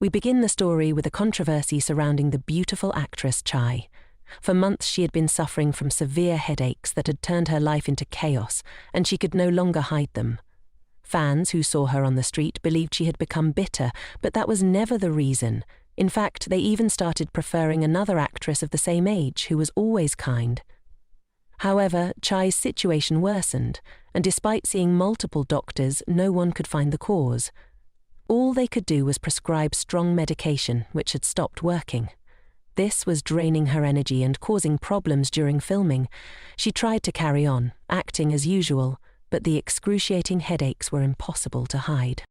We begin the story with a controversy surrounding the beautiful actress Chai. For months she had been suffering from severe headaches that had turned her life into chaos, and she could no longer hide them. Fans who saw her on the street believed she had become bitter, but that was never the reason. In fact, they even started preferring another actress of the same age who was always kind. However, Chai's situation worsened, and despite seeing multiple doctors, no one could find the cause. All they could do was prescribe strong medication, which had stopped working. This was draining her energy and causing problems during filming. She tried to carry on, acting as usual, but the excruciating headaches were impossible to hide.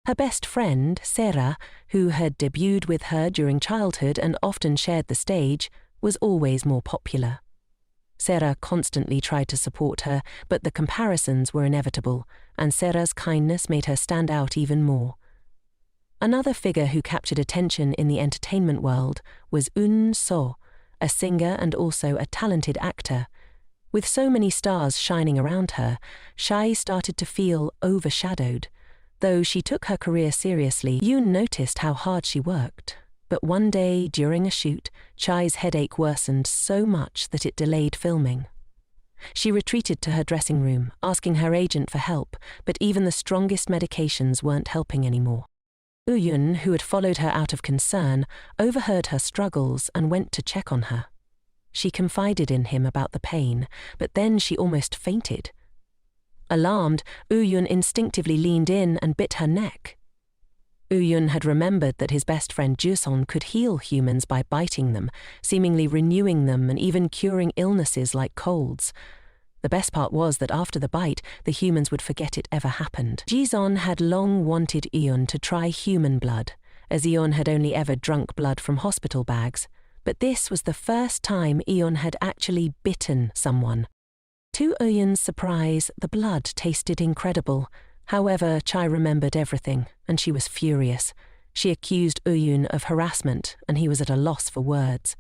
Her best friend, Sarah, who had debuted with her during childhood and often shared the stage, was always more popular. Sarah constantly tried to support her, but the comparisons were inevitable, and Sarah's kindness made her stand out even more. Another figure who captured attention in the entertainment world was Eun So, a singer and also a talented actor. With so many stars shining around her, Chai started to feel overshadowed. Though she took her career seriously, Yoon noticed how hard she worked. But one day, during a shoot, Chai's headache worsened so much that it delayed filming. She retreated to her dressing room, asking her agent for help, but even the strongest medications weren't helping anymore. Yoon, who had followed her out of concern, overheard her struggles and went to check on her. She confided in him about the pain, but then she almost fainted. Alarmed, Yoon instinctively leaned in and bit her neck. Yoon had remembered that his best friend Juson could heal humans by biting them, seemingly renewing them and even curing illnesses like colds. The best part was that after the bite, the humans would forget it ever happened. Jisun had long wanted Eun to try human blood, as Eun had only ever drunk blood from hospital bags. But this was the first time Eun had actually bitten someone. To Eun's surprise, the blood tasted incredible. However, Chai remembered everything, and she was furious. She accused Eun of harassment, and he was at a loss for words.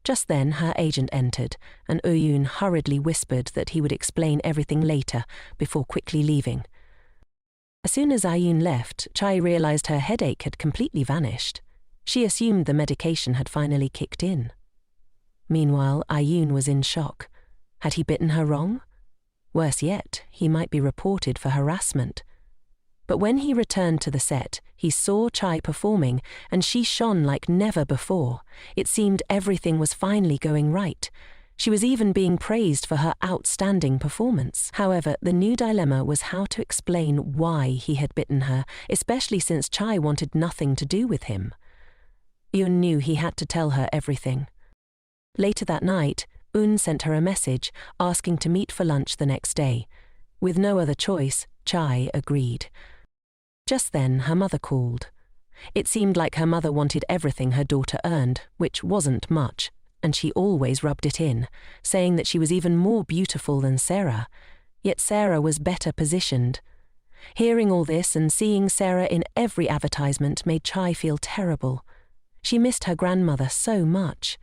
Just then, her agent entered, and Eun hurriedly whispered that he would explain everything later, before quickly leaving. As soon as Eun left, Chai realized her headache had completely vanished. She assumed the medication had finally kicked in. Meanwhile, Eun was in shock. Had he bitten her wrong? Worse yet, he might be reported for harassment. But when he returned to the set, he saw Chai performing, and she shone like never before. It seemed everything was finally going right. She was even being praised for her outstanding performance. However, the new dilemma was how to explain why he had bitten her, especially since Chai wanted nothing to do with him. Eun knew he had to tell her everything. Later that night, Eun sent her a message asking to meet for lunch the next day. With no other choice, Chai agreed. Just then, her mother called. It seemed like her mother wanted everything her daughter earned, which wasn't much, and she always rubbed it in, saying that she was even more beautiful than Sarah. Yet Sarah was better positioned. Hearing all this and seeing Sarah in every advertisement made Chai feel terrible. She missed her grandmother so much.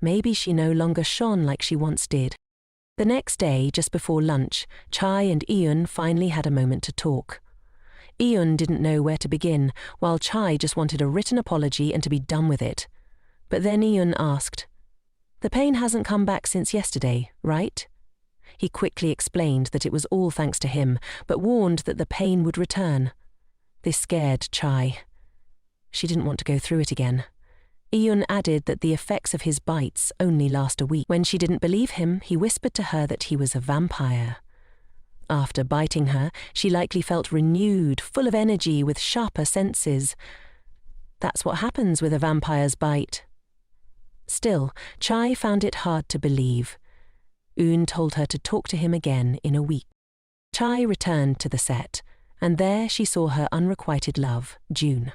Maybe she no longer shone like she once did. The next day, just before lunch, Chai and Eun finally had a moment to talk. Eun didn't know where to begin, while Chai just wanted a written apology and to be done with it. But then Eun asked, "The pain hasn't come back since yesterday, right?" He quickly explained that it was all thanks to him, but warned that the pain would return. This scared Chai. She didn't want to go through it again. Eun added that the effects of his bites only last a week. When she didn't believe him, he whispered to her that he was a vampire. After biting her, she likely felt renewed, full of energy, with sharper senses. That's what happens with a vampire's bite. Still, Chai found it hard to believe. Eun told her to talk to him again in a week. Chai returned to the set, and there she saw her unrequited love, June.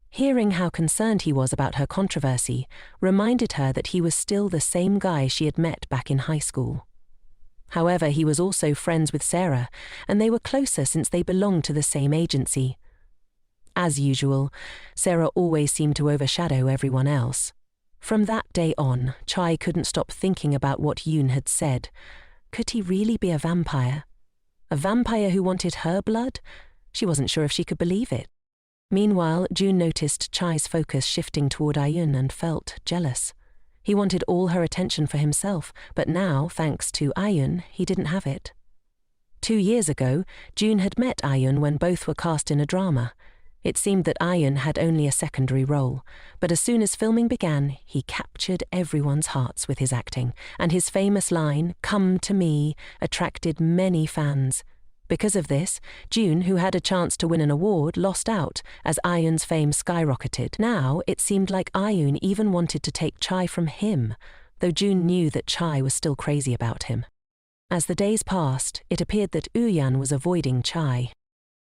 Hearing how concerned he was about her controversy reminded her that he was still the same guy she had met back in high school. However, he was also friends with Sarah, and they were closer since they belonged to the same agency. As usual, Sarah always seemed to overshadow everyone else. From that day on, Chai couldn't stop thinking about what Yoon had said. Could he really be a vampire? A vampire who wanted her blood? She wasn't sure if she could believe it. Meanwhile, June noticed Chai's focus shifting toward Ayun and felt jealous. He wanted all her attention for himself, but now, thanks to Ayun, he didn't have it. 2 years ago, June had met Ayun when both were cast in a drama. It seemed that Ayun had only a secondary role, but as soon as filming began, he captured everyone's hearts with his acting, and his famous line, "Come to me," attracted many fans. Because of this, June, who had a chance to win an award, lost out as Ayun's fame skyrocketed. Now it seemed like Ayun even wanted to take Chai from him, though June knew that Chai was still crazy about him. As the days passed, it appeared that Uyan was avoiding Chai.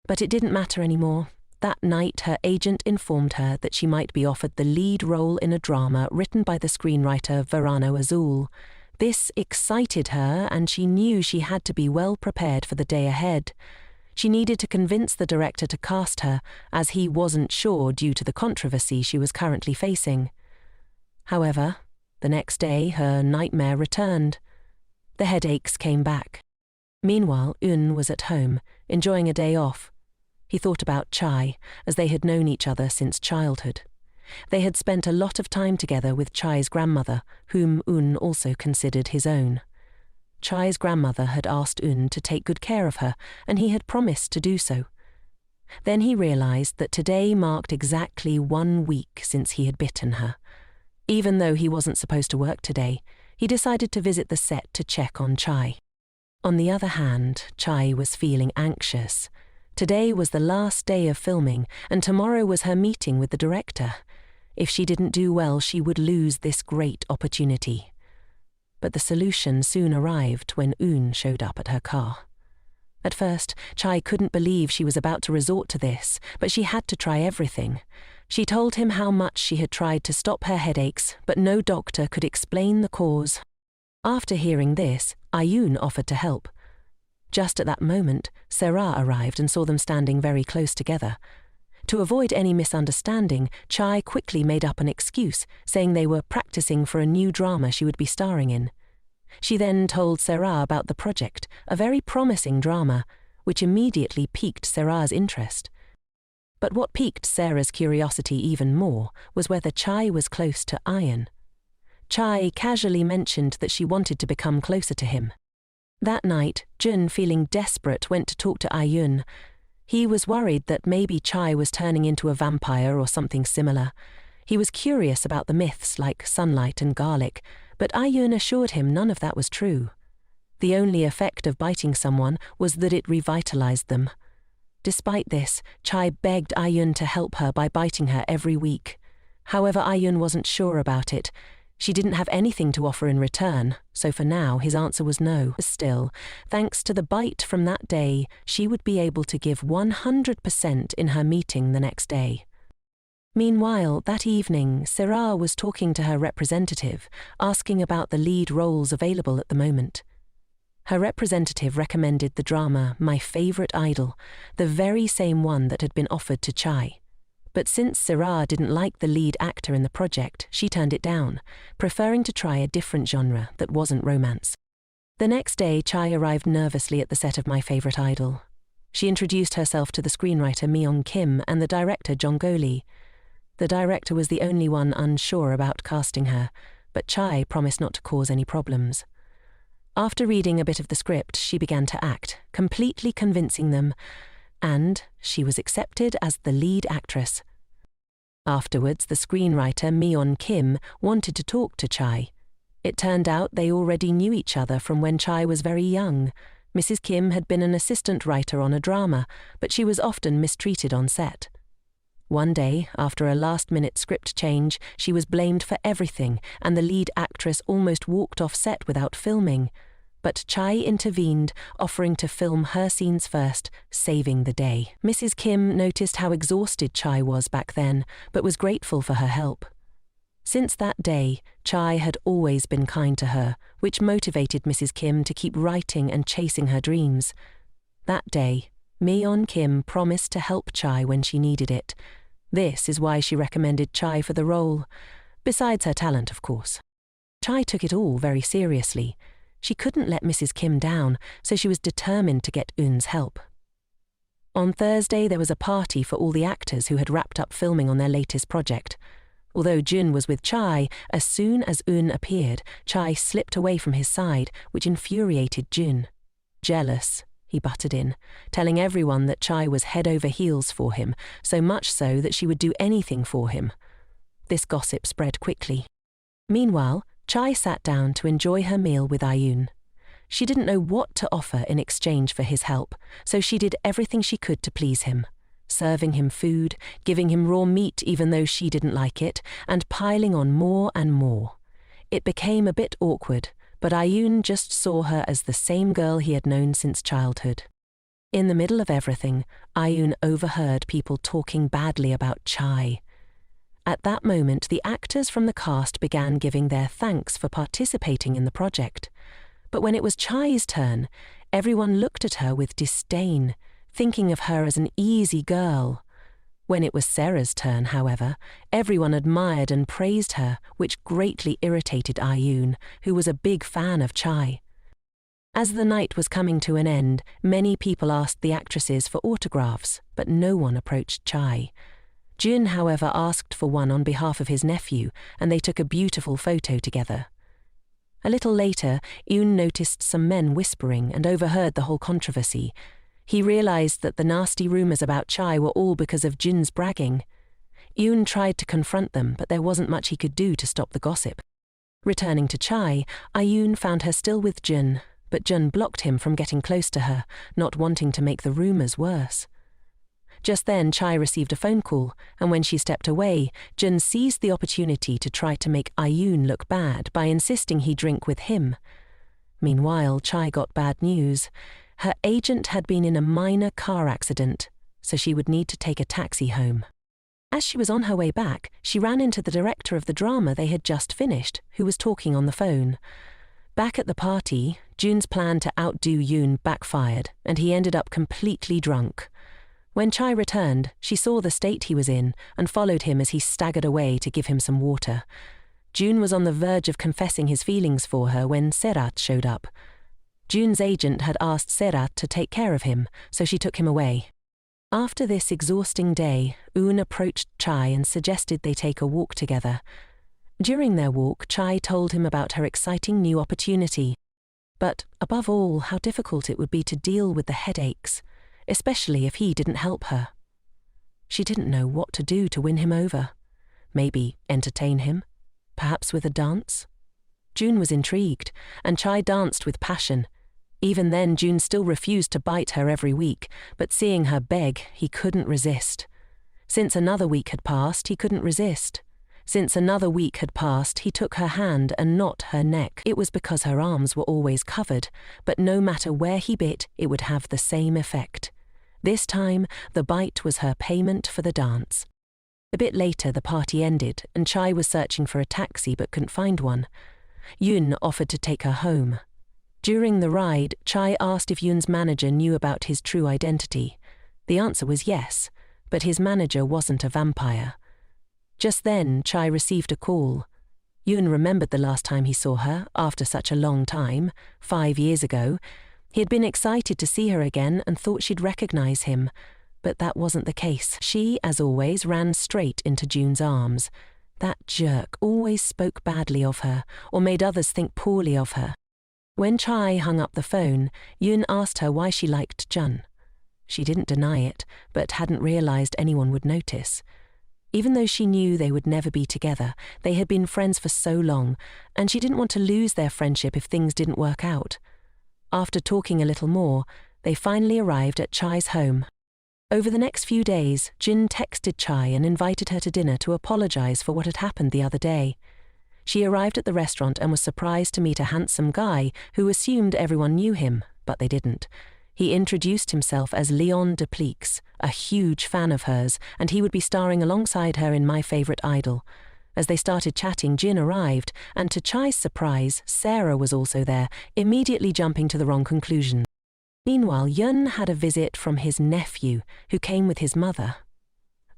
But it didn't matter anymore. That night, her agent informed her that she might be offered the lead role in a drama written by the screenwriter Verano Azul. This excited her, and she knew she had to be well prepared for the day ahead. She needed to convince the director to cast her, as he wasn't sure due to the controversy she was currently facing. However, the next day her nightmare returned. The headaches came back. Meanwhile, Un was at home, enjoying a day off. He thought about Chai, as they had known each other since childhood. They had spent a lot of time together with Chai's grandmother, whom Un also considered his own. Chai's grandmother had asked Un to take good care of her, and he had promised to do so. Then he realized that today marked exactly 1 week since he had bitten her. Even though he wasn't supposed to work today, he decided to visit the set to check on Chai. On the other hand, Chai was feeling anxious. Today was the last day of filming, and tomorrow was her meeting with the director. If she didn't do well, she would lose this great opportunity. But the solution soon arrived when Un showed up at her car. At first, Chai couldn't believe she was about to resort to this, but she had to try everything. She told him how much she had tried to stop her headaches, but no doctor could explain the cause. After hearing this, Ayun offered to help. Just at that moment, Sarah arrived and saw them standing very close together. To avoid any misunderstanding, Chai quickly made up an excuse, saying they were practicing for a new drama she would be starring in. She then told Sarah about the project, a very promising drama, which immediately piqued Sarah's interest. But what piqued Sarah's curiosity even more was whether Chai was close to Ayun. Chai casually mentioned that she wanted to become closer to him. That night, Jun, feeling desperate, went to talk to Ayun. He was worried that maybe Chai was turning into a vampire or something similar. He was curious about the myths like sunlight and garlic, but Ayun assured him none of that was true. The only effect of biting someone was that it revitalized them. Despite this, Chai begged Ayun to help her by biting her every week. However, Ayun wasn't sure about it. She didn't have anything to offer in return, so for now his answer was no. Still, thanks to the bite from that day, she would be able to give 100% in her meeting the next day. Meanwhile, that evening, Sarah was talking to her representative, asking about the lead roles available at the moment. Her representative recommended the drama My Favorite Idol, the very same one that had been offered to Chai. But since Sarah didn't like the lead actor in the project, she turned it down, preferring to try a different genre that wasn't romance. The next day, Chai arrived nervously at the set of My Favorite Idol. She introduced herself to the screenwriter Myung Kim and the director Jong Go Lee. The director was the only one unsure about casting her, but Chai promised not to cause any problems. After reading a bit of the script, she began to act, completely convincing them, and she was accepted as the lead actress. Afterwards, the screenwriter Myung Kim wanted to talk to Chai. It turned out they already knew each other from when Chai was very young. Mrs. Kim had been an assistant writer on a drama, but she was often mistreated on set. One day, after a last-minute script change, she was blamed for everything, and the lead actress almost walked off set without filming. But Chai intervened, offering to film her scenes first, saving the day. Mrs. Kim noticed how exhausted Chai was back then, but was grateful for her help. Since that day, Chai had always been kind to her, which motivated Mrs. Kim to keep writing and chasing her dreams. That day, Myung Kim promised to help Chai when she needed it. This is why she recommended Chai for the role, besides her talent, of course. Chai took it all very seriously. She couldn't let Mrs. Kim down, so she was determined to get Un's help. On Thursday, there was a party for all the actors who had wrapped up filming on their latest project. Although Jun was with Chai, as soon as Eun appeared, Chai slipped away from his side, which infuriated Jun. Jealous, he butted in, telling everyone that Chai was head over heels for him, so much so that she would do anything for him. This gossip spread quickly. Meanwhile, Chai sat down to enjoy her meal with Ayun. She didn't know what to offer in exchange for his help, so she did everything she could to please him, serving him food, giving him raw meat even though she didn't like it, and piling on more and more. It became a bit awkward, but Ayun just saw her as the same girl he had known since childhood. In the middle of everything, Ayun overheard people talking badly about Chai. At that moment, the actors from the cast began giving their thanks for participating in the project. But when it was Chai's turn, everyone looked at her with disdain, thinking of her as an easy girl. When it was Sarah's turn, however, everyone admired and praised her, which greatly irritated Ayun, who was a big fan of Chai. As the night was coming to an end, many people asked the actresses for autographs, but no one approached Chai. Jun, however, asked for one on behalf of his nephew, and they took a beautiful photo together. A little later, Eun noticed some men whispering and overheard the whole controversy. He realized that the nasty rumors about Chai were all because of Jun's bragging. Eun tried to confront them, but there wasn't much he could do to stop the gossip. Returning to Chai, Ayun found her still with Jun, but Jun blocked him from getting close to her, not wanting to make the rumors worse. Just then, Chai received a phone call, and when she stepped away, Jun seized the opportunity to try to make Ayun look bad by insisting he drink with him. Meanwhile, Chai got bad news. Her agent had been in a minor car accident, so she would need to take a taxi home. As she was on her way back, she ran into the director of the drama they had just finished, who was talking on the phone. Back at the party, Jun's plan to outdo Yoon backfired, and he ended up completely drunk. When Chai returned, she saw the state he was in and followed him as he staggered away to give him some water. Jun was on the verge of confessing his feelings for her when Serat showed up. Jun's agent had asked Serat to take care of him, so she took him away. After this exhausting day, Eun approached Chai and suggested they take a walk together. During their walk, Chai told him about her exciting new opportunity. But, above all, how difficult it would be to deal with the headaches, especially if he didn't help her. She didn't know what to do to win him over. Maybe entertain him? Perhaps with a dance? Jun was intrigued, and Chai danced with passion. Even then, Jun still refused to bite her every week, but seeing her beg, he couldn't resist. Since another week had passed, he couldn't resist. Since another week had passed, he took her hand and not her neck. It was because her arms were always covered, but no matter where he bit, it would have the same effect. This time, the bite was her payment for the dance. A bit later, the party ended, and Chai was searching for a taxi but couldn't find one. Yoon offered to take her home. During the ride, Chai asked if Yoon's manager knew about his true identity. The answer was yes, but his manager wasn't a vampire. Just then, Chai received a call. Yoon remembered the last time he saw her, after such a long time, 5 years ago. He had been excited to see her again and thought she'd recognize him, but that wasn't the case. She, as always, ran straight into Jun's arms. That jerk always spoke badly of her, or made others think poorly of her. When Chai hung up the phone, Yoon asked her why she liked Jun. She didn't deny it, but hadn't realized anyone would notice. Even though she knew they would never be together, they had been friends for so long, and she didn't want to lose their friendship if things didn't work out. After talking a little more, they finally arrived at Chai's home. Over the next few days, Jin texted Chai and invited her to dinner to apologize for what had happened the other day. She arrived at the restaurant and was surprised to meet a handsome guy who assumed everyone knew him, but they didn't. He introduced himself as Leon de Pleeks, a huge fan of hers, and he would be starring alongside her in My Favorite Idol. As they started chatting, Jin arrived, and to Chai's surprise, Sarah was also there, immediately jumping to the wrong conclusion. Meanwhile, Yun had a visit from his nephew, who came with his mother.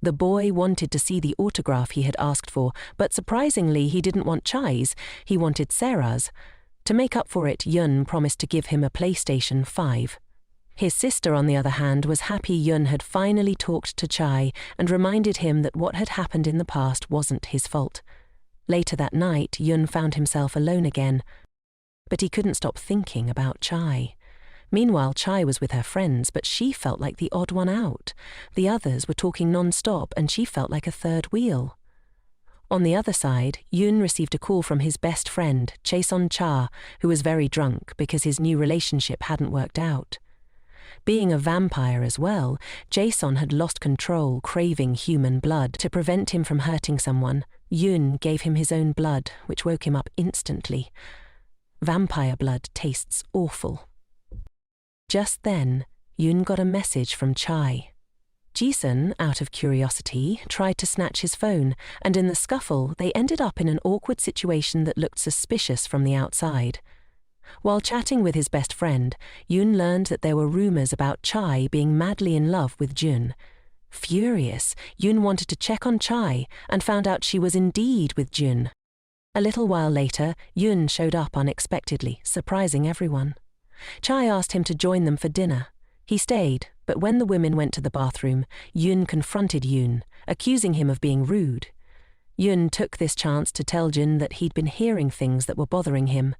The boy wanted to see the autograph he had asked for, but surprisingly he didn't want Chai's, he wanted Sarah's. To make up for it, Yun promised to give him a PlayStation 5. His sister, on the other hand, was happy Yun had finally talked to Chai and reminded him that what had happened in the past wasn't his fault. Later that night, Yun found himself alone again, but he couldn't stop thinking about Chai. Meanwhile, Chai was with her friends, but she felt like the odd one out. The others were talking non-stop, and she felt like a third wheel. On the other side, Yun received a call from his best friend, Chaeson Cha, who was very drunk because his new relationship hadn't worked out. Being a vampire as well, Jason had lost control, craving human blood. To prevent him from hurting someone, Yun gave him his own blood, which woke him up instantly. Vampire blood tastes awful. Just then, Yun got a message from Chai. Jason, out of curiosity, tried to snatch his phone, and in the scuffle, they ended up in an awkward situation that looked suspicious from the outside. While chatting with his best friend, Yun learned that there were rumors about Chai being madly in love with Jun. Furious, Yun wanted to check on Chai and found out she was indeed with Jun. A little while later, Yun showed up unexpectedly, surprising everyone. Chai asked him to join them for dinner. He stayed, but when the women went to the bathroom, Yun confronted Yun, accusing him of being rude. Yun took this chance to tell Jun that he'd been hearing things that were bothering him.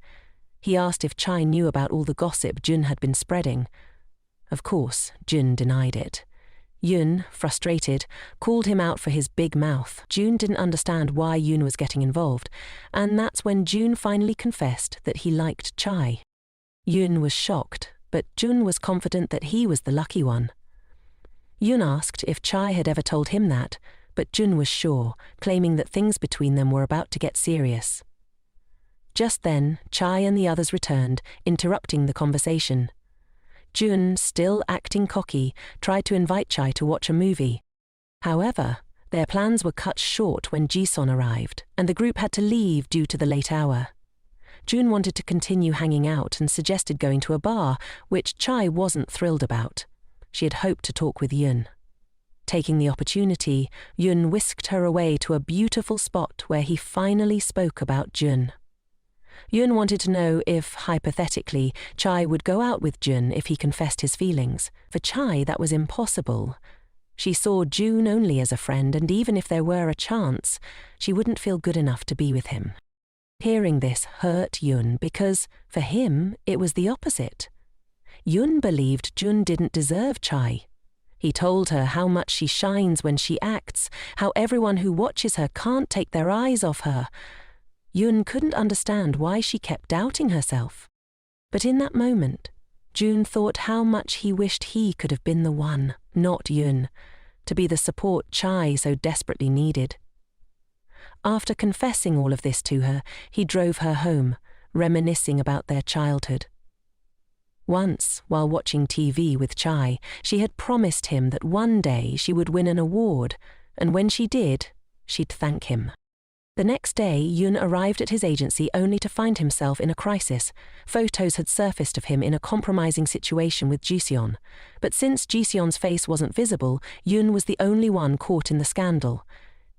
He asked if Chai knew about all the gossip Jun had been spreading. Of course, Jun denied it. Yun, frustrated, called him out for his big mouth. Jun didn't understand why Yun was getting involved, and that's when Jun finally confessed that he liked Chai. Yun was shocked, but Jun was confident that he was the lucky one. Yun asked if Chai had ever told him that, but Jun was sure, claiming that things between them were about to get serious. Just then, Chai and the others returned, interrupting the conversation. Jun, still acting cocky, tried to invite Chai to watch a movie. However, their plans were cut short when Jisun arrived, and the group had to leave due to the late hour. Jun wanted to continue hanging out and suggested going to a bar, which Chai wasn't thrilled about. She had hoped to talk with Yun. Taking the opportunity, Yun whisked her away to a beautiful spot where he finally spoke about Jun. Yun wanted to know if, hypothetically, Chai would go out with Jun if he confessed his feelings. For Chai, that was impossible. She saw Jun only as a friend, and even if there were a chance, she wouldn't feel good enough to be with him. Hearing this hurt Yun because, for him, it was the opposite. Yun believed Jun didn't deserve Chai. He told her how much she shines when she acts, how everyone who watches her can't take their eyes off her. Yun couldn't understand why she kept doubting herself. But in that moment, Jun thought how much he wished he could have been the one, not Yun, to be the support Chai so desperately needed. After confessing all of this to her, he drove her home, reminiscing about their childhood. Once, while watching TV with Chai, she had promised him that one day she would win an award, and when she did, she'd thank him. The next day, Yun arrived at his agency only to find himself in a crisis. Photos had surfaced of him in a compromising situation with Jiseon. But since Jiseon's face wasn't visible, Yun was the only one caught in the scandal.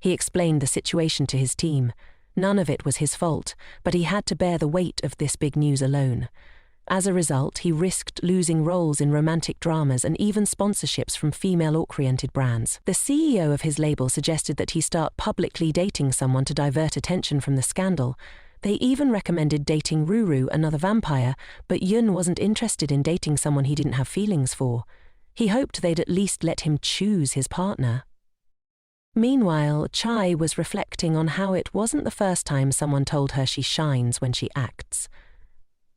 He explained the situation to his team. None of it was his fault, but he had to bear the weight of this big news alone. As a result, he risked losing roles in romantic dramas and even sponsorships from female-oriented brands. The CEO of his label suggested that he start publicly dating someone to divert attention from the scandal. They even recommended dating Ruru, another vampire, but Yun wasn't interested in dating someone he didn't have feelings for. He hoped they'd at least let him choose his partner. Meanwhile, Chai was reflecting on how it wasn't the first time someone told her she shines when she acts.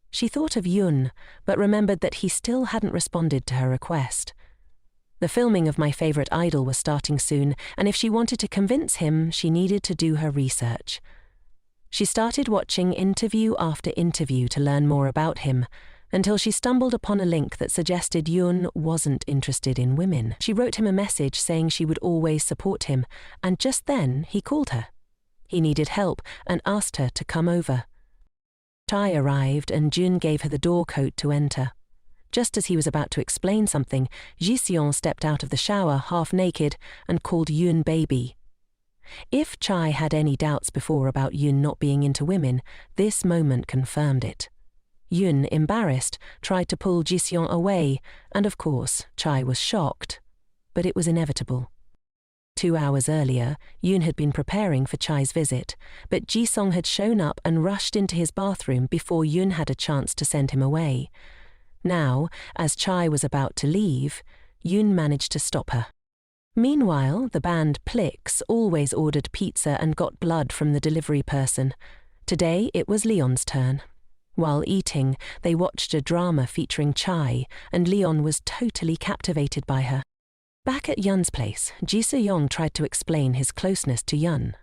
She thought of Yun, but remembered that he still hadn't responded to her request. The filming of My Favorite Idol was starting soon, and if she wanted to convince him, she needed to do her research. She started watching interview after interview to learn more about him, until she stumbled upon a link that suggested Yun wasn't interested in women. She wrote him a message saying she would always support him, and just then he called her. He needed help and asked her to come over. Chai arrived and Jun gave her the door code to enter. Just as he was about to explain something, Jiseon stepped out of the shower half naked and called Yun baby. If Chai had any doubts before about Yun not being into women, this moment confirmed it. Yun, embarrassed, tried to pull Ji-seong away, and of course, Chai was shocked. But it was inevitable. 2 hours earlier, Yun had been preparing for Chai's visit, but Ji-seong had shown up and rushed into his bathroom before Yun had a chance to send him away. Now, as Chai was about to leave, Yun managed to stop her. Meanwhile, the band Plix always ordered pizza and got blood from the delivery person. Today, it was Leon's turn. While eating, they watched a drama featuring Chai, and Leon was totally captivated by her. Back at Yun's place, Ji-seong tried to explain his closeness to Yun.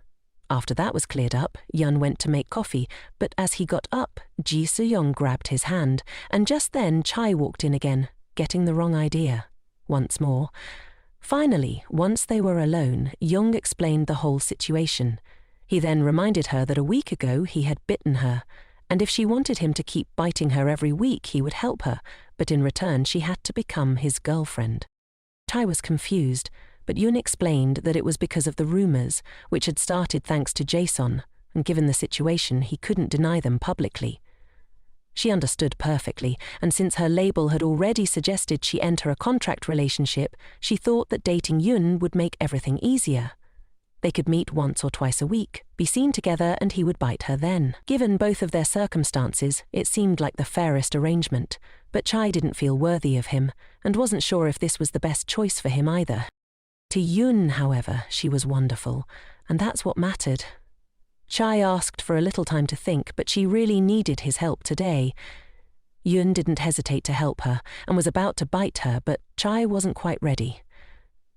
After that was cleared up, Yun went to make coffee, but as he got up, Ji-seong grabbed his hand, and just then Chai walked in again, getting the wrong idea. Once more. Finally, once they were alone, Young explained the whole situation. He then reminded her that a week ago he had bitten her, and if she wanted him to keep biting her every week, he would help her, but in return she had to become his girlfriend. Chai was confused, but Yun explained that it was because of the rumors, which had started thanks to Jason, and given the situation, he couldn't deny them publicly. She understood perfectly, and since her label had already suggested she enter a contract relationship, she thought that dating Yun would make everything easier. They could meet once or twice a week, be seen together, and he would bite her then. Given both of their circumstances, it seemed like the fairest arrangement, but Chai didn't feel worthy of him, and wasn't sure if this was the best choice for him either. To Yun, however, she was wonderful, and that's what mattered. Chai asked for a little time to think, but she really needed his help today. Yun didn't hesitate to help her, and was about to bite her, but Chai wasn't quite ready.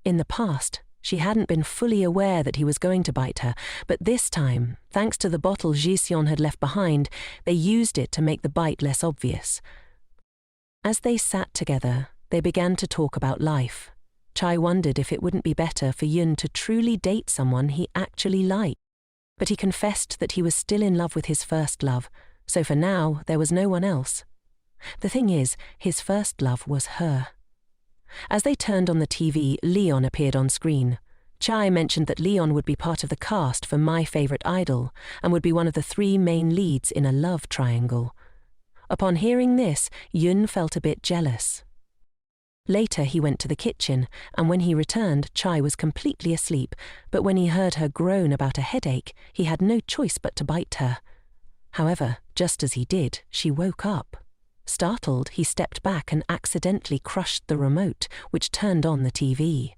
In the past, she hadn't been fully aware that he was going to bite her, but this time, thanks to the bottle Ji-seong had left behind, they used it to make the bite less obvious. As they sat together, they began to talk about life. Chai wondered if it wouldn't be better for Yun to truly date someone he actually liked. But he confessed that he was still in love with his first love, so for now there was no one else. The thing is, his first love was her. As they turned on the TV, Leon appeared on screen. Chai mentioned that Leon would be part of the cast for My Favorite Idol and would be one of the 3 main leads in a love triangle. Upon hearing this, Yun felt a bit jealous. Later he went to the kitchen, and when he returned, Chai was completely asleep, but when he heard her groan about a headache, he had no choice but to bite her. However, just as he did, she woke up. Startled, he stepped back and accidentally crushed the remote, which turned on the TV.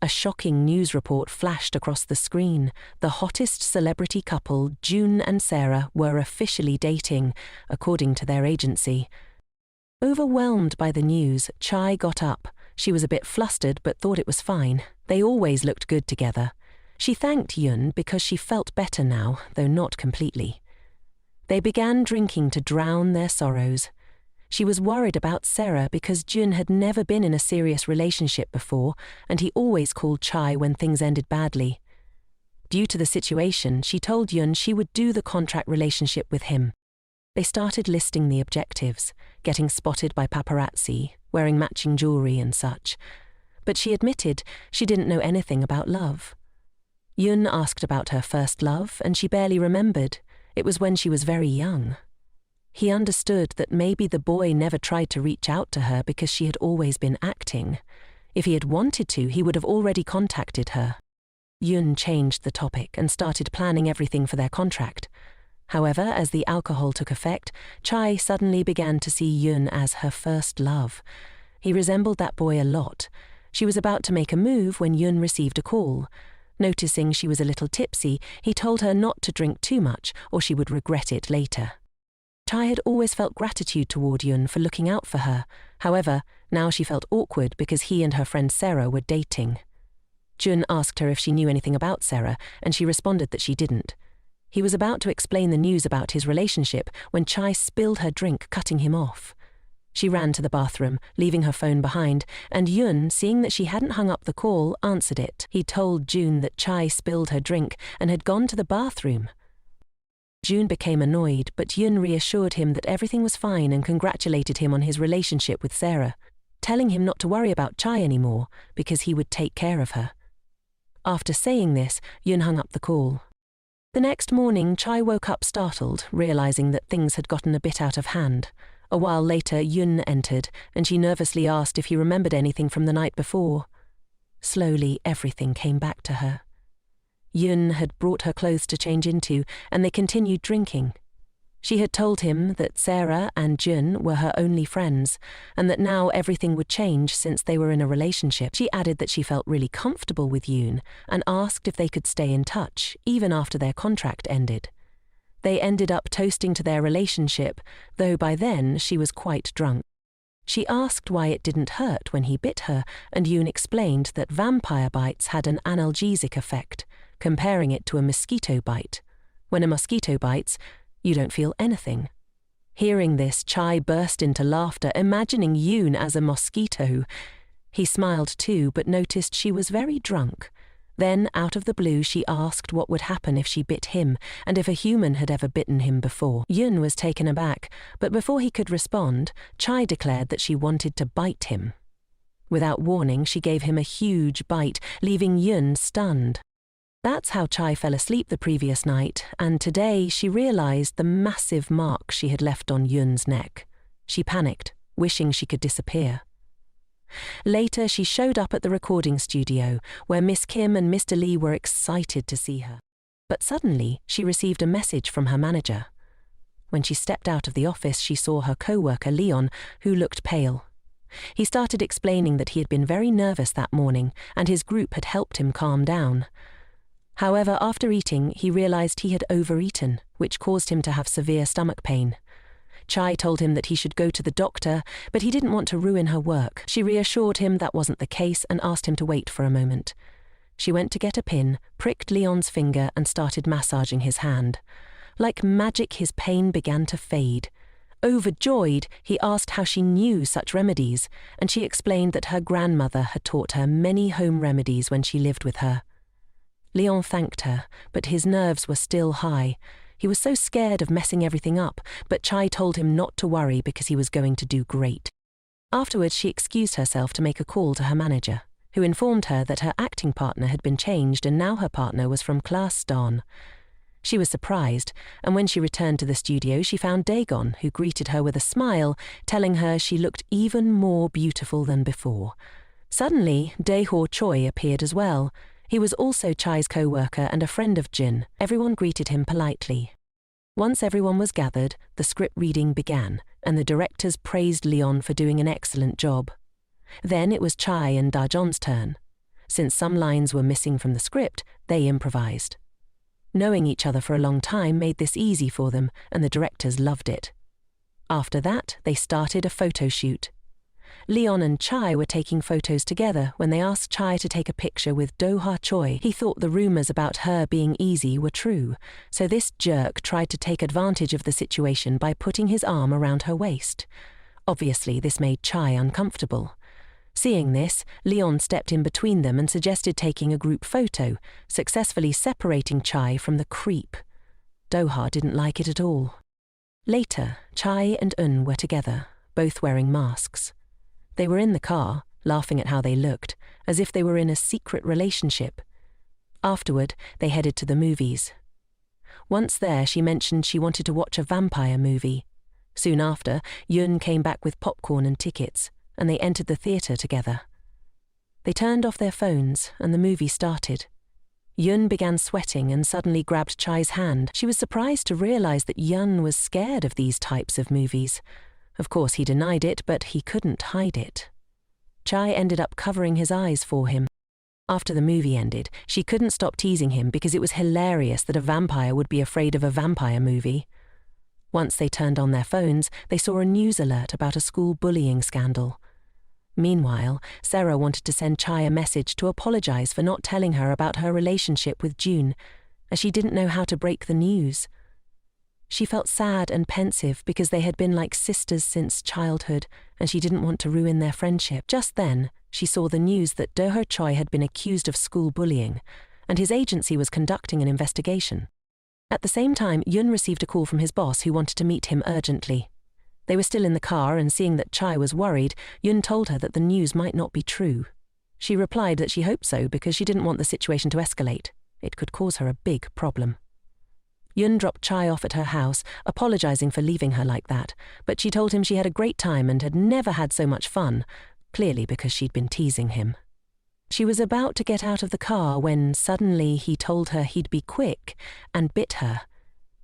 A shocking news report flashed across the screen. The hottest celebrity couple, June and Sarah, were officially dating, according to their agency. Overwhelmed by the news, Chai got up. She was a bit flustered but thought it was fine. They always looked good together. She thanked Yun because she felt better now, though not completely. They began drinking to drown their sorrows. She was worried about Sarah because Jun had never been in a serious relationship before, and he always called Chai when things ended badly. Due to the situation, she told Yun she would do the contract relationship with him. They started listing the objectives, getting spotted by paparazzi, wearing matching jewelry and such. But she admitted she didn't know anything about love. Yun asked about her first love, and she barely remembered. It was when she was very young. He understood that maybe the boy never tried to reach out to her because she had always been acting. If he had wanted to, he would have already contacted her. Yun changed the topic and started planning everything for their contract. However, as the alcohol took effect, Chai suddenly began to see Yun as her first love. He resembled that boy a lot. She was about to make a move when Yun received a call. Noticing she was a little tipsy, he told her not to drink too much or she would regret it later. Chai had always felt gratitude toward Yun for looking out for her. However, now she felt awkward because he and her friend Sarah were dating. Jun asked her if she knew anything about Sarah, and she responded that she didn't. He was about to explain the news about his relationship when Chai spilled her drink, cutting him off. She ran to the bathroom, leaving her phone behind, and Yun, seeing that she hadn't hung up the call, answered it. He told June that Chai spilled her drink and had gone to the bathroom. June became annoyed, but Yun reassured him that everything was fine and congratulated him on his relationship with Sarah, telling him not to worry about Chai anymore because he would take care of her. After saying this, Yun hung up the call. The next morning, Chai woke up startled, realizing that things had gotten a bit out of hand. A while later, Yun entered, and she nervously asked if he remembered anything from the night before. Slowly, everything came back to her. Yun had brought her clothes to change into, and they continued drinking. She had told him that Sarah and Jun were her only friends, and that now everything would change since they were in a relationship. She added that she felt really comfortable with Yoon and asked if they could stay in touch, even after their contract ended. They ended up toasting to their relationship, though by then she was quite drunk. She asked why it didn't hurt when he bit her, and Yoon explained that vampire bites had an analgesic effect, comparing it to a mosquito bite. When a mosquito bites, you don't feel anything. Hearing this, Chai burst into laughter, imagining Yoon as a mosquito. He smiled too, but noticed she was very drunk. Then, out of the blue, she asked what would happen if she bit him, and if a human had ever bitten him before. Yoon was taken aback, but before he could respond, Chai declared that she wanted to bite him. Without warning, she gave him a huge bite, leaving Yoon stunned. That's how Chai fell asleep the previous night, and today she realized the massive mark she had left on Yoon's neck. She panicked, wishing she could disappear. Later, she showed up at the recording studio, where Miss Kim and Mr. Lee were excited to see her. But suddenly, she received a message from her manager. When she stepped out of the office, she saw her co-worker Leon, who looked pale. He started explaining that he had been very nervous that morning, and his group had helped him calm down. However, after eating, he realized he had overeaten, which caused him to have severe stomach pain. Chai told him that he should go to the doctor, but he didn't want to ruin her work. She reassured him that wasn't the case and asked him to wait for a moment. She went to get a pin, pricked Leon's finger and started massaging his hand. Like magic, his pain began to fade. Overjoyed, he asked how she knew such remedies, and she explained that her grandmother had taught her many home remedies when she lived with her. Leon thanked her, but his nerves were still high. He was so scared of messing everything up, but Chai told him not to worry because he was going to do great. Afterwards, she excused herself to make a call to her manager, who informed her that her acting partner had been changed and now her partner was from class Don. She was surprised, and when she returned to the studio, she found Dagon, who greeted her with a smile, telling her she looked even more beautiful than before. Suddenly, Dae-ho Choi appeared as well. He was also Chai's co-worker and a friend of Jin. Everyone greeted him politely. Once everyone was gathered, the script reading began, and the directors praised Leon for doing an excellent job. Then it was Chai and Da-jon's turn. Since some lines were missing from the script, they improvised. Knowing each other for a long time made this easy for them, and the directors loved it. After that, they started a photo shoot. Leon and Chai were taking photos together when they asked Chai to take a picture with Do-ha Choi. He thought the rumors about her being easy were true, so this jerk tried to take advantage of the situation by putting his arm around her waist. Obviously, this made Chai uncomfortable. Seeing this, Leon stepped in between them and suggested taking a group photo, successfully separating Chai from the creep. Do-ha didn't like it at all. Later, Chai and Eun were together, both wearing masks. They were in the car, laughing at how they looked, as if they were in a secret relationship. Afterward, they headed to the movies. Once there, she mentioned she wanted to watch a vampire movie. Soon after, Yoon came back with popcorn and tickets, and they entered the theatre together. They turned off their phones, and the movie started. Yoon began sweating and suddenly grabbed Chai's hand. She was surprised to realize that Yoon was scared of these types of movies. Of course, he denied it, but he couldn't hide it. Chai ended up covering his eyes for him. After the movie ended, she couldn't stop teasing him because it was hilarious that a vampire would be afraid of a vampire movie. Once they turned on their phones, they saw a news alert about a school bullying scandal. Meanwhile, Sarah wanted to send Chai a message to apologize for not telling her about her relationship with June, as she didn't know how to break the news. She felt sad and pensive because they had been like sisters since childhood, and she didn't want to ruin their friendship. Just then, she saw the news that Do-ho Choi had been accused of school bullying, and his agency was conducting an investigation. At the same time, Yoon received a call from his boss who wanted to meet him urgently. They were still in the car, and seeing that Chai was worried, Yoon told her that the news might not be true. She replied that she hoped so because she didn't want the situation to escalate. It could cause her a big problem. Yun dropped Chai off at her house, apologizing for leaving her like that, but she told him she had a great time and had never had so much fun, clearly because she'd been teasing him. She was about to get out of the car when suddenly he told her he'd be quick and bit her.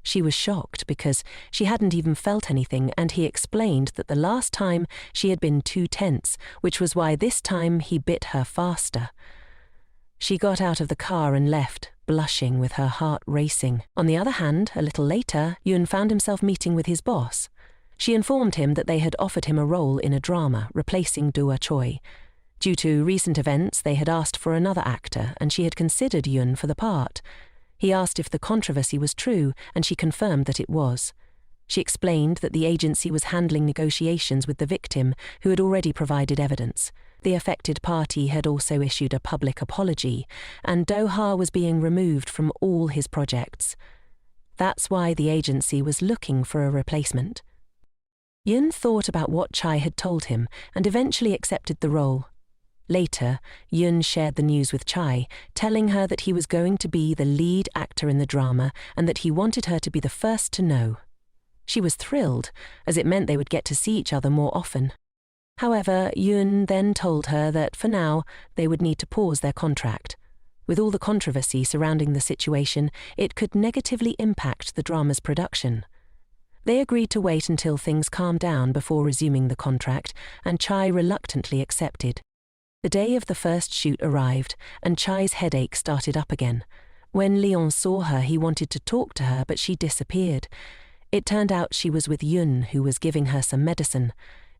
She was shocked because she hadn't even felt anything, and he explained that the last time she had been too tense, which was why this time he bit her faster. She got out of the car and left, blushing with her heart racing. On the other hand, a little later, Yun found himself meeting with his boss. She informed him that they had offered him a role in a drama, replacing Dua Choi. Due to recent events, they had asked for another actor, and she had considered Yun for the part. He asked if the controversy was true, and she confirmed that it was. She explained that the agency was handling negotiations with the victim, who had already provided evidence. The affected party had also issued a public apology, and Do-ha was being removed from all his projects. That's why the agency was looking for a replacement. Yun thought about what Chai had told him and eventually accepted the role. Later, Yun shared the news with Chai, telling her that he was going to be the lead actor in the drama and that he wanted her to be the first to know. She was thrilled, as it meant they would get to see each other more often. However, Yun then told her that for now they would need to pause their contract. With all the controversy surrounding the situation, it could negatively impact the drama's production. They agreed to wait until things calmed down before resuming the contract, and Chai reluctantly accepted. The day of the first shoot arrived, and Chai's headache started up again. When Leon saw her, he wanted to talk to her, but she disappeared. It turned out she was with Yun, who was giving her some medicine.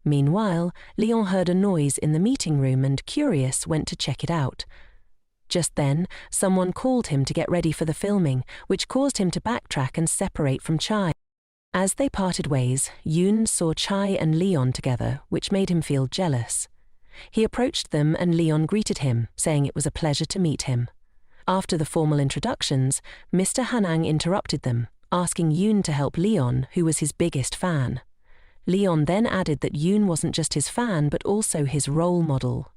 Meanwhile, Leon heard a noise in the meeting room and, curious, went to check it out. Just then, someone called him to get ready for the filming, which caused him to backtrack and separate from Chai. As they parted ways, Yun saw Chai and Leon together, which made him feel jealous. He approached them and Leon greeted him, saying it was a pleasure to meet him. After the formal introductions, Mr. Hanang interrupted them, asking Yun to help Leon, who was his biggest fan. Leon then added that Yun wasn't just his fan but also his role model.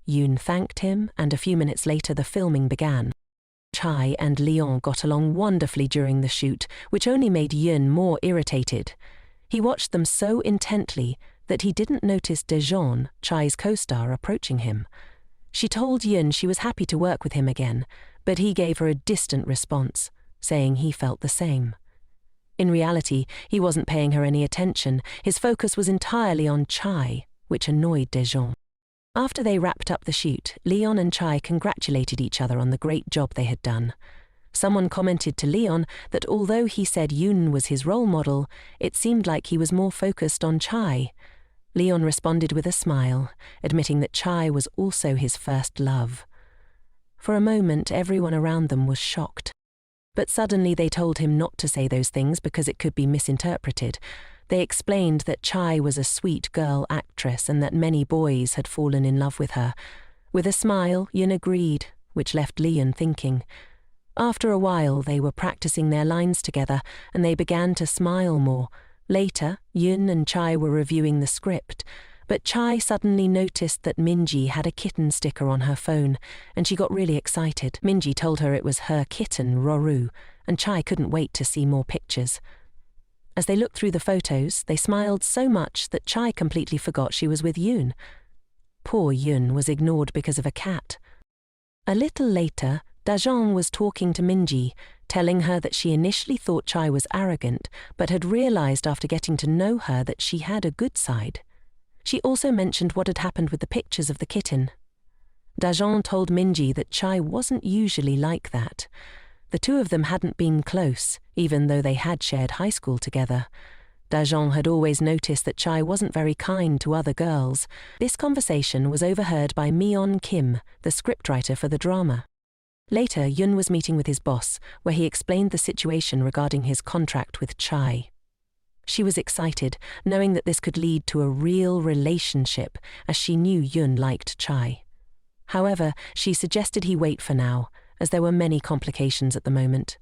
Yun thanked him, and a few minutes later the filming began. Chai and Leon got along wonderfully during the shoot, which only made Yun more irritated. He watched them so intently that he didn't notice Daejeon, Chai's co-star, approaching him. She told Yun she was happy to work with him again, but he gave her a distant response, saying he felt the same. In reality, he wasn't paying her any attention. His focus was entirely on Chai, which annoyed Daejeon. After they wrapped up the shoot, Leon and Chai congratulated each other on the great job they had done. Someone commented to Leon that although he said Yun was his role model, it seemed like he was more focused on Chai. Leon responded with a smile, admitting that Chai was also his first love. For a moment, everyone around them was shocked. But suddenly they told him not to say those things because it could be misinterpreted. They explained that Chai was a sweet girl actress and that many boys had fallen in love with her. With a smile, Yun agreed, which left Leon thinking. After a while, they were practicing their lines together and they began to smile more. Later, Yun and Chai were reviewing the script, but Chai suddenly noticed that Minji had a kitten sticker on her phone, and she got really excited. Minji told her it was her kitten, Roru, and Chai couldn't wait to see more pictures. As they looked through the photos, they smiled so much that Chai completely forgot she was with Yun. Poor Yun was ignored because of a cat. A little later, Daejeon was talking to Minji, telling her that she initially thought Chai was arrogant, but had realized after getting to know her that she had a good side. She also mentioned what had happened with the pictures of the kitten. Daejeon told Minji that Chai wasn't usually like that. The two of them hadn't been close, even though they had shared high school together. Daejeon had always noticed that Chai wasn't very kind to other girls. This conversation was overheard by Mion Kim, the scriptwriter for the drama. Later, Yun was meeting with his boss, where he explained the situation regarding his contract with Chai. She was excited, knowing that this could lead to a real relationship, as she knew Yun liked Chai. However, she suggested he wait for now, as there were many complications at the moment.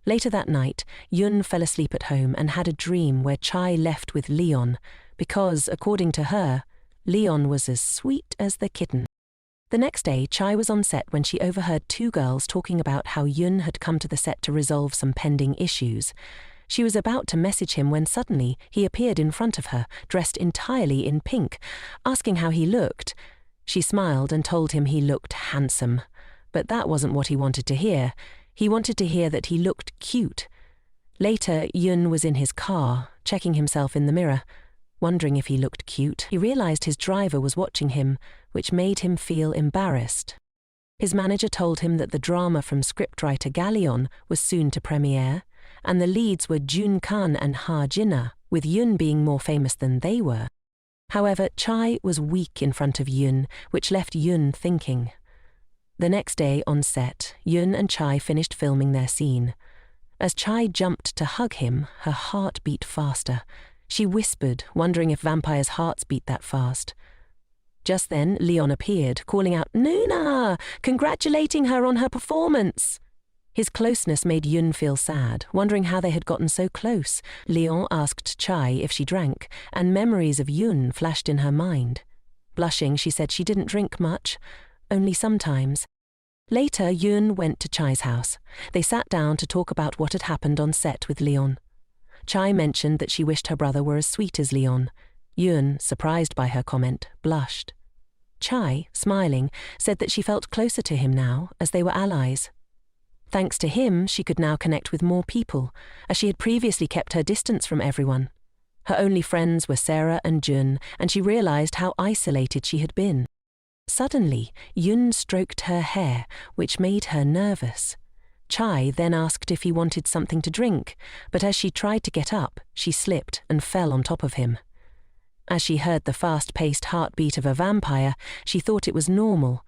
Later that night, Yun fell asleep at home and had a dream where Chai left with Leon, because, according to her, Leon was as sweet as the kitten. The next day, Chai was on set when she overheard two girls talking about how Yun had come to the set to resolve some pending issues. She was about to message him when suddenly he appeared in front of her, dressed entirely in pink, asking how he looked. She smiled and told him he looked handsome. But that wasn't what he wanted to hear. He wanted to hear that he looked cute. Later, Yun was in his car, checking himself in the mirror, wondering if he looked cute. He realized his driver was watching him, which made him feel embarrassed. His manager told him that the drama from scriptwriter Galleon was soon to premiere, and the leads were Jun Kan and Ha Jinna, with Yun being more famous than they were. However, Chai was weak in front of Yun, which left Yun thinking. The next day on set, Yun and Chai finished filming their scene. As Chai jumped to hug him, her heart beat faster. She whispered, wondering if vampires' hearts beat that fast. Just then, Leon appeared, calling out, "Nuna!" congratulating her on her performance. His closeness made Yun feel sad, wondering how they had gotten so close. Leon asked Chai if she drank, and memories of Yun flashed in her mind. Blushing, she said she didn't drink much, only sometimes. Later, Yun went to Chai's house. They sat down to talk about what had happened on set with Leon. Chai mentioned that she wished her brother were as sweet as Leon. Yun, surprised by her comment, blushed. Chai, smiling, said that she felt closer to him now, as they were allies. Thanks to him, she could now connect with more people, as she had previously kept her distance from everyone. Her only friends were Sarah and Jun, and she realized how isolated she had been. Suddenly, Yun stroked her hair, which made her nervous. Chai then asked if he wanted something to drink, but as she tried to get up, she slipped and fell on top of him. As she heard the fast-paced heartbeat of a vampire, she thought it was normal,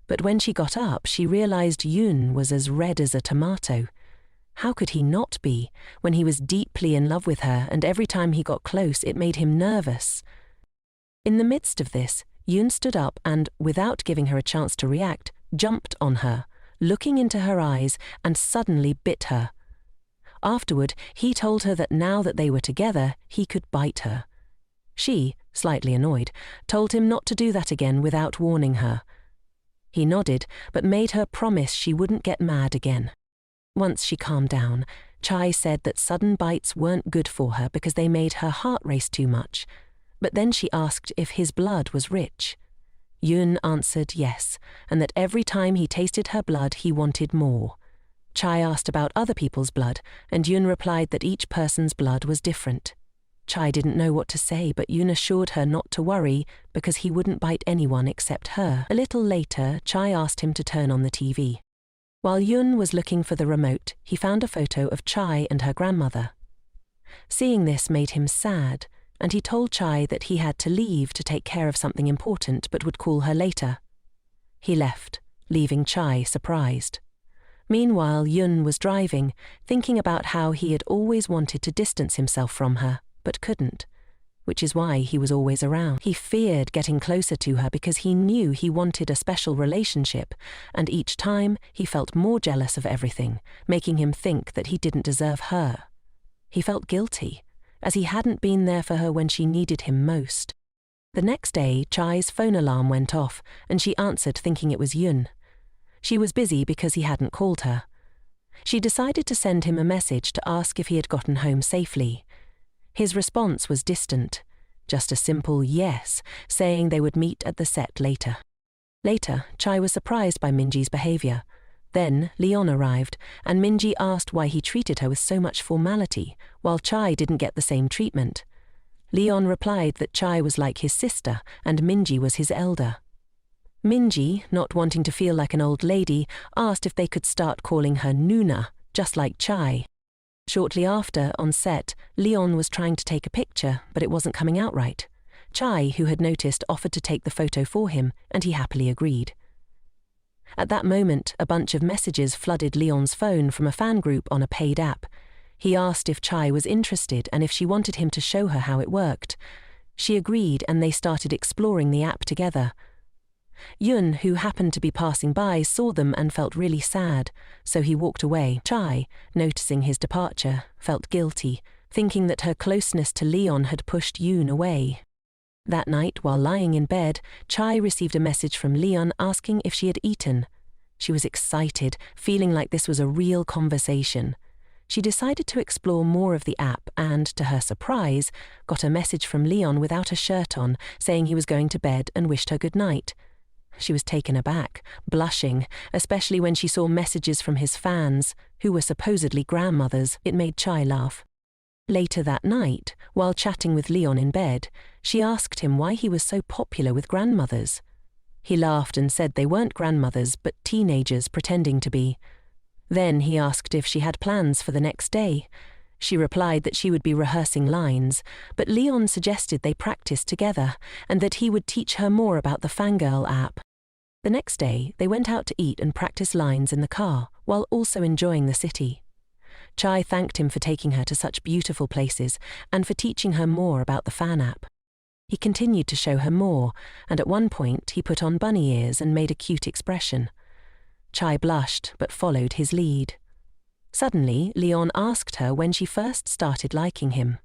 but when she got up, she realized Yun was as red as a tomato. How could he not be, when he was deeply in love with her, and every time he got close it made him nervous? In the midst of this, Yun stood up and, without giving her a chance to react, jumped on her, looking into her eyes, and suddenly bit her. Afterward, he told her that now that they were together, he could bite her. She, slightly annoyed, told him not to do that again without warning her. He nodded, but made her promise she wouldn't get mad again. Once she calmed down, Chai said that sudden bites weren't good for her because they made her heart race too much, but then she asked if his blood was rich. Yun answered yes, and that every time he tasted her blood he wanted more. Chai asked about other people's blood, and Yun replied that each person's blood was different. Chai didn't know what to say, but Yun assured her not to worry because he wouldn't bite anyone except her. A little later, Chai asked him to turn on the TV. While Yun was looking for the remote, he found a photo of Chai and her grandmother. Seeing this made him sad, and he told Chai that he had to leave to take care of something important but would call her later. He left, leaving Chai surprised. Meanwhile, Yun was driving, thinking about how he had always wanted to distance himself from her, but couldn't, which is why he was always around. He feared getting closer to her because he knew he wanted a special relationship, and each time he felt more jealous of everything, making him think that he didn't deserve her. He felt guilty, as he hadn't been there for her when she needed him most. The next day, Chai's phone alarm went off, and she answered thinking it was Yun. She was busy because he hadn't called her. She decided to send him a message to ask if he had gotten home safely. His response was distant, just a simple yes, saying they would meet at the set later. Later, Chai was surprised by Minji's behavior. Then Leon arrived, and Minji asked why he treated her with so much formality, while Chai didn't get the same treatment. Leon replied that Chai was like his sister, and Minji was his elder. Minji, not wanting to feel like an old lady, asked if they could start calling her Nuna, just like Chai. Shortly after, on set, Leon was trying to take a picture, but it wasn't coming out right. Chai, who had noticed, offered to take the photo for him, and he happily agreed. At that moment, a bunch of messages flooded Leon's phone from a fan group on a paid app. He asked if Chai was interested and if she wanted him to show her how it worked. She agreed, and they started exploring the app together. Yun, who happened to be passing by, saw them and felt really sad, so he walked away. Chai, noticing his departure, felt guilty, thinking that her closeness to Leon had pushed Yun away. That night, while lying in bed, Chai received a message from Leon asking if she had eaten. She was excited, feeling like this was a real conversation. She decided to explore more of the app and, to her surprise, got a message from Leon without a shirt on, saying he was going to bed and wished her good night. She was taken aback, blushing, especially when she saw messages from his fans, who were supposedly grandmothers. It made Chai laugh. Later that night, while chatting with Leon in bed, she asked him why he was so popular with grandmothers. He laughed and said they weren't grandmothers but teenagers pretending to be. Then he asked if she had plans for the next day. She replied that she would be rehearsing lines, but Leon suggested they practice together and that he would teach her more about the Fangirl app. The next day, they went out to eat and practice lines in the car, while also enjoying the city. Chai thanked him for taking her to such beautiful places and for teaching her more about the fan app. He continued to show her more, and at one point he put on bunny ears and made a cute expression. Chai blushed but followed his lead. Suddenly, Leon asked her when she first started liking him.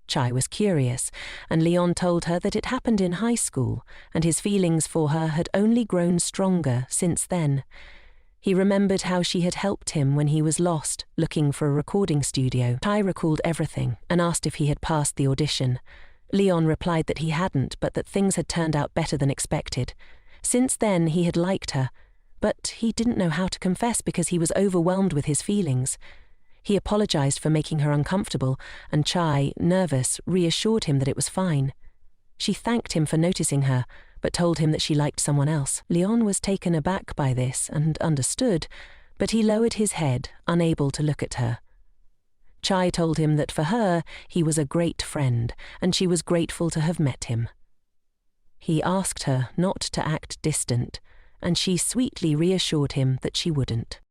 Chai was curious, and Leon told her that it happened in high school, and his feelings for her had only grown stronger since then. He remembered how she had helped him when he was lost, looking for a recording studio. Chai recalled everything and asked if he had passed the audition. Leon replied that he hadn't, but that things had turned out better than expected. Since then, he had liked her, but he didn't know how to confess because he was overwhelmed with his feelings. He apologized for making her uncomfortable, and Chai, nervous, reassured him that it was fine. She thanked him for noticing her, but told him that she liked someone else. Leon was taken aback by this and understood, but he lowered his head, unable to look at her. Chai told him that for her, he was a great friend, and she was grateful to have met him. He asked her not to act distant, and she sweetly reassured him that she wouldn't.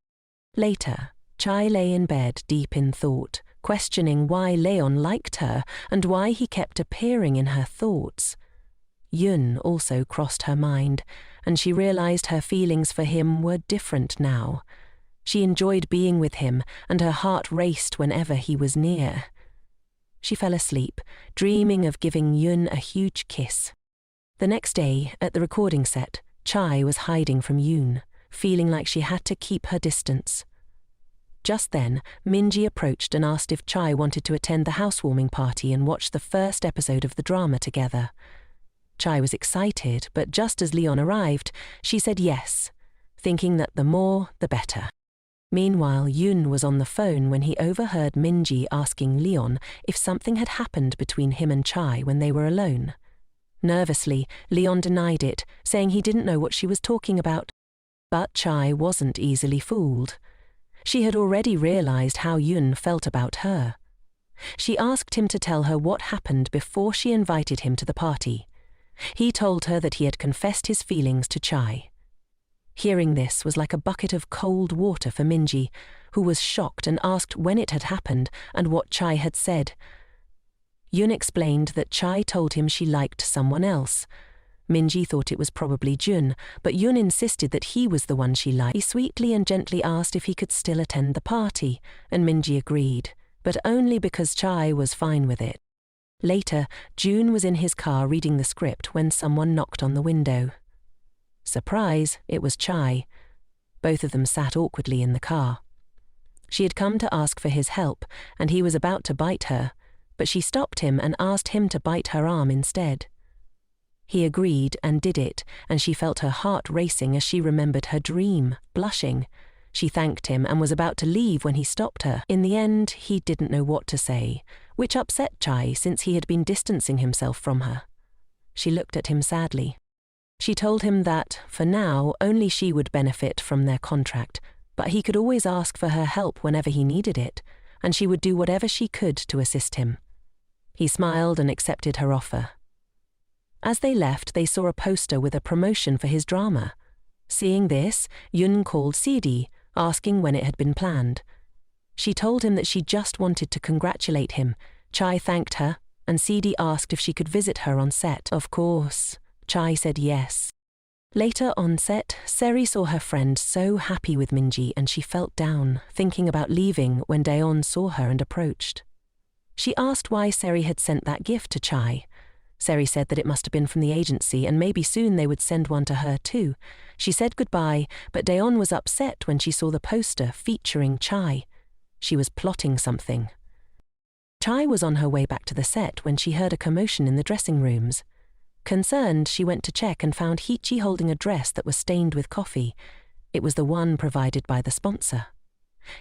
Later, Chai lay in bed deep in thought, questioning why Leon liked her and why he kept appearing in her thoughts. Yun also crossed her mind, and she realized her feelings for him were different now. She enjoyed being with him, and her heart raced whenever he was near. She fell asleep, dreaming of giving Yun a huge kiss. The next day, at the recording set, Chai was hiding from Yun, feeling like she had to keep her distance. Just then, Minji approached and asked if Chai wanted to attend the housewarming party and watch the first episode of the drama together. Chai was excited, but just as Leon arrived, she said yes, thinking that the more, the better. Meanwhile, Yun was on the phone when he overheard Minji asking Leon if something had happened between him and Chai when they were alone. Nervously, Leon denied it, saying he didn't know what she was talking about. But Chai wasn't easily fooled. She had already realized how Yun felt about her. She asked him to tell her what happened before she invited him to the party. He told her that he had confessed his feelings to Chai. Hearing this was like a bucket of cold water for Minji, who was shocked and asked when it had happened and what Chai had said. Yun explained that Chai told him she liked someone else. Minji thought it was probably Jun, but Yun insisted that he was the one she liked. He sweetly and gently asked if he could still attend the party, and Minji agreed, but only because Chai was fine with it. Later, June was in his car reading the script when someone knocked on the window. Surprise, it was Chai. Both of them sat awkwardly in the car. She had come to ask for his help, and he was about to bite her, but she stopped him and asked him to bite her arm instead. He agreed and did it, and she felt her heart racing as she remembered her dream, blushing. She thanked him and was about to leave when he stopped her. In the end, he didn't know what to say, which upset Chai since he had been distancing himself from her. She looked at him sadly. She told him that, for now, only she would benefit from their contract, but he could always ask for her help whenever he needed it, and she would do whatever she could to assist him. He smiled and accepted her offer. As they left, they saw a poster with a promotion for his drama. Seeing this, Yun called Sidi, asking when it had been planned. She told him that she just wanted to congratulate him. Chai thanked her, and Sidi asked if she could visit her on set. Of course, Chai said yes. Later on set, Seri saw her friend so happy with Minji and she felt down, thinking about leaving when Daeon saw her and approached. She asked why Seri had sent that gift to Chai. Seri said that it must have been from the agency and maybe soon they would send one to her too. She said goodbye, but Daeon was upset when she saw the poster featuring Chai. She was plotting something. Chai was on her way back to the set when she heard a commotion in the dressing rooms. Concerned, she went to check and found Hichi holding a dress that was stained with coffee. It was the one provided by the sponsor.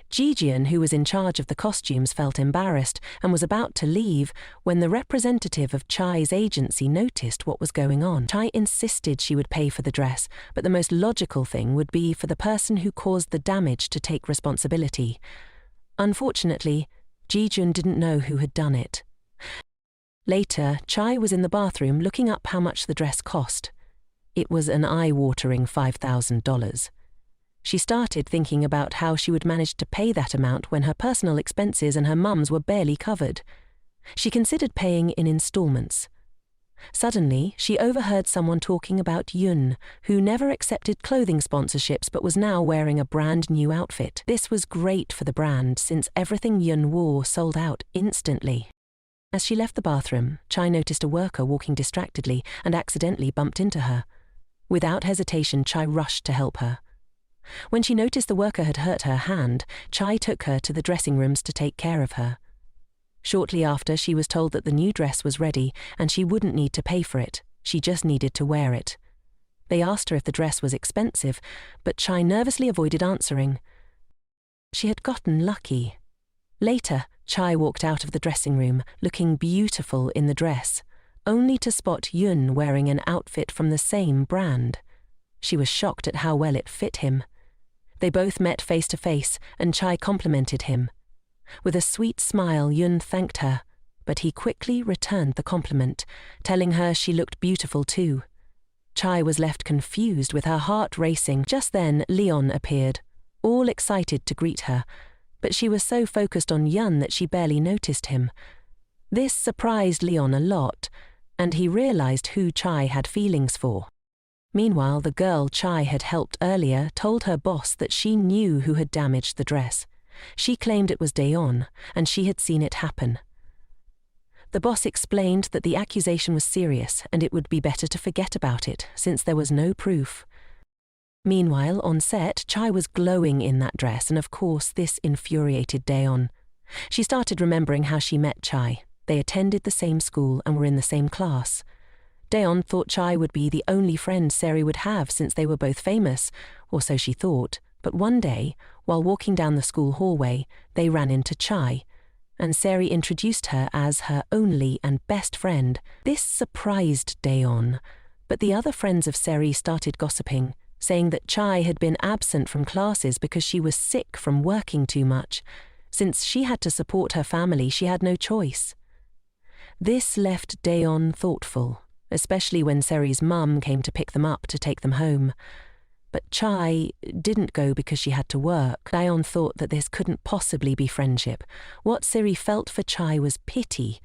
Jijian, who was in charge of the costumes, felt embarrassed and was about to leave when the representative of Chai's agency noticed what was going on. Chai insisted she would pay for the dress, but the most logical thing would be for the person who caused the damage to take responsibility. Unfortunately, Jijian didn't know who had done it. Later, Chai was in the bathroom looking up how much the dress cost. It was an eye-watering $5,000. She started thinking about how she would manage to pay that amount when her personal expenses and her mum's were barely covered. She considered paying in installments. Suddenly, she overheard someone talking about Yun, who never accepted clothing sponsorships but was now wearing a brand new outfit. This was great for the brand since everything Yun wore sold out instantly. As she left the bathroom, Chai noticed a worker walking distractedly and accidentally bumped into her. Without hesitation, Chai rushed to help her. When she noticed the worker had hurt her hand, Chai took her to the dressing rooms to take care of her. Shortly after, she was told that the new dress was ready and she wouldn't need to pay for it. She just needed to wear it. They asked her if the dress was expensive, but Chai nervously avoided answering. She had gotten lucky. Later, Chai walked out of the dressing room, looking beautiful in the dress, only to spot Yun wearing an outfit from the same brand. She was shocked at how well it fit him. They both met face to face, and Chai complimented him. With a sweet smile, Yun thanked her, but he quickly returned the compliment, telling her she looked beautiful too. Chai was left confused with her heart racing. Just then, Leon appeared, all excited to greet her, but she was so focused on Yun that she barely noticed him. This surprised Leon a lot, and he realized who Chai had feelings for. Meanwhile, the girl Chai had helped earlier told her boss that she knew who had damaged the dress. She claimed it was Daeon, and she had seen it happen. The boss explained that the accusation was serious and it would be better to forget about it, since there was no proof. Meanwhile, on set, Chai was glowing in that dress, and of course this infuriated Daeon. She started remembering how she met Chai. They attended the same school and were in the same class. Daeon thought Chai would be the only friend Seri would have since they were both famous, or so she thought, but one day, while walking down the school hallway, they ran into Chai, and Seri introduced her as her only and best friend. This surprised Daeon, but the other friends of Seri started gossiping, saying that Chai had been absent from classes because she was sick from working too much. Since she had to support her family, she had no choice. This left Daeon thoughtful, especially when Seri's mum came to pick them up to take them home. But Chai didn't go because she had to work. Daeon thought that this couldn't possibly be friendship. What Seri felt for Chai was pity,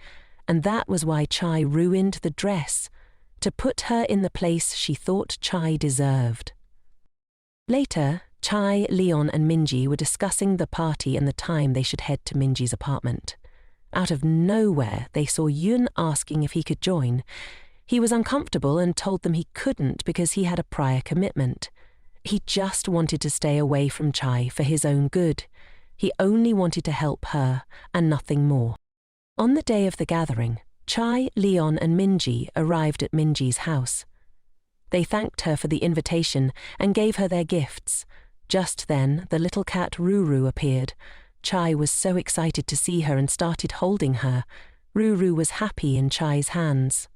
and that was why Chai ruined the dress, to put her in the place she thought Chai deserved. Later, Chai, Leon and Minji were discussing the party and the time they should head to Minji's apartment. Out of nowhere, they saw Yun asking if he could join. He was uncomfortable and told them he couldn't because he had a prior commitment. He just wanted to stay away from Chai for his own good. He only wanted to help her and nothing more. On the day of the gathering, Chai, Leon and Minji arrived at Minji's house. They thanked her for the invitation and gave her their gifts. Just then, the little cat Ruru appeared. Chai was so excited to see her and started holding her. Ruru was happy in Chai's hands.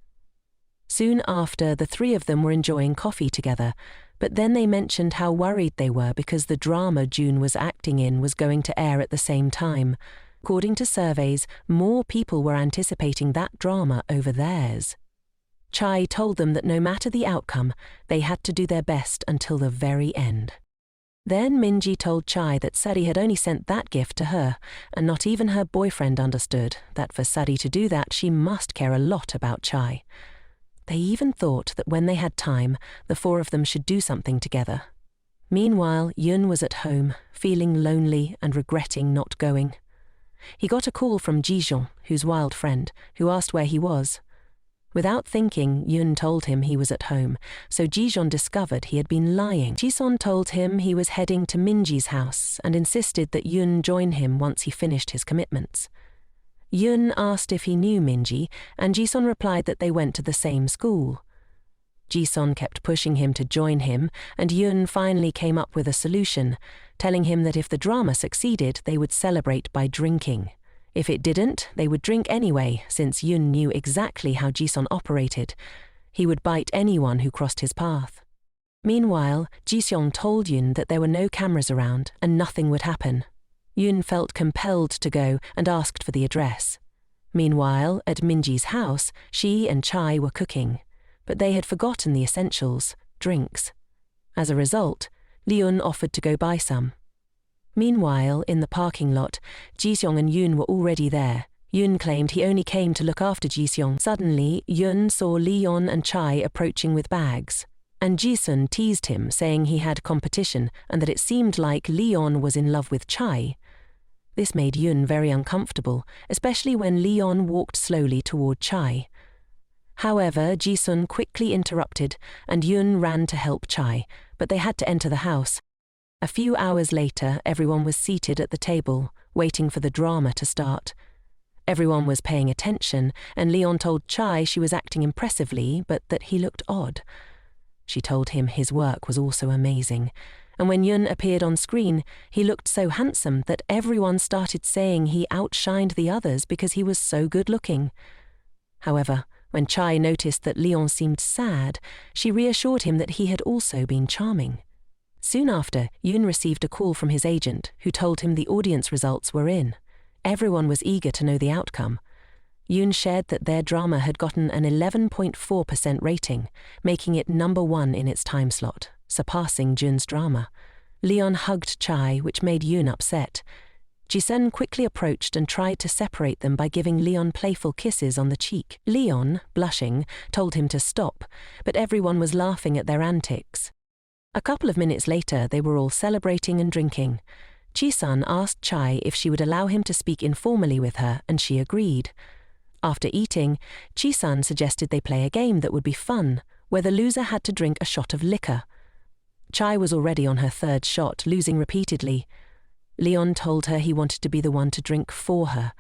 Soon after, the three of them were enjoying coffee together, but then they mentioned how worried they were because the drama June was acting in was going to air at the same time. According to surveys, more people were anticipating that drama over theirs. Chai told them that no matter the outcome, they had to do their best until the very end. Then Minji told Chai that Sari had only sent that gift to her, and not even her boyfriend understood that for Sari to do that, she must care a lot about Chai. They even thought that when they had time, the four of them should do something together. Meanwhile, Yun was at home, feeling lonely and regretting not going. He got a call from Jijeon, whose wild friend, who asked where he was. Without thinking, Yun told him he was at home, so Jijeon discovered he had been lying. Jisun told him he was heading to Minji's house and insisted that Yun join him once he finished his commitments. Yun asked if he knew Minji, and Jisun replied that they went to the same school. Jisun kept pushing him to join him, and Yun finally came up with a solution, telling him that if the drama succeeded, they would celebrate by drinking. If it didn't, they would drink anyway, since Yun knew exactly how Jisun operated. He would bite anyone who crossed his path. Meanwhile, Jiseong told Yun that there were no cameras around and nothing would happen. Yun felt compelled to go and asked for the address. Meanwhile, at Minji's house, she and Chai were cooking, but they had forgotten the essentials, drinks. As a result, Leon offered to go buy some. Meanwhile, in the parking lot, Jiseong and Yun were already there. Yun claimed he only came to look after Jiseong. Suddenly, Yun saw Leon and Chai approaching with bags, and Jisun teased him, saying he had competition and that it seemed like Leon was in love with Chai. This made Yun very uncomfortable, especially when Leon walked slowly toward Chai. However, Jisun quickly interrupted, and Yun ran to help Chai, but they had to enter the house. A few hours later, everyone was seated at the table, waiting for the drama to start. Everyone was paying attention, and Leon told Chai she was acting impressively, but that he looked odd. She told him his work was also amazing, and when Yun appeared on screen, he looked so handsome that everyone started saying he outshined the others because he was so good-looking. However, when Chai noticed that Leon seemed sad, she reassured him that he had also been charming. Soon after, Yun received a call from his agent, who told him the audience results were in. Everyone was eager to know the outcome. Yun shared that their drama had gotten an 11.4% rating, making it #1 in its time slot, surpassing Jun's drama. Leon hugged Chai, which made Yun upset. Jisen quickly approached and tried to separate them by giving Leon playful kisses on the cheek. Leon, blushing, told him to stop, but everyone was laughing at their antics. A couple of minutes later, they were all celebrating and drinking. Jisun asked Chai if she would allow him to speak informally with her, and she agreed. After eating, Jisun suggested they play a game that would be fun, where the loser had to drink a shot of liquor. Chai was already on her third shot, losing repeatedly. Leon told her he wanted to be the one to drink for her,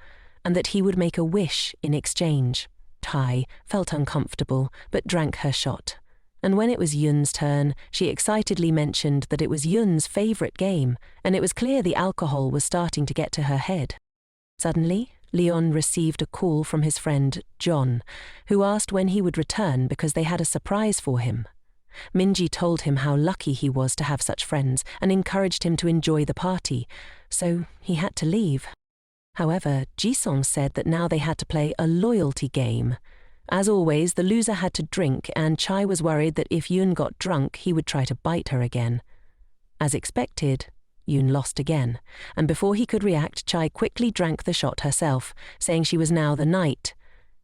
and that he would make a wish in exchange. Chai felt uncomfortable, but drank her shot. And when it was Yun's turn, she excitedly mentioned that it was Yun's favorite game, and it was clear the alcohol was starting to get to her head. Suddenly, Leon received a call from his friend, John, who asked when he would return because they had a surprise for him. Minji told him how lucky he was to have such friends and encouraged him to enjoy the party, so he had to leave. However, Jisung said that now they had to play a loyalty game. As always, the loser had to drink, and Chai was worried that if Yun got drunk, he would try to bite her again. As expected, Yun lost again, and before he could react, Chai quickly drank the shot herself, saying she was now the knight.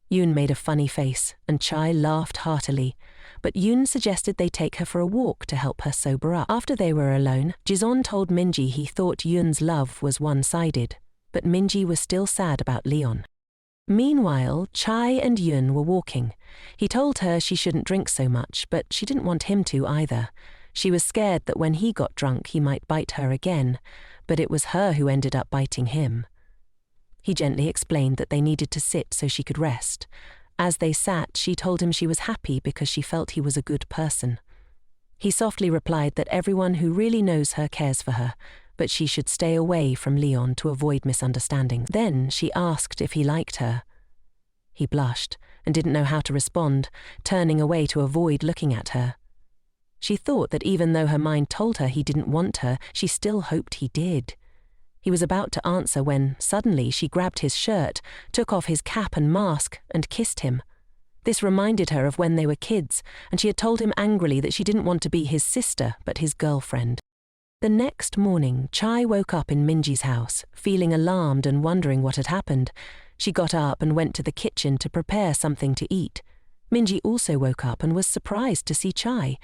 Yun made a funny face, and Chai laughed heartily, but Yun suggested they take her for a walk to help her sober up. After they were alone, Jison told Minji he thought Yun's love was one-sided, but Minji was still sad about Leon. Meanwhile, Chai and Yun were walking. He told her she shouldn't drink so much, but she didn't want him to either. She was scared that when he got drunk he might bite her again, but it was her who ended up biting him. He gently explained that they needed to sit so she could rest. As they sat, she told him she was happy because she felt he was a good person. He softly replied that everyone who really knows her cares for her, but she should stay away from Leon to avoid misunderstanding. Then she asked if he liked her. He blushed and didn't know how to respond, turning away to avoid looking at her. She thought that even though her mind told her he didn't want her, she still hoped he did. He was about to answer when, suddenly, she grabbed his shirt, took off his cap and mask, and kissed him. This reminded her of when they were kids, and she had told him angrily that she didn't want to be his sister, but his girlfriend. The next morning, Chai woke up in Minji's house, feeling alarmed and wondering what had happened. She got up and went to the kitchen to prepare something to eat. Minji also woke up and was surprised to see Chai.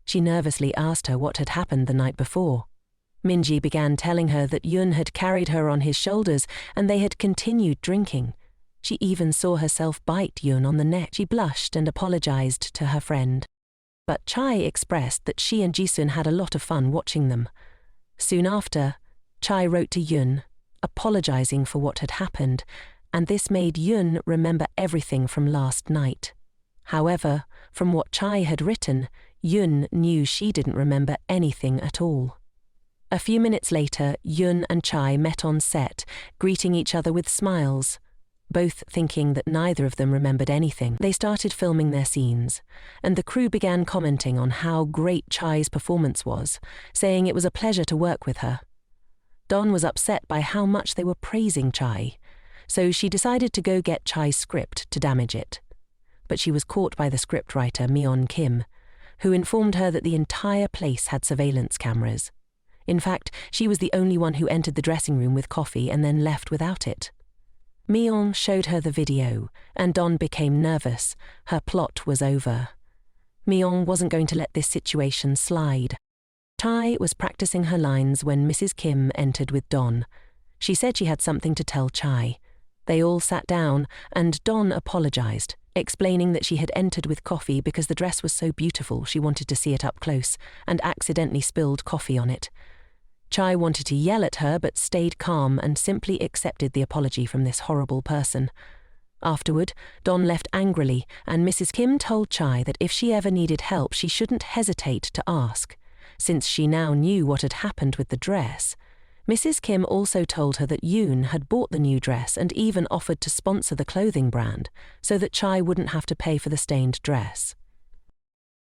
She nervously asked her what had happened the night before. Minji began telling her that Yun had carried her on his shoulders and they had continued drinking. She even saw herself bite Yun on the neck. She blushed and apologized to her friend. But Chai expressed that she and Jisun had a lot of fun watching them. Soon after, Chai wrote to Yun, apologizing for what had happened, and this made Yun remember everything from last night. However, from what Chai had written, Yun knew she didn't remember anything at all. A few minutes later, Yun and Chai met on set, greeting each other with smiles, both thinking that neither of them remembered anything. They started filming their scenes, and the crew began commenting on how great Chai's performance was, saying it was a pleasure to work with her. Don was upset by how much they were praising Chai, so she decided to go get Chai's script to damage it. But she was caught by the scriptwriter Myeon Kim, who informed her that the entire place had surveillance cameras. In fact, she was the only one who entered the dressing room with coffee and then left without it. Myeon showed her the video, and Don became nervous. Her plot was over. Myeon wasn't going to let this situation slide. Chai was practicing her lines when Mrs. Kim entered with Don. She said she had something to tell Chai. They all sat down, and Don apologized, explaining that she had entered with coffee because the dress was so beautiful she wanted to see it up close, and accidentally spilled coffee on it. Chai wanted to yell at her but stayed calm and simply accepted the apology from this horrible person. Afterward, Don left angrily, and Mrs. Kim told Chai that if she ever needed help she shouldn't hesitate to ask. Since she now knew what had happened with the dress, Mrs. Kim also told her that Yoon had bought the new dress and even offered to sponsor the clothing brand so that Chai wouldn't have to pay for the stained dress.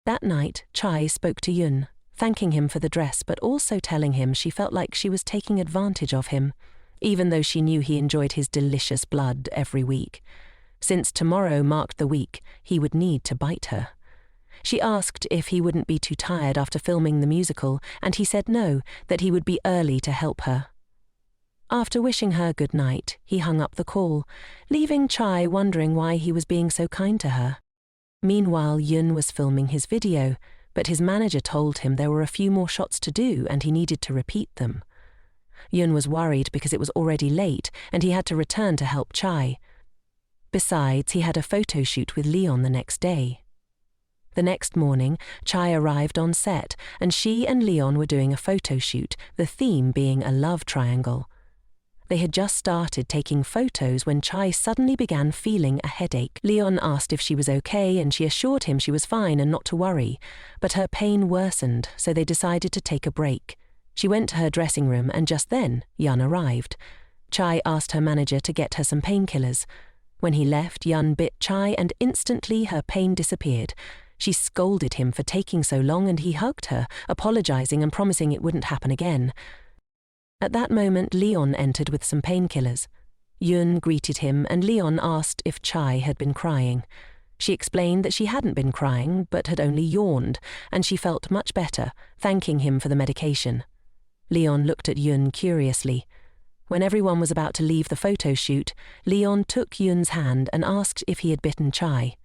That night, Chai spoke to Yoon, thanking him for the dress but also telling him she felt like she was taking advantage of him, even though she knew he enjoyed his delicious blood every week. Since tomorrow marked the week, he would need to bite her. She asked if he wouldn't be too tired after filming the musical, and he said no, that he would be early to help her. After wishing her good night, he hung up the call, leaving Chai wondering why he was being so kind to her. Meanwhile, Yoon was filming his video, but his manager told him there were a few more shots to do and he needed to repeat them. Yoon was worried because it was already late and he had to return to help Chai. Besides, he had a photo shoot with Leon the next day. The next morning, Chai arrived on set, and she and Leon were doing a photo shoot, the theme being a love triangle. They had just started taking photos when Chai suddenly began feeling a headache. Leon asked if she was okay, and she assured him she was fine and not to worry, but her pain worsened, so they decided to take a break. She went to her dressing room, and just then, Yun arrived. Chai asked her manager to get her some painkillers. When he left, Yun bit Chai, and instantly her pain disappeared. She scolded him for taking so long and he hugged her, apologizing and promising it wouldn't happen again. At that moment, Leon entered with some painkillers. Yoon greeted him and Leon asked if Chai had been crying. She explained that she hadn't been crying but had only yawned, and she felt much better, thanking him for the medication. Leon looked at Yoon curiously. When everyone was about to leave the photo shoot, Leon took Yoon's hand and asked if he had bitten Chai.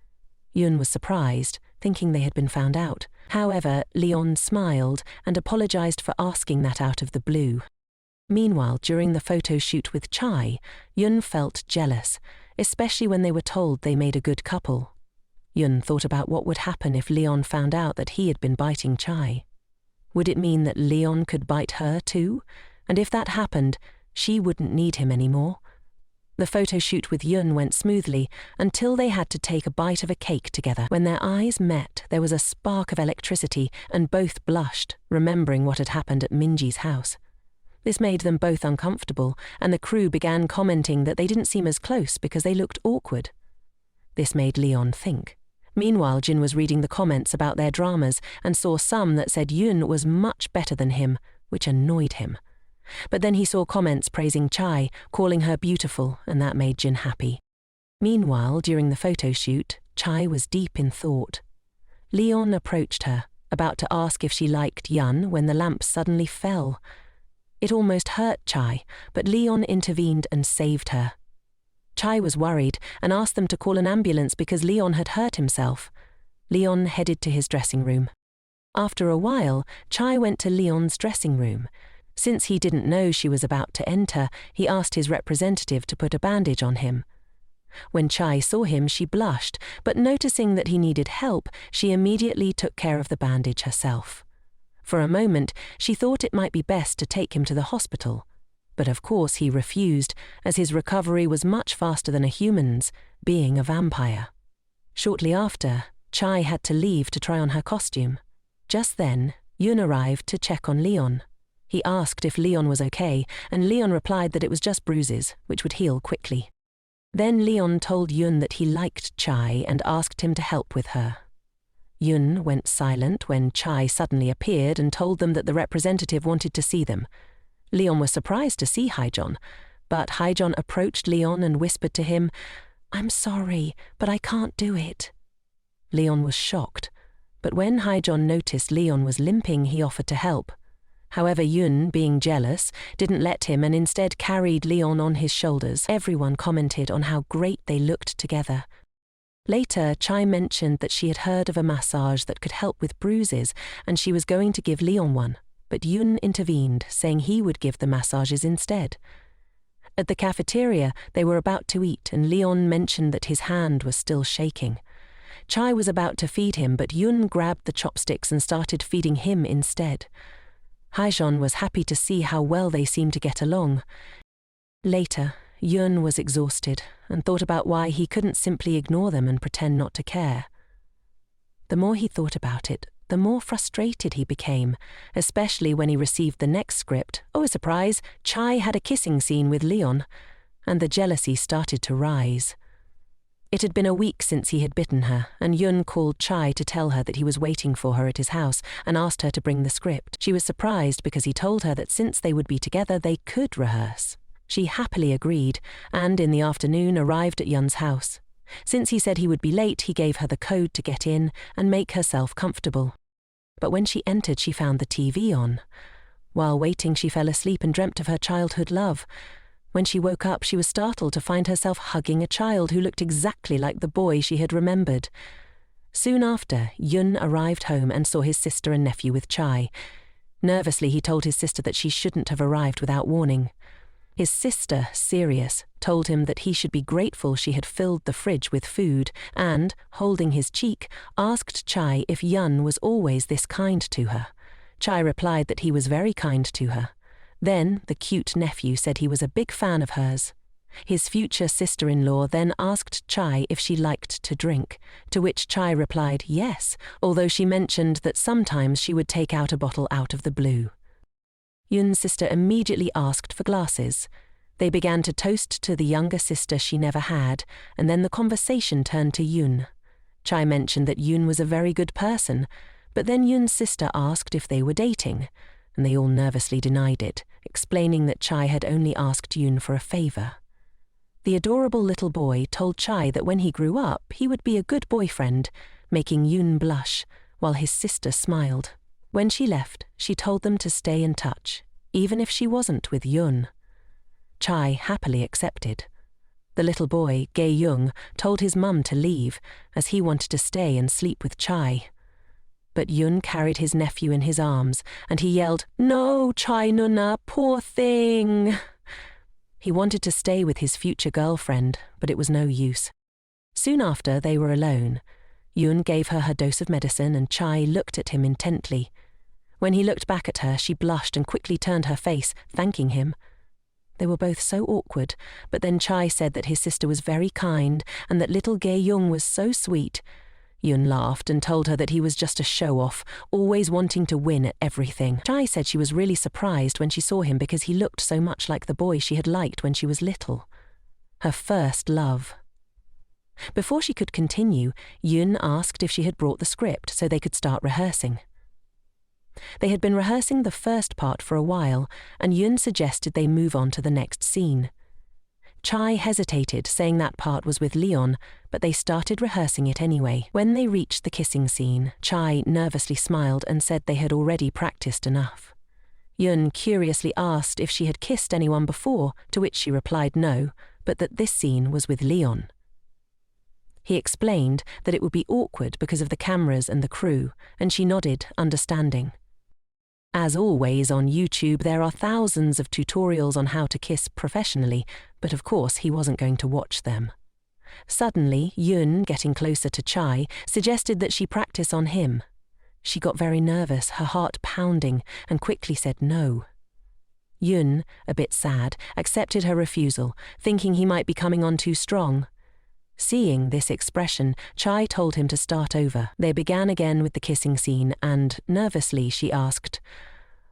Yoon was surprised, thinking they had been found out. However, Leon smiled and apologized for asking that out of the blue. Meanwhile, during the photo shoot with Chai, Yoon felt jealous, especially when they were told they made a good couple. Yoon thought about what would happen if Leon found out that he had been biting Chai. Would it mean that Leon could bite her too? And if that happened, she wouldn't need him anymore. The photo shoot with Yoon went smoothly until they had to take a bite of a cake together. When their eyes met, there was a spark of electricity and both blushed, remembering what had happened at Minji's house. This made them both uncomfortable, and the crew began commenting that they didn't seem as close because they looked awkward. This made Leon think. Meanwhile, Jin was reading the comments about their dramas and saw some that said Yoon was much better than him, which annoyed him. But then he saw comments praising Chai, calling her beautiful, and that made Jin happy. Meanwhile, during the photo shoot, Chai was deep in thought. Leon approached her, about to ask if she liked Yun when the lamp suddenly fell. It almost hurt Chai, but Leon intervened and saved her. Chai was worried and asked them to call an ambulance because Leon had hurt himself. Leon headed to his dressing room. After a while, Chai went to Leon's dressing room. Since he didn't know she was about to enter, he asked his representative to put a bandage on him. When Chai saw him, she blushed, but noticing that he needed help, she immediately took care of the bandage herself. For a moment, she thought it might be best to take him to the hospital, but of course he refused, as his recovery was much faster than a human's, being a vampire. Shortly after, Chai had to leave to try on her costume. Just then, Yun arrived to check on Leon. He asked if Leon was okay, and Leon replied that it was just bruises, which would heal quickly. Then Leon told Yun that he liked Chai and asked him to help with her. Yun went silent when Chai suddenly appeared and told them that the representative wanted to see them. Leon was surprised to see Hyejeon, but Hyejeon approached Leon and whispered to him, "I'm sorry, but I can't do it." Leon was shocked, but when Hyejeon noticed Leon was limping, he offered to help. However, Yun, being jealous, didn't let him and instead carried Leon on his shoulders. Everyone commented on how great they looked together. Later, Chai mentioned that she had heard of a massage that could help with bruises, and she was going to give Leon one, but Yun intervened, saying he would give the massages instead. At the cafeteria, they were about to eat, and Leon mentioned that his hand was still shaking. Chai was about to feed him, but Yun grabbed the chopsticks and started feeding him instead. Hyejeon was happy to see how well they seemed to get along. Later, Yun was exhausted and thought about why he couldn't simply ignore them and pretend not to care. The more he thought about it, the more frustrated he became, especially when he received the next script. Oh, a surprise, Chai had a kissing scene with Leon, and the jealousy started to rise. It had been a week since he had bitten her, and Yun called Chai to tell her that he was waiting for her at his house and asked her to bring the script. She was surprised because he told her that since they would be together, they could rehearse. She happily agreed, and in the afternoon arrived at Yun's house. Since he said he would be late, he gave her the code to get in and make herself comfortable. But when she entered, she found the TV on. While waiting, she fell asleep and dreamt of her childhood love. When she woke up, she was startled to find herself hugging a child who looked exactly like the boy she had remembered. Soon after, Yun arrived home and saw his sister and nephew with Chai. Nervously, he told his sister that she shouldn't have arrived without warning. His sister, serious, told him that he should be grateful she had filled the fridge with food and, holding his cheek, asked Chai if Yun was always this kind to her. Chai replied that he was very kind to her. Then the cute nephew said he was a big fan of hers. His future sister-in-law then asked Chai if she liked to drink, to which Chai replied yes, although she mentioned that sometimes she would take out a bottle out of the blue. Yun's sister immediately asked for glasses. They began to toast to the younger sister she never had, and then the conversation turned to Yun. Chai mentioned that Yun was a very good person, but then Yun's sister asked if they were dating, and they all nervously denied it, explaining that Chai had only asked Yun for a favor. The adorable little boy told Chai that when he grew up, he would be a good boyfriend, making Yun blush, while his sister smiled. When she left, she told them to stay in touch, even if she wasn't with Yun. Chai happily accepted. The little boy, Gae-young, told his mum to leave, as he wanted to stay and sleep with Chai. But Yun carried his nephew in his arms, and he yelled, "No, Chai Nuna, poor thing!" He wanted to stay with his future girlfriend, but it was no use. Soon after, they were alone. Yun gave her her dose of medicine, and Chai looked at him intently. When he looked back at her, she blushed and quickly turned her face, thanking him. They were both so awkward, but then Chai said that his sister was very kind and that little Gae-young was so sweet. Yun laughed and told her that he was just a show-off, always wanting to win at everything. Chai said she was really surprised when she saw him because he looked so much like the boy she had liked when she was little. Her first love. Before she could continue, Yun asked if she had brought the script so they could start rehearsing. They had been rehearsing the first part for a while, and Yun suggested they move on to the next scene. Chai hesitated, saying that part was with Leon, but they started rehearsing it anyway. When they reached the kissing scene, Chai nervously smiled and said they had already practiced enough. Yun curiously asked if she had kissed anyone before, to which she replied no, but that this scene was with Leon. He explained that it would be awkward because of the cameras and the crew, and she nodded, understanding. As always on YouTube, there are thousands of tutorials on how to kiss professionally, but of course he wasn't going to watch them. Suddenly, Yoon, getting closer to Chai, suggested that she practice on him. She got very nervous, her heart pounding, and quickly said no. Yoon, a bit sad, accepted her refusal, thinking he might be coming on too strong. Seeing this expression, Chai told him to start over. They began again with the kissing scene, and, nervously, she asked,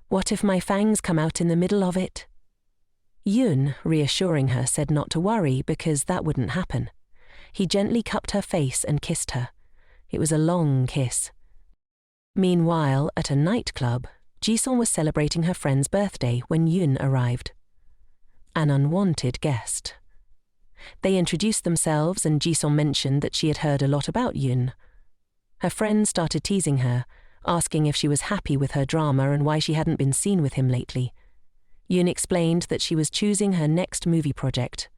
"What if my fangs come out in the middle of it?" Yoon, reassuring her, said not to worry because that wouldn't happen. He gently cupped her face and kissed her. It was a long kiss. Meanwhile, at a nightclub, Jisung was celebrating her friend's birthday when Yoon arrived. An unwanted guest. They introduced themselves and Jisung mentioned that she had heard a lot about Yoon. Her friend started teasing her, asking if she was happy with her drama and why she hadn't been seen with him lately. Yoon explained that she was choosing her next movie project.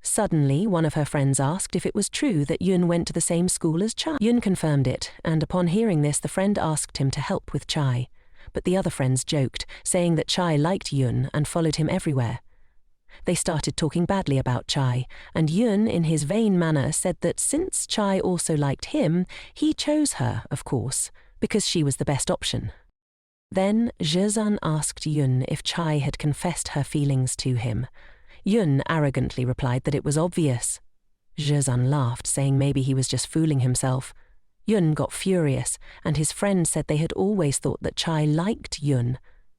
Suddenly, one of her friends asked if it was true that Yoon went to the same school as Chai. Yoon confirmed it, and upon hearing this, the friend asked him to help with Chai. But the other friends joked, saying that Chai liked Yoon and followed him everywhere. They started talking badly about Chai, and Yoon, in his vain manner, said that since Chai also liked him, he chose her, of course, because she was the best option. Then Jezun asked Yoon if Chai had confessed her feelings to him. Yoon arrogantly replied that it was obvious. Jezun laughed, saying maybe he was just fooling himself. Yoon got furious, and his friend said they had always thought that Chai liked Yoon,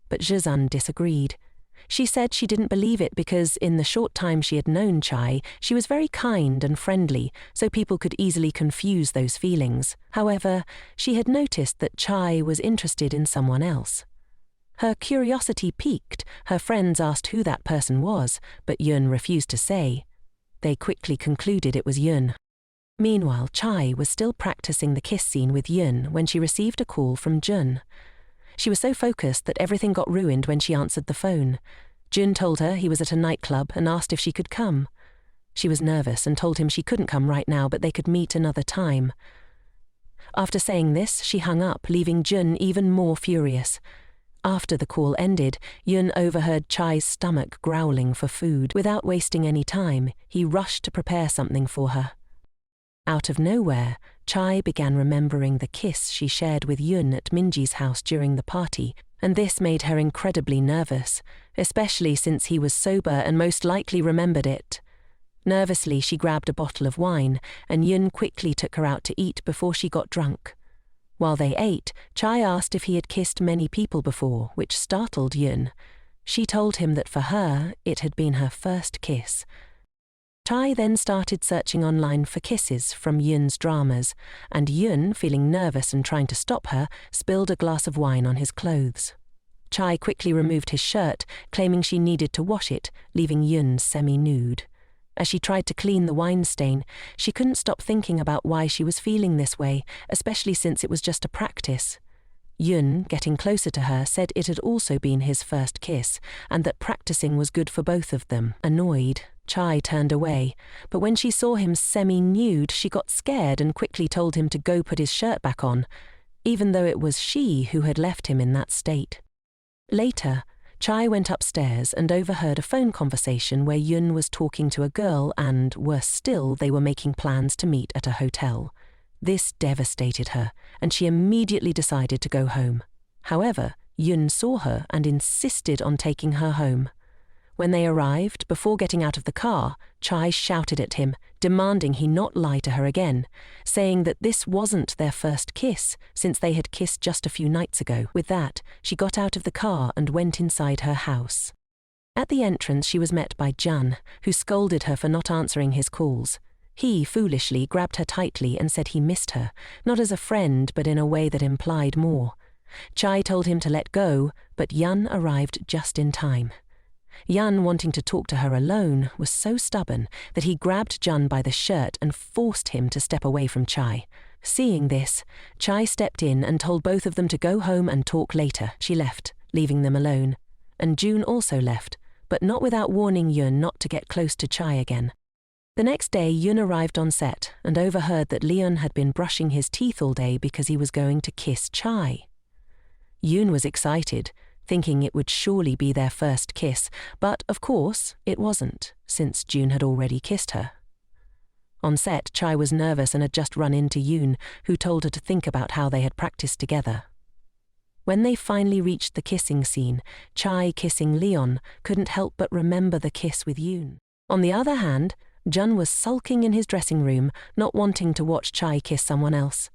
but Jezun disagreed. She said she didn't believe it because in the short time she had known Chai, she was very kind and friendly, so people could easily confuse those feelings. However, she had noticed that Chai was interested in someone else. Her curiosity piqued. Her friends asked who that person was, but Yoon refused to say. They quickly concluded it was Yoon. Meanwhile, Chai was still practicing the kiss scene with Yoon when she received a call from Jun. She was so focused that everything got ruined when she answered the phone. Jun told her he was at a nightclub and asked if she could come. She was nervous and told him she couldn't come right now, but they could meet another time. After saying this, she hung up, leaving Jun even more furious. After the call ended, Yoon overheard Chai's stomach growling for food. Without wasting any time, he rushed to prepare something for her. Out of nowhere, Chai began remembering the kiss she shared with Yoon at Minji's house during the party, and this made her incredibly nervous, especially since he was sober and most likely remembered it. Nervously, she grabbed a bottle of wine, and Yoon quickly took her out to eat before she got drunk. While they ate, Chai asked if he had kissed many people before, which startled Yoon. She told him that for her, it had been her first kiss. Chai then started searching online for kisses from Yoon's dramas, and Yoon, feeling nervous and trying to stop her, spilled a glass of wine on his clothes. Chai quickly removed his shirt, claiming she needed to wash it, leaving Yoon semi-nude. As she tried to clean the wine stain, she couldn't stop thinking about why she was feeling this way, especially since it was just a practice. Yoon, getting closer to her, said it had also been his first kiss, and that practicing was good for both of them. Annoyed, Chai turned away, but when she saw him semi-nude, she got scared and quickly told him to go put his shirt back on, even though it was she who had left him in that state. Later, Chai went upstairs and overheard a phone conversation where Yoon was talking to a girl and, worse still, they were making plans to meet at a hotel. This devastated her, and she immediately decided to go home. However, Yoon saw her and insisted on taking her home. When they arrived, before getting out of the car, Chai shouted at him, demanding he not lie to her again, saying that this wasn't their first kiss, since they had kissed just a few nights ago. With that, she got out of the car and went inside her house. At the entrance, she was met by Jun, who scolded her for not answering his calls. He, foolishly, grabbed her tightly and said he missed her, not as a friend but in a way that implied more. Chai told him to let go, but Yun arrived just in time. Yun, wanting to talk to her alone, was so stubborn that he grabbed Jun by the shirt and forced him to step away from Chai. Seeing this, Chai stepped in and told both of them to go home and talk later. She left, leaving them alone. And June also left, but not without warning Yun not to get close to Chai again. The next day, Yun arrived on set and overheard that Leon had been brushing his teeth all day because he was going to kiss Chai. Yun was excited, thinking it would surely be their first kiss, but of course it wasn't, since June had already kissed her. On set, Chai was nervous and had just run into Yoon, who told her to think about how they had practiced together. When they finally reached the kissing scene, Chai kissing Leon couldn't help but remember the kiss with Yoon. On the other hand, Jun was sulking in his dressing room, not wanting to watch Chai kiss someone else.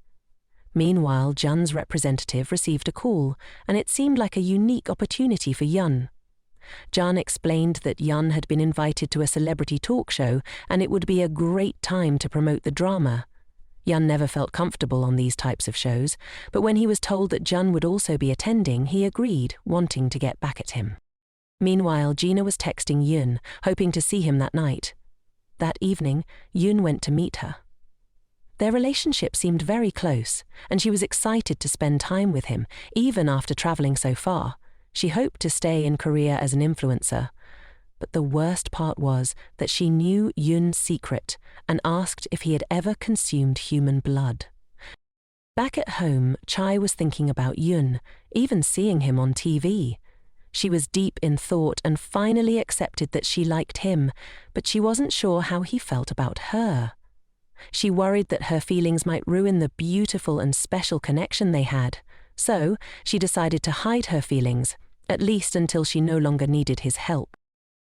Meanwhile, Jun's representative received a call, and it seemed like a unique opportunity for Yun. Jun explained that Yun had been invited to a celebrity talk show and it would be a great time to promote the drama. Yun never felt comfortable on these types of shows, but when he was told that Jun would also be attending, he agreed, wanting to get back at him. Meanwhile, Gina was texting Yun, hoping to see him that night. That evening, Yun went to meet her. Their relationship seemed very close, and she was excited to spend time with him, even after traveling so far. She hoped to stay in Korea as an influencer. But the worst part was that she knew Yoon's secret and asked if he had ever consumed human blood. Back at home, Chai was thinking about Yoon, even seeing him on TV. She was deep in thought and finally accepted that she liked him, but she wasn't sure how he felt about her. She worried that her feelings might ruin the beautiful and special connection they had. So, she decided to hide her feelings, at least until she no longer needed his help.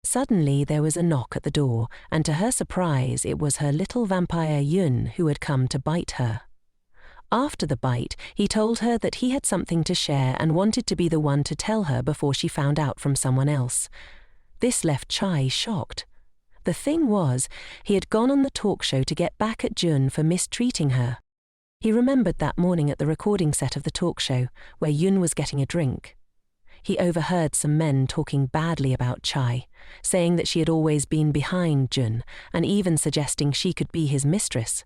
Suddenly, there was a knock at the door, and to her surprise, it was her little vampire Yoon who had come to bite her. After the bite, he told her that he had something to share and wanted to be the one to tell her before she found out from someone else. This left Chai shocked. The thing was, he had gone on the talk show to get back at Jun for mistreating her. He remembered that morning at the recording set of the talk show, where Yoon was getting a drink. He overheard some men talking badly about Chai, saying that she had always been behind Jun, and even suggesting she could be his mistress.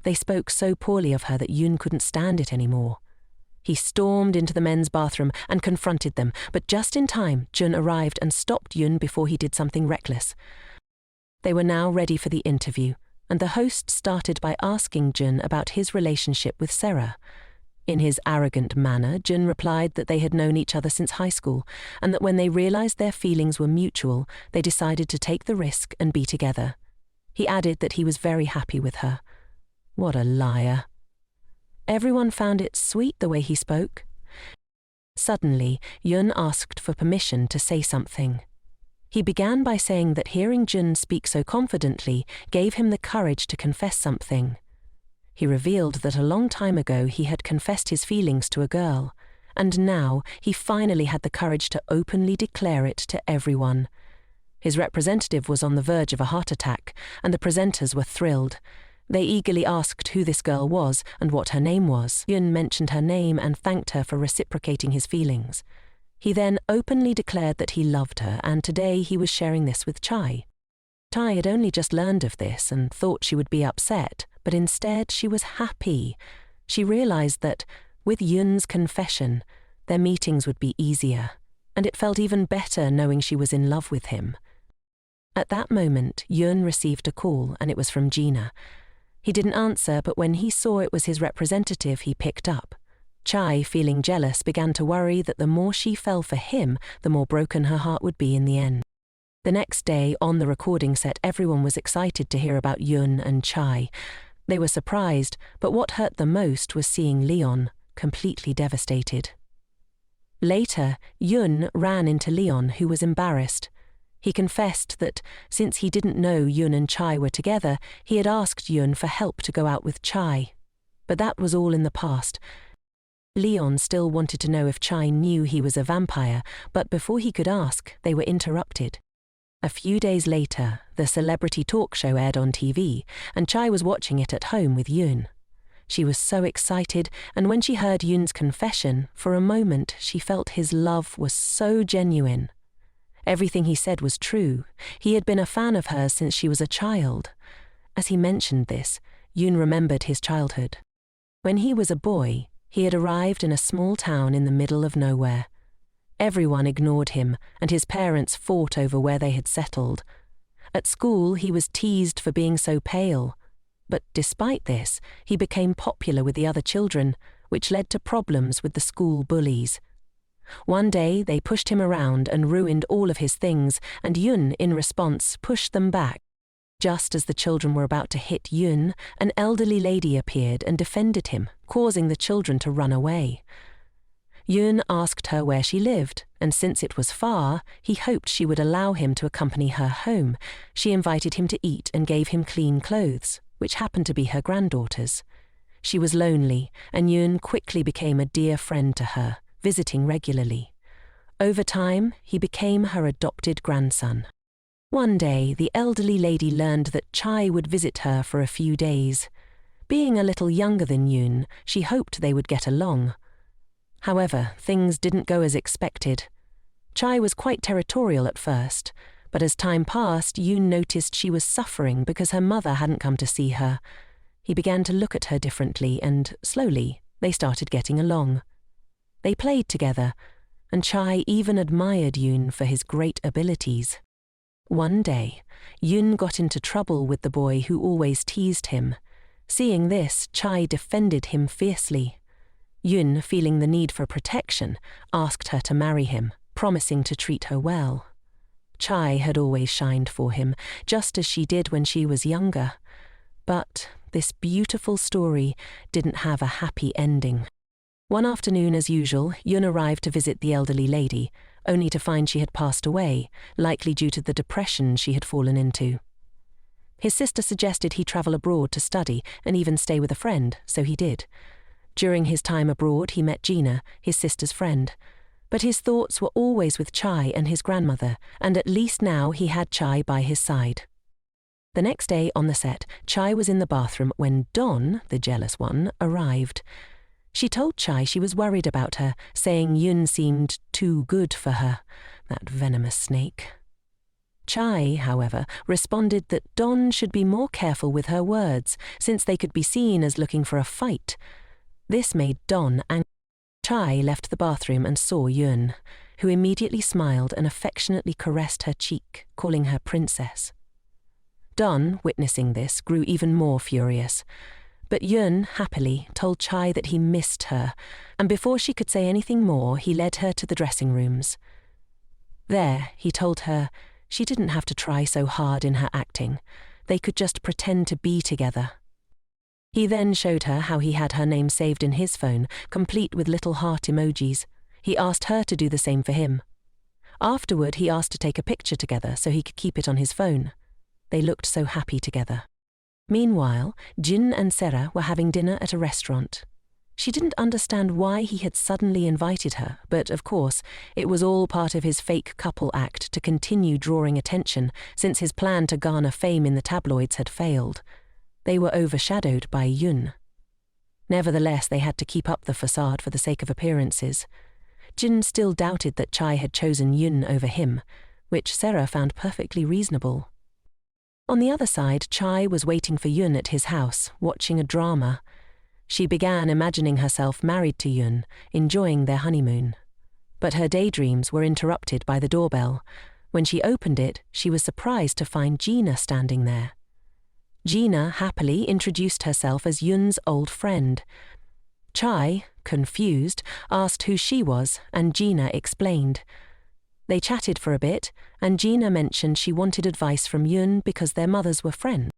They spoke so poorly of her that Yoon couldn't stand it anymore. He stormed into the men's bathroom and confronted them, but just in time, Jun arrived and stopped Yoon before he did something reckless. They were now ready for the interview, and the host started by asking Jun about his relationship with Sera. In his arrogant manner, Jun replied that they had known each other since high school, and that when they realized their feelings were mutual, they decided to take the risk and be together. He added that he was very happy with her. What a liar. Everyone found it sweet the way he spoke. Suddenly, Yoon asked for permission to say something. He began by saying that hearing Jun speak so confidently gave him the courage to confess something. He revealed that a long time ago he had confessed his feelings to a girl, and now he finally had the courage to openly declare it to everyone. His representative was on the verge of a heart attack, and the presenters were thrilled. They eagerly asked who this girl was and what her name was. Yoon mentioned her name and thanked her for reciprocating his feelings. He then openly declared that he loved her, and today he was sharing this with Chai. Chai had only just learned of this and thought she would be upset, but instead she was happy. She realized that, with Yoon's confession, their meetings would be easier, and it felt even better knowing she was in love with him. At that moment, Yoon received a call, and it was from Gina. He didn't answer, but when he saw it was his representative, he picked up. Chai, feeling jealous, began to worry that the more she fell for him, the more broken her heart would be in the end. The next day, on the recording set, everyone was excited to hear about Yoon and Chai. They were surprised, but what hurt them most was seeing Leon, completely devastated. Later, Yoon ran into Leon, who was embarrassed. He confessed that, since he didn't know Yoon and Chai were together, he had asked Yoon for help to go out with Chai. But that was all in the past. Leon still wanted to know if Chai knew he was a vampire, but before he could ask, they were interrupted. A few days later, the celebrity talk show aired on TV, and Chai was watching it at home with Yoon. She was so excited, and when she heard Yoon's confession, for a moment she felt his love was so genuine. Everything he said was true. He had been a fan of hers since she was a child. As he mentioned this, Yoon remembered his childhood. When he was a boy, he had arrived in a small town in the middle of nowhere. Everyone ignored him, and his parents fought over where they had settled. At school, he was teased for being so pale. But despite this, he became popular with the other children, which led to problems with the school bullies. One day, they pushed him around and ruined all of his things, and Yoon, in response, pushed them back. Just as the children were about to hit Yun, an elderly lady appeared and defended him, causing the children to run away. Yun asked her where she lived, and since it was far, he hoped she would allow him to accompany her home. She invited him to eat and gave him clean clothes, which happened to be her granddaughter's. She was lonely, and Yun quickly became a dear friend to her, visiting regularly. Over time, he became her adopted grandson. One day, the elderly lady learned that Chai would visit her for a few days. Being a little younger than Yun, she hoped they would get along. However, things didn't go as expected. Chai was quite territorial at first, but as time passed, Yun noticed she was suffering because her mother hadn't come to see her. He began to look at her differently, and slowly, they started getting along. They played together, and Chai even admired Yun for his great abilities. One day, Yun got into trouble with the boy who always teased him. Seeing this, Chai defended him fiercely. Yun, feeling the need for protection, asked her to marry him, promising to treat her well. Chai had always shined for him, just as she did when she was younger. But this beautiful story didn't have a happy ending. One afternoon, as usual, Yun arrived to visit the elderly lady, only to find she had passed away, likely due to the depression she had fallen into. His sister suggested he travel abroad to study and even stay with a friend, so he did. During his time abroad, he met Gina, his sister's friend. But his thoughts were always with Chai and his grandmother, and at least now he had Chai by his side. The next day on the set, Chai was in the bathroom when Don, the jealous one, arrived. She told Chai she was worried about her, saying Yun seemed too good for her, that venomous snake. Chai, however, responded that Don should be more careful with her words, since they could be seen as looking for a fight. This made Don angry. Chai left the bathroom and saw Yun, who immediately smiled and affectionately caressed her cheek, calling her princess. Don, witnessing this, grew even more furious. But Yun, happily, told Chai that he missed her, and before she could say anything more, he led her to the dressing rooms. There, he told her she didn't have to try so hard in her acting. They could just pretend to be together. He then showed her how he had her name saved in his phone, complete with little heart emojis. He asked her to do the same for him. Afterward, he asked to take a picture together so he could keep it on his phone. They looked so happy together. Meanwhile, Jin and Sarah were having dinner at a restaurant. She didn't understand why he had suddenly invited her, but of course, it was all part of his fake couple act to continue drawing attention, since his plan to garner fame in the tabloids had failed. They were overshadowed by Yun. Nevertheless, they had to keep up the facade for the sake of appearances. Jin still doubted that Chai had chosen Yun over him, which Sarah found perfectly reasonable. On the other side, Chai was waiting for Yun at his house, watching a drama. She began imagining herself married to Yun, enjoying their honeymoon. But her daydreams were interrupted by the doorbell. When she opened it, she was surprised to find Gina standing there. Gina happily introduced herself as Yun's old friend. Chai, confused, asked who she was, and Gina explained. They chatted for a bit, and Gina mentioned she wanted advice from Yun because their mothers were friends.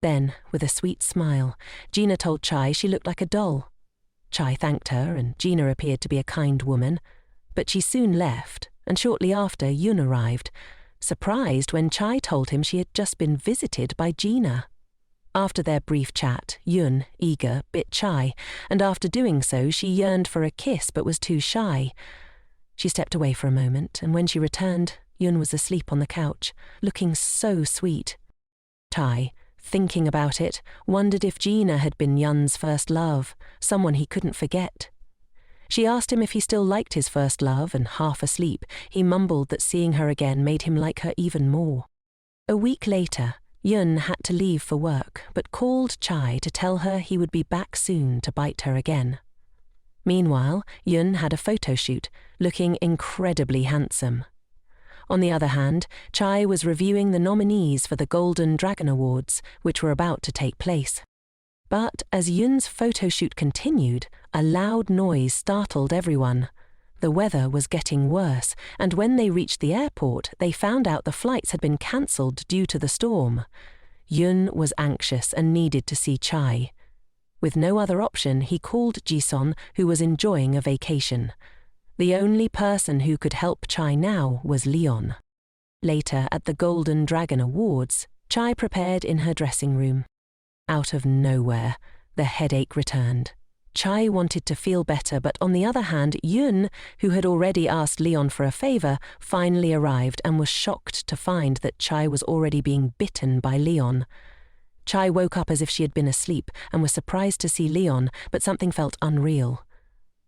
Then, with a sweet smile, Gina told Chai she looked like a doll. Chai thanked her, and Gina appeared to be a kind woman. But she soon left, and shortly after Yun arrived, surprised when Chai told him she had just been visited by Gina. After their brief chat, Yun, eager, bit Chai, and after doing so, she yearned for a kiss but was too shy. She stepped away for a moment, and when she returned, Yun was asleep on the couch, looking so sweet. Chai, thinking about it, wondered if Gina had been Yun's first love, someone he couldn't forget. She asked him if he still liked his first love, and half asleep, he mumbled that seeing her again made him like her even more. A week later, Yun had to leave for work, but called Chai to tell her he would be back soon to bite her again. Meanwhile, Yun had a photo shoot, looking incredibly handsome. On the other hand, Chai was reviewing the nominees for the Golden Dragon Awards, which were about to take place. But as Yun's photo shoot continued, a loud noise startled everyone. The weather was getting worse, and when they reached the airport, they found out the flights had been cancelled due to the storm. Yun was anxious and needed to see Chai. With no other option, he called Jisun, who was enjoying a vacation. The only person who could help Chai now was Leon. Later, at the Golden Dragon Awards, Chai prepared in her dressing room. Out of nowhere, the headache returned. Chai wanted to feel better, but on the other hand, Yun, who had already asked Leon for a favor, finally arrived and was shocked to find that Chai was already being bitten by Leon. Chai woke up as if she had been asleep and was surprised to see Leon, but something felt unreal.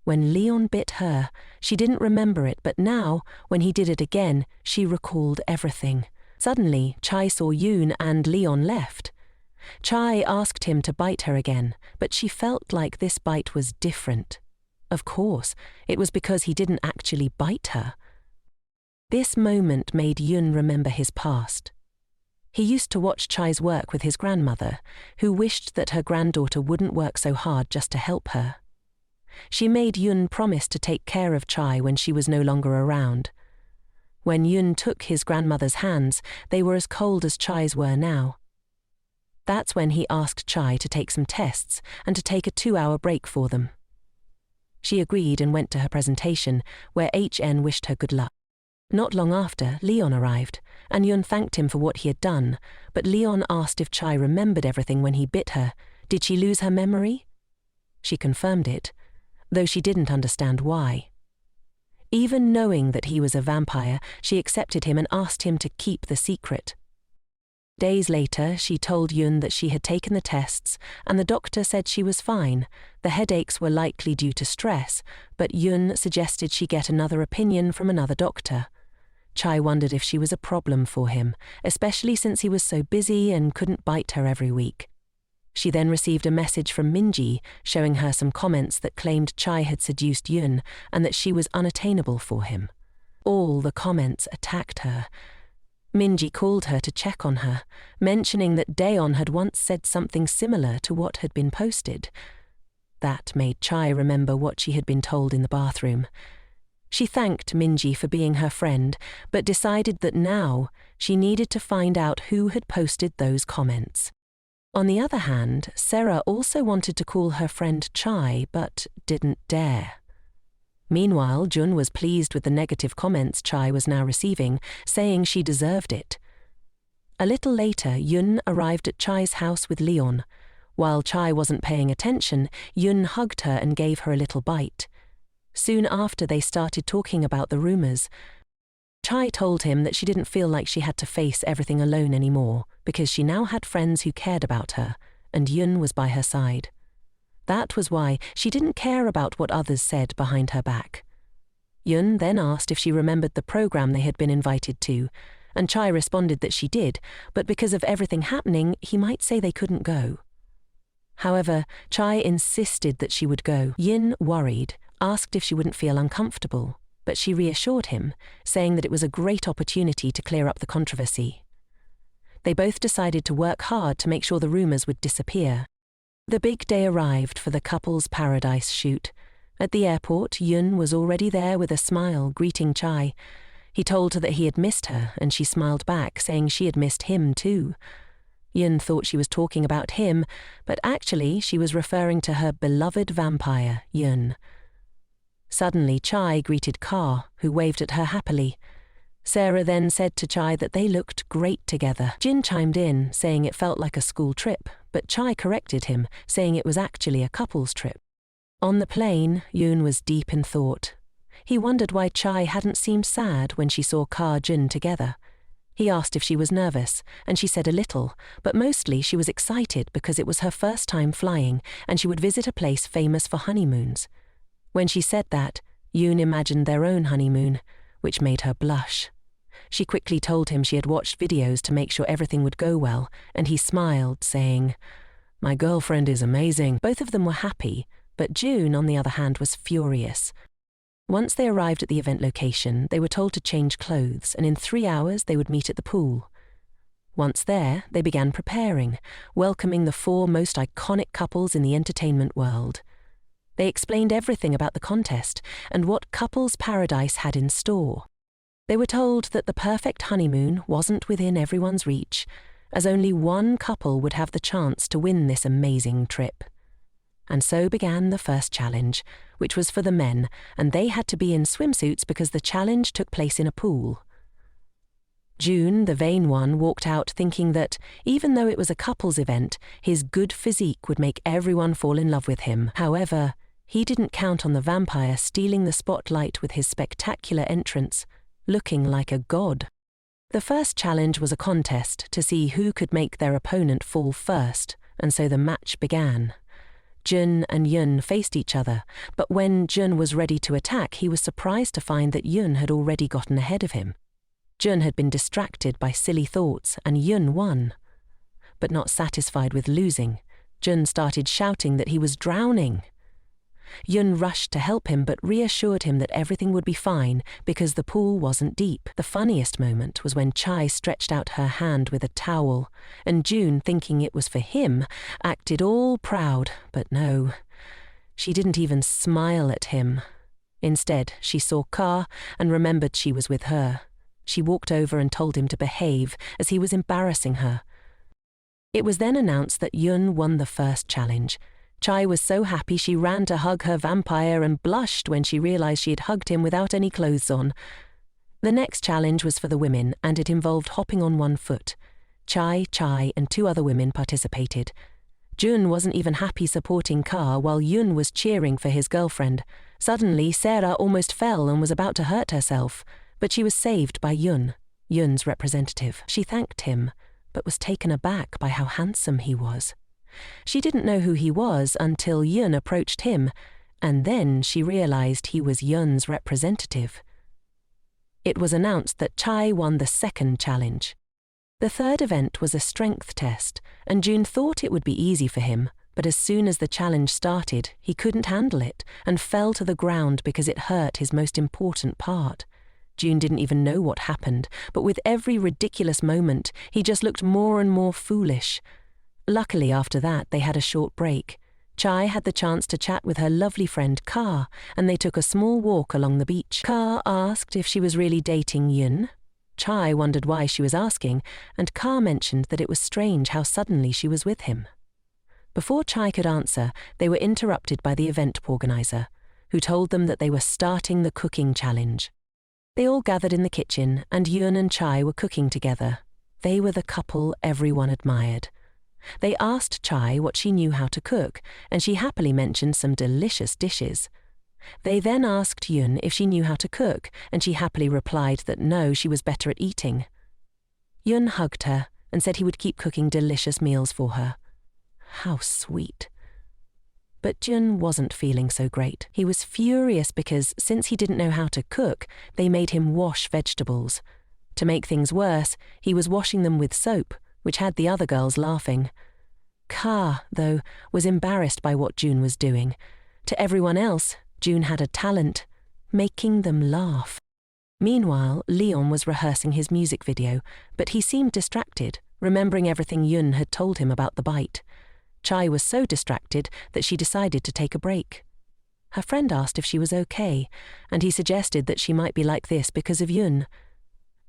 When Leon bit her, she didn't remember it, but now, when he did it again, she recalled everything. Suddenly, Chai saw Yun and Leon left. Chai asked him to bite her again, but she felt like this bite was different. Of course, it was because he didn't actually bite her. This moment made Yun remember his past. He used to watch Chai's work with his grandmother, who wished that her granddaughter wouldn't work so hard just to help her. She made Yun promise to take care of Chai when she was no longer around. When Yun took his grandmother's hands, they were as cold as Chai's were now. That's when he asked Chai to take some tests and to take a 2-hour break for them. She agreed and went to her presentation, where HN wished her good luck. Not long after, Leon arrived, and Yun thanked him for what he had done, but Leon asked if Chai remembered everything when he bit her. Did she lose her memory? She confirmed it, though she didn't understand why. Even knowing that he was a vampire, she accepted him and asked him to keep the secret. Days later, she told Yun that she had taken the tests, and the doctor said she was fine. The headaches were likely due to stress, but Yun suggested she get another opinion from another doctor. Chai wondered if she was a problem for him, especially since he was so busy and couldn't bite her every week. She then received a message from Minji showing her some comments that claimed Chai had seduced Yun and that she was unattainable for him. All the comments attacked her. Minji called her to check on her, mentioning that Daeon had once said something similar to what had been posted. That made Chai remember what she had been told in the bathroom. She thanked Minji for being her friend, but decided that now she needed to find out who had posted those comments. On the other hand, Sarah also wanted to call her friend Chai, but didn't dare. Meanwhile, Jun was pleased with the negative comments Chai was now receiving, saying she deserved it. A little later, Yun arrived at Chai's house with Leon. While Chai wasn't paying attention, Yun hugged her and gave her a little bite. Soon after, they started talking about the rumors. Chai told him that she didn't feel like she had to face everything alone anymore, because she now had friends who cared about her, and Yun was by her side. That was why she didn't care about what others said behind her back. Yun then asked if she remembered the program they had been invited to, and Chai responded that she did, but because of everything happening, he might say they couldn't go. However, Chai insisted that she would go. Yin, worried, asked if she wouldn't feel uncomfortable, but she reassured him, saying that it was a great opportunity to clear up the controversy. They both decided to work hard to make sure the rumors would disappear. The big day arrived for the couple's paradise shoot. At the airport, Yun was already there with a smile, greeting Chai. He told her that he had missed her, and she smiled back, saying she had missed him too. Yun thought she was talking about him, but actually she was referring to her beloved vampire, Yun. Suddenly, Chai greeted Ka, who waved at her happily. Sarah then said to Chai that they looked great together. Jin chimed in, saying it felt like a school trip, but Chai corrected him, saying it was actually a couple's trip. On the plane, Yoon was deep in thought. He wondered why Chai hadn't seemed sad when she saw Ka Jin together. He asked if she was nervous, and she said a little, but mostly she was excited because it was her first time flying and she would visit a place famous for honeymoons. When she said that, Yoon imagined their own honeymoon, which made her blush. She quickly told him she had watched videos to make sure everything would go well, and he smiled, saying, "My girlfriend is amazing." Both of them were happy, but June, on the other hand, was furious. Once they arrived at the event location, they were told to change clothes, and in 3 hours they would meet at the pool. Once there, they began preparing, welcoming the 4 most iconic couples in the entertainment world. They explained everything about the contest and what Couples Paradise had in store. They were told that the perfect honeymoon wasn't within everyone's reach, as only one couple would have the chance to win this amazing trip. And so began the first challenge, which was for the men, and they had to be in swimsuits because the challenge took place in a pool. June, the vain one, walked out thinking that, even though it was a couples event, his good physique would make everyone fall in love with him. However, he didn't count on the vampire stealing the spotlight with his spectacular entrance, looking like a god. The first challenge was a contest to see who could make their opponent fall first, and so the match began. Jun and Yun faced each other, but when Jun was ready to attack, he was surprised to find that Yun had already gotten ahead of him. Jun had been distracted by silly thoughts, and Yun won. But not satisfied with losing, Jun started shouting that he was drowning. Yun rushed to help him but reassured him that everything would be fine because the pool wasn't deep. The funniest moment was when Chai stretched out her hand with a towel, and June, thinking it was for him, acted all proud, but no. She didn't even smile at him. Instead, she saw Ka and remembered she was with her. She walked over and told him to behave, as he was embarrassing her. It was then announced that Yun won the first challenge. Chai was so happy she ran to hug her vampire and blushed when she realized she had hugged him without any clothes on. The next challenge was for the women, and it involved hopping on one foot. Chai, and 2 other women participated. Jun wasn't even happy supporting Ka while Yun was cheering for his girlfriend. Suddenly, Sarah almost fell and was about to hurt herself, but she was saved by Yun, Yun's representative. She thanked him, but was taken aback by how handsome he was. She didn't know who he was until Yun approached him, and then she realized he was Yun's representative. It was announced that Chai won the second challenge. The third event was a strength test, and June thought it would be easy for him, but as soon as the challenge started, he couldn't handle it and fell to the ground because it hurt his most important part. June didn't even know what happened, but with every ridiculous moment, he just looked more and more foolish. Luckily, after that, they had a short break. Chai had the chance to chat with her lovely friend Ka, and they took a small walk along the beach. Ka asked if she was really dating Yun. Chai wondered why she was asking, and Ka mentioned that it was strange how suddenly she was with him. Before Chai could answer, they were interrupted by the event organizer, who told them that they were starting the cooking challenge. They all gathered in the kitchen, and Yun and Chai were cooking together. They were the couple everyone admired. They asked Chai what she knew how to cook, and she happily mentioned some delicious dishes. They then asked Yun if she knew how to cook, and she happily replied that no, she was better at eating. Yun hugged her and said he would keep cooking delicious meals for her. How sweet. But Yun wasn't feeling so great. He was furious because, since he didn't know how to cook, they made him wash vegetables. To make things worse, he was washing them with soap, which had the other girls laughing. Ka, though, was embarrassed by what June was doing. To everyone else, June had a talent, making them laugh. Meanwhile, Leon was rehearsing his music video, but he seemed distracted, remembering everything Yun had told him about the bite. Chai was so distracted that she decided to take a break. Her friend asked if she was okay, and he suggested that she might be like this because of Yun.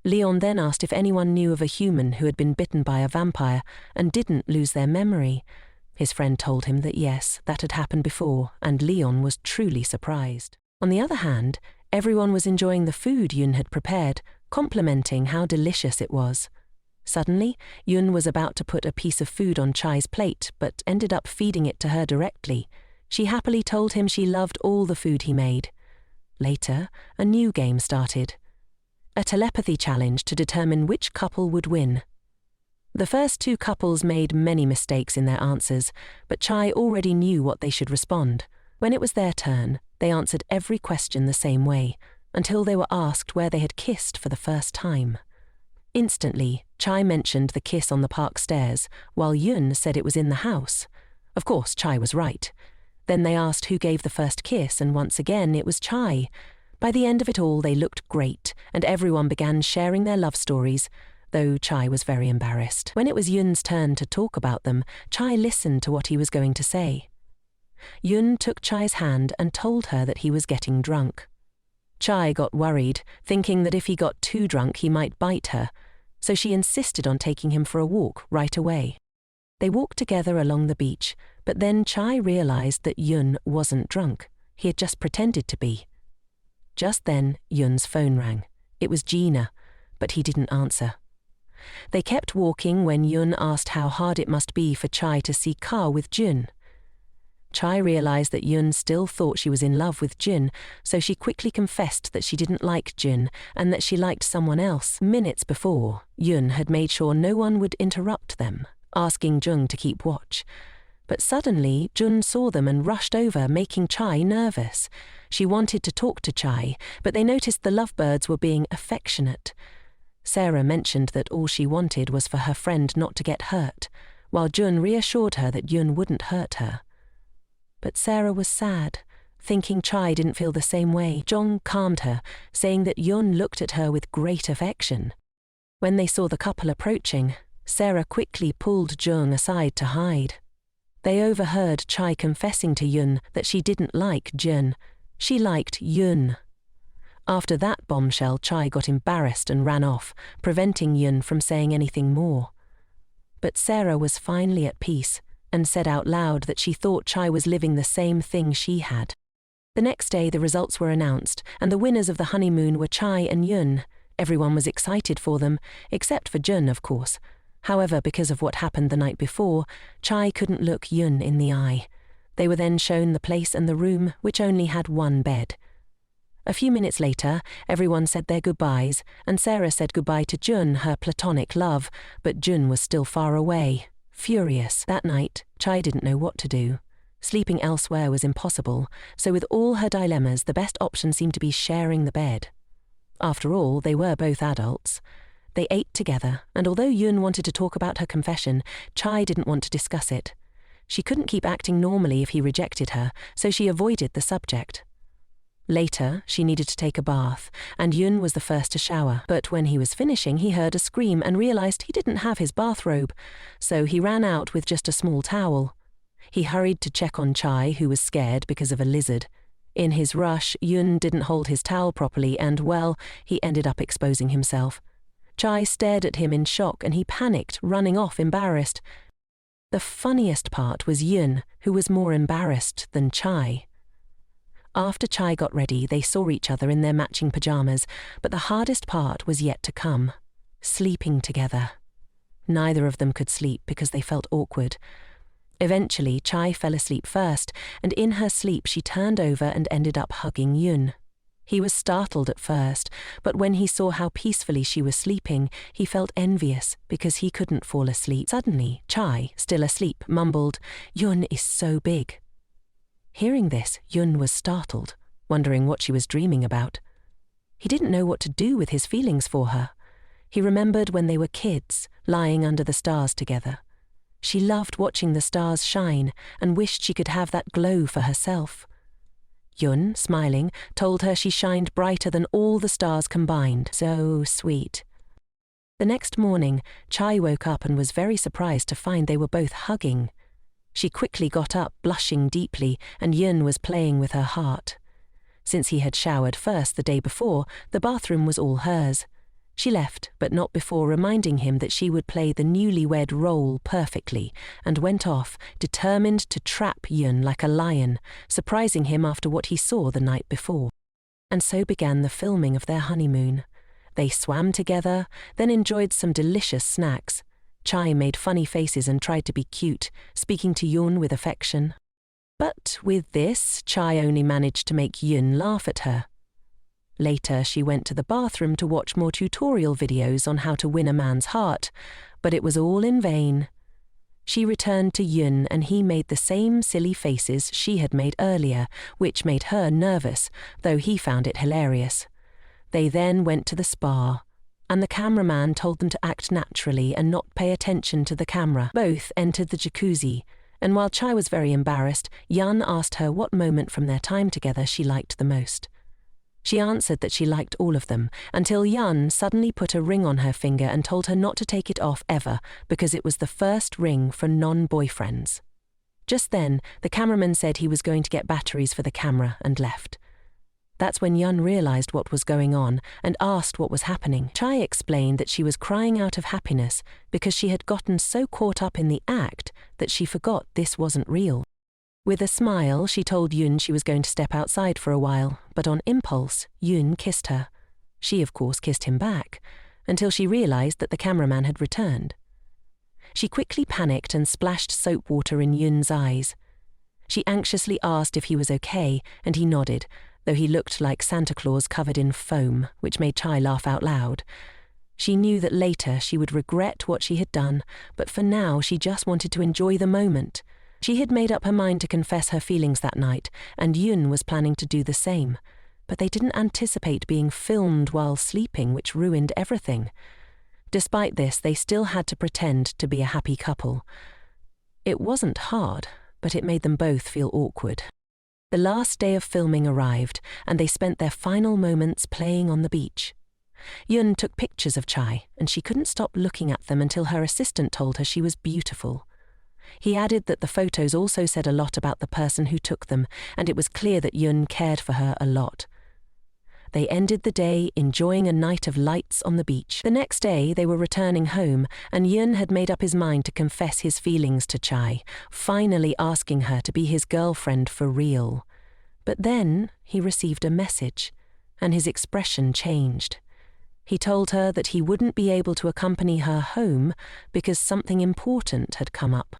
Leon then asked if anyone knew of a human who had been bitten by a vampire and didn't lose their memory. His friend told him that yes, that had happened before, and Leon was truly surprised. On the other hand, everyone was enjoying the food Yun had prepared, complimenting how delicious it was. Suddenly, Yun was about to put a piece of food on Chai's plate, but ended up feeding it to her directly. She happily told him she loved all the food he made. Later, a new game started. A telepathy challenge to determine which couple would win. The first 2 couples made many mistakes in their answers, but Chai already knew what they should respond. When it was their turn, they answered every question the same way, until they were asked where they had kissed for the first time. Instantly, Chai mentioned the kiss on the park stairs, while Yun said it was in the house. Of course, Chai was right. Then they asked who gave the first kiss, and once again it was Chai. By the end of it all, they looked great, and everyone began sharing their love stories, though Chai was very embarrassed. When it was Yun's turn to talk about them, Chai listened to what he was going to say. Yun took Chai's hand and told her that he was getting drunk. Chai got worried, thinking that if he got too drunk he might bite her. so she insisted on taking him for a walk right away. They walked together along the beach, but then Chai realized that Yun wasn't drunk. He had just pretended to be. Just then, Yun's phone rang. It was Gina, but he didn't answer. They kept walking when Yun asked how hard it must be for Chai to see Ka with Jun. Chai realized that Yun still thought she was in love with Jun, so she quickly confessed that she didn't like Jun and that she liked someone else. Minutes before, Yun had made sure no one would interrupt them, asking Jung to keep watch. But suddenly, Jun saw them and rushed over, making Chai nervous. She wanted to talk to Chai, but they noticed the lovebirds were being affectionate. Sarah mentioned that all she wanted was for her friend not to get hurt, while Jun reassured her that Yun wouldn't hurt her. But Sarah was sad, thinking Chai didn't feel the same way. Jung calmed her, saying that Yun looked at her with great affection. When they saw the couple approaching, Sarah quickly pulled Jung aside to hide. They overheard Chai confessing to Yun that she didn't like Jun. She liked Yun. After that bombshell, Chai got embarrassed and ran off, preventing Yun from saying anything more. But Sarah was finally at peace and said out loud that she thought Chai was living the same thing she had. The next day the results were announced, and the winners of the honeymoon were Chai and Yun. Everyone was excited for them, except for Jun, of course. However, because of what happened the night before, Chai couldn't look Yun in the eye. They were then shown the place and the room, which only had one bed. A few minutes later, everyone said their goodbyes, and Sarah said goodbye to Jun, her platonic love, but Jun was still far away. Furious. That night, Chai didn't know what to do. Sleeping elsewhere was impossible, so with all her dilemmas, the best option seemed to be sharing the bed. After all, they were both adults. They ate together, and although Yun wanted to talk about her confession, Chai didn't want to discuss it. She couldn't keep acting normally if he rejected her, so she avoided the subject. Later, she needed to take a bath, and Yun was the first to shower. But when he was finishing, he heard a scream and realized he didn't have his bathrobe, so he ran out with just a small towel. He hurried to check on Chai, who was scared because of a lizard. In his rush, Yun didn't hold his towel properly and, well, he ended up exposing himself. Chai stared at him in shock and he panicked, running off embarrassed. The funniest part was Yun, who was more embarrassed than Chai. After Chai got ready, they saw each other in their matching pajamas, but the hardest part was yet to come: sleeping together. Neither of them could sleep because they felt awkward. Eventually, Chai fell asleep first, and in her sleep she turned over and ended up hugging Yun. He was startled at first, but when he saw how peacefully she was sleeping, he felt envious because he couldn't fall asleep. Suddenly, Chai, still asleep, mumbled, "Yun is so big." Hearing this, Yun was startled, wondering what she was dreaming about. He didn't know what to do with his feelings for her. He remembered when they were kids, lying under the stars together. She loved watching the stars shine and wished she could have that glow for herself. Yun, smiling, told her she shined brighter than all the stars combined. So sweet. The next morning, Chai woke up and was very surprised to find they were both hugging. She quickly got up, blushing deeply, and Yun was playing with her heart. Since he had showered first the day before, the bathroom was all hers. She left, but not before reminding him that she would play the newlywed role perfectly, and went off, determined to trap Yun like a lion, surprising him after what he saw the night before. And so began the filming of their honeymoon. They swam together, then enjoyed some delicious snacks. Chai made funny faces and tried to be cute, speaking to Yun with affection. But with this, Chai only managed to make Yun laugh at her. Later, she went to the bathroom to watch more tutorial videos on how to win a man's heart, but it was all in vain. She returned to Yun and he made the same silly faces she had made earlier, which made her nervous, though he found it hilarious. They then went to the spa, and the cameraman told them to act naturally and not pay attention to the camera. Both entered the jacuzzi, and while Chai was very embarrassed, Yun asked her what moment from their time together she liked the most. She answered that she liked all of them, until Yun suddenly put a ring on her finger and told her not to take it off ever because it was the first ring for non-boyfriends. Just then, the cameraman said he was going to get batteries for the camera and left. That's when Yun realized what was going on and asked what was happening. Chai explained that she was crying out of happiness because she had gotten so caught up in the act that she forgot this wasn't real. With a smile, she told Yun she was going to step outside for a while, but on impulse, Yun kissed her. She, of course, kissed him back, until she realized that the cameraman had returned. She quickly panicked and splashed soap water in Yun's eyes. She anxiously asked if he was okay, and he nodded, though he looked like Santa Claus covered in foam, which made Chai laugh out loud. She knew that later she would regret what she had done, but for now she just wanted to enjoy the moment. She had made up her mind to confess her feelings that night, and Yun was planning to do the same. But they didn't anticipate being filmed while sleeping, which ruined everything. Despite this, they still had to pretend to be a happy couple. It wasn't hard, but it made them both feel awkward. The last day of filming arrived, and they spent their final moments playing on the beach. Yun took pictures of Chai, and she couldn't stop looking at them until her assistant told her she was beautiful. He added that the photos also said a lot about the person who took them, and it was clear that Yun cared for her a lot. They ended the day enjoying a night of lights on the beach. The next day, they were returning home, and Yun had made up his mind to confess his feelings to Chai, finally asking her to be his girlfriend for real. But then he received a message, and his expression changed. He told her that he wouldn't be able to accompany her home because something important had come up.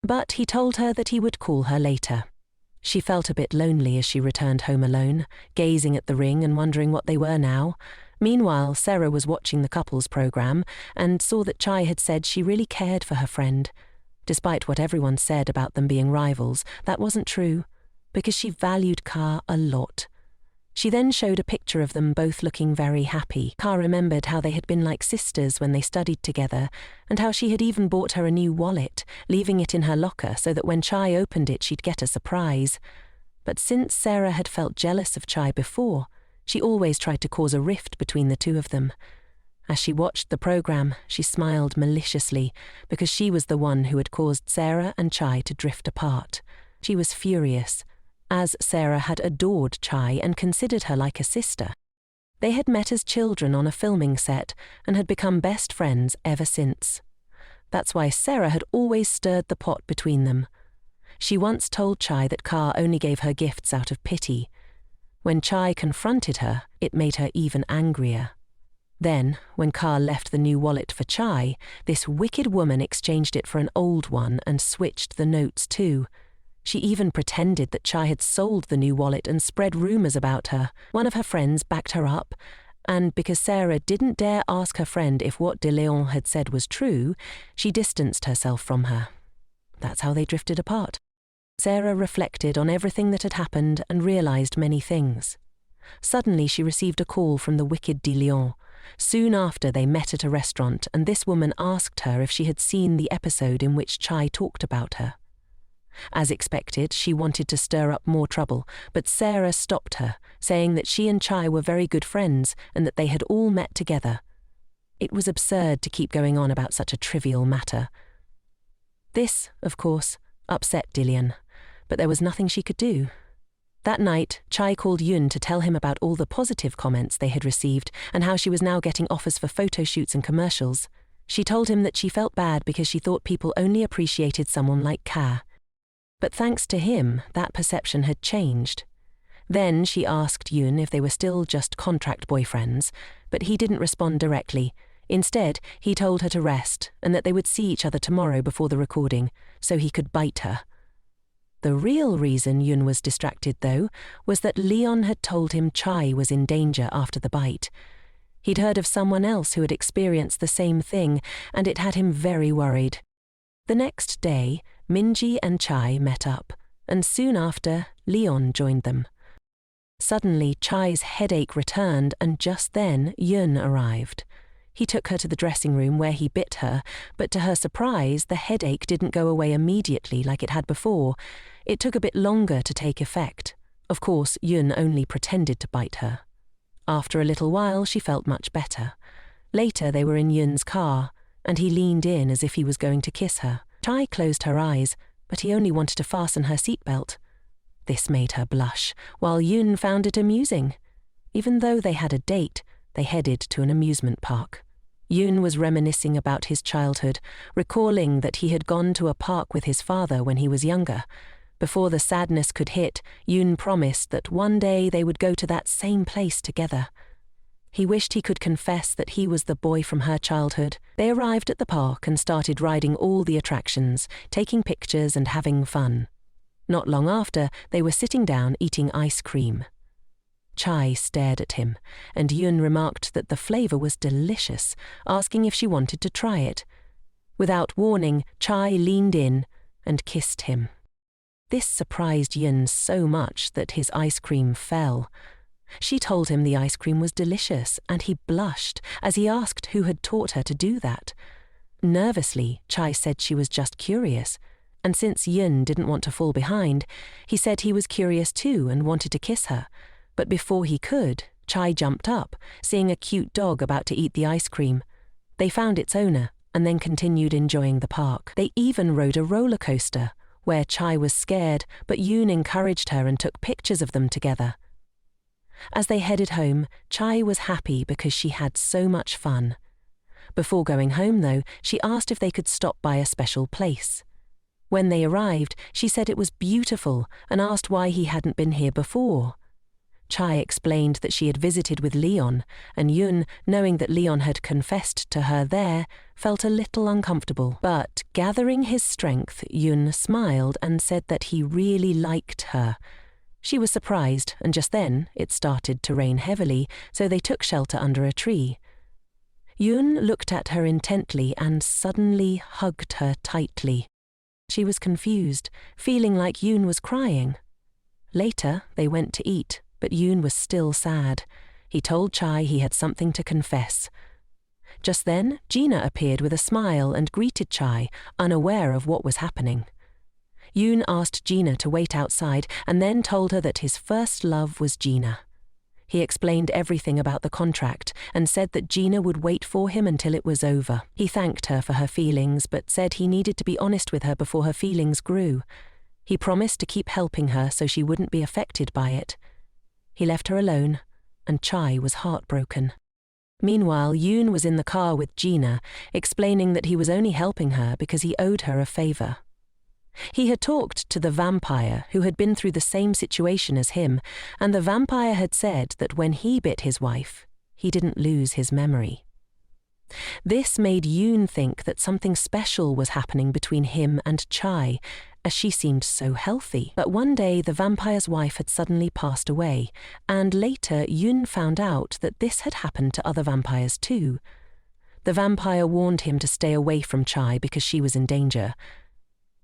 But he told her that he would call her later. She felt a bit lonely as she returned home alone, gazing at the ring and wondering what they were now. Meanwhile, Sarah was watching the couples program and saw that Chai had said she really cared for her friend. Despite what everyone said about them being rivals, that wasn't true, because she valued Ka a lot. She then showed a picture of them both looking very happy. Ka remembered how they had been like sisters when they studied together, and how she had even bought her a new wallet, leaving it in her locker so that when Chai opened it she'd get a surprise. But since Sarah had felt jealous of Chai before, she always tried to cause a rift between the two of them. As she watched the program, she smiled maliciously, because she was the one who had caused Sarah and Chai to drift apart. She was furious, as Sarah had adored Chai and considered her like a sister. They had met as children on a filming set and had become best friends ever since. That's why Sarah had always stirred the pot between them. She once told Chai that Ka only gave her gifts out of pity. When Chai confronted her, it made her even angrier. Then, when Ka left the new wallet for Chai, this wicked woman exchanged it for an old one and switched the notes too. She even pretended that Chai had sold the new wallet and spread rumors about her. One of her friends backed her up, and because Sarah didn't dare ask her friend if what De Leon had said was true, she distanced herself from her. That's how they drifted apart. Sarah reflected on everything that had happened and realized many things. Suddenly she received a call from the wicked De Leon. Soon after, they met at a restaurant, and this woman asked her if she had seen the episode in which Chai talked about her. As expected, she wanted to stir up more trouble, but Sarah stopped her, saying that she and Chai were very good friends and that they had all met together. It was absurd to keep going on about such a trivial matter. This, of course, upset Dillian, but there was nothing she could do. That night, Chai called Yun to tell him about all the positive comments they had received and how she was now getting offers for photo shoots and commercials. She told him that she felt bad because she thought people only appreciated someone like Ka. But thanks to him, that perception had changed. Then she asked Yun if they were still just contract boyfriends, but he didn't respond directly. Instead, he told her to rest and that they would see each other tomorrow before the recording, so he could bite her. The real reason Yun was distracted, though, was that Leon had told him Chai was in danger after the bite. He'd heard of someone else who had experienced the same thing, and it had him very worried. The next day, Minji and Chai met up, and soon after, Leon joined them. Suddenly, Chai's headache returned, and just then, Yun arrived. He took her to the dressing room where he bit her, but to her surprise, the headache didn't go away immediately like it had before. It took a bit longer to take effect. Of course, Yun only pretended to bite her. After a little while, she felt much better. Later, they were in Yun's car, and he leaned in as if he was going to kiss her. Chai closed her eyes, but he only wanted to fasten her seatbelt. This made her blush, while Yoon found it amusing. Even though they had a date, they headed to an amusement park. Yoon was reminiscing about his childhood, recalling that he had gone to a park with his father when he was younger. Before the sadness could hit, Yoon promised that one day they would go to that same place together. He wished he could confess that he was the boy from her childhood. They arrived at the park and started riding all the attractions, taking pictures and having fun. Not long after, they were sitting down eating ice cream. Chai stared at him, and Yoon remarked that the flavor was delicious, asking if she wanted to try it. Without warning, Chai leaned in and kissed him. This surprised Yoon so much that his ice cream fell. She told him the ice cream was delicious, and he blushed as he asked who had taught her to do that. Nervously, Chai said she was just curious, and since Yoon didn't want to fall behind, he said he was curious too and wanted to kiss her. But before he could, Chai jumped up, seeing a cute dog about to eat the ice cream. They found its owner and then continued enjoying the park. They even rode a roller coaster, where Chai was scared, but Yoon encouraged her and took pictures of them together. As they headed home, Chai was happy because she had so much fun. Before going home, though, she asked if they could stop by a special place. When they arrived, she said it was beautiful and asked why he hadn't been here before. Chai explained that she had visited with Leon, and Yoon, knowing that Leon had confessed to her there, felt a little uncomfortable. But gathering his strength, Yoon smiled and said that he really liked her. She was surprised, and just then it started to rain heavily, so they took shelter under a tree. Yoon looked at her intently and suddenly hugged her tightly. She was confused, feeling like Yoon was crying. Later, they went to eat, but Yoon was still sad. He told Chai he had something to confess. Just then, Gina appeared with a smile and greeted Chai, unaware of what was happening. Yoon asked Gina to wait outside and then told her that his first love was Gina. He explained everything about the contract and said that Gina would wait for him until it was over. He thanked her for her feelings, but said he needed to be honest with her before her feelings grew. He promised to keep helping her so she wouldn't be affected by it. He left her alone, and Chai was heartbroken. Meanwhile, Yoon was in the car with Gina, explaining that he was only helping her because he owed her a favor. He had talked to the vampire who had been through the same situation as him, and the vampire had said that when he bit his wife, he didn't lose his memory. This made Yoon think that something special was happening between him and Chai, as she seemed so healthy. But one day the vampire's wife had suddenly passed away, and later Yoon found out that this had happened to other vampires too. The vampire warned him to stay away from Chai because she was in danger.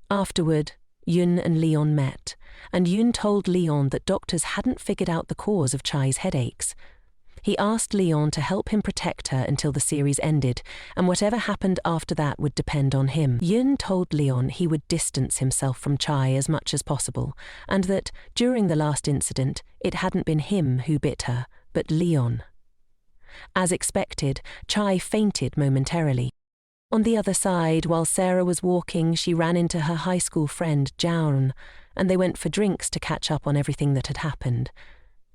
Afterward, Yoon and Leon met, and Yoon told Leon that doctors hadn't figured out the cause of Chai's headaches. He asked Leon to help him protect her until the series ended, and whatever happened after that would depend on him. Yoon told Leon he would distance himself from Chai as much as possible, and that, during the last incident, it hadn't been him who bit her, but Leon. As expected, Chai fainted momentarily. On the other side, while Sarah was walking, she ran into her high school friend, Jaun, and they went for drinks to catch up on everything that had happened.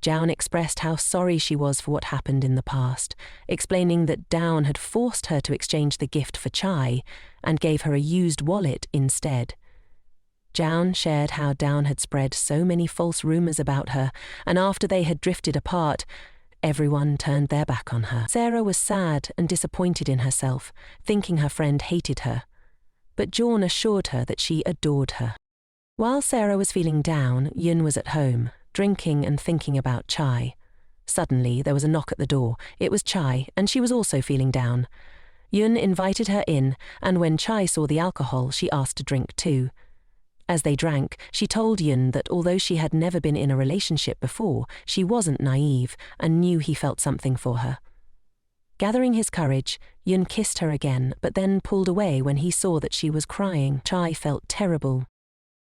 Jaun expressed how sorry she was for what happened in the past, explaining that Dawn had forced her to exchange the gift for Chai and gave her a used wallet instead. Jaun shared how Dawn had spread so many false rumors about her, and after they had drifted apart, everyone turned their back on her. Sarah was sad and disappointed in herself, thinking her friend hated her. But Jaun assured her that she adored her. While Sarah was feeling down, Yoon was at home, drinking and thinking about Chai. Suddenly, there was a knock at the door. It was Chai, and she was also feeling down. Yoon invited her in, and when Chai saw the alcohol, she asked to drink too. As they drank, she told Yoon that although she had never been in a relationship before, she wasn't naive and knew he felt something for her. Gathering his courage, Yoon kissed her again, but then pulled away when he saw that she was crying. Chai felt terrible.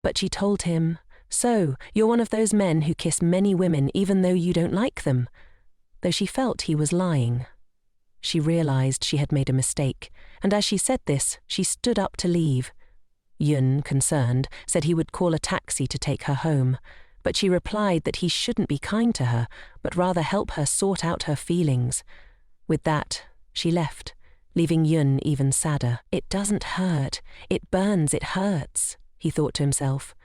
But she told him, "So, you're one of those men who kiss many women even though you don't like them," though she felt he was lying. She realized she had made a mistake, and as she said this, she stood up to leave. Yoon, concerned, said he would call a taxi to take her home, but she replied that he shouldn't be kind to her, but rather help her sort out her feelings. With that, she left, leaving Yun even sadder. "It doesn't hurt. It burns, it hurts," he thought to himself.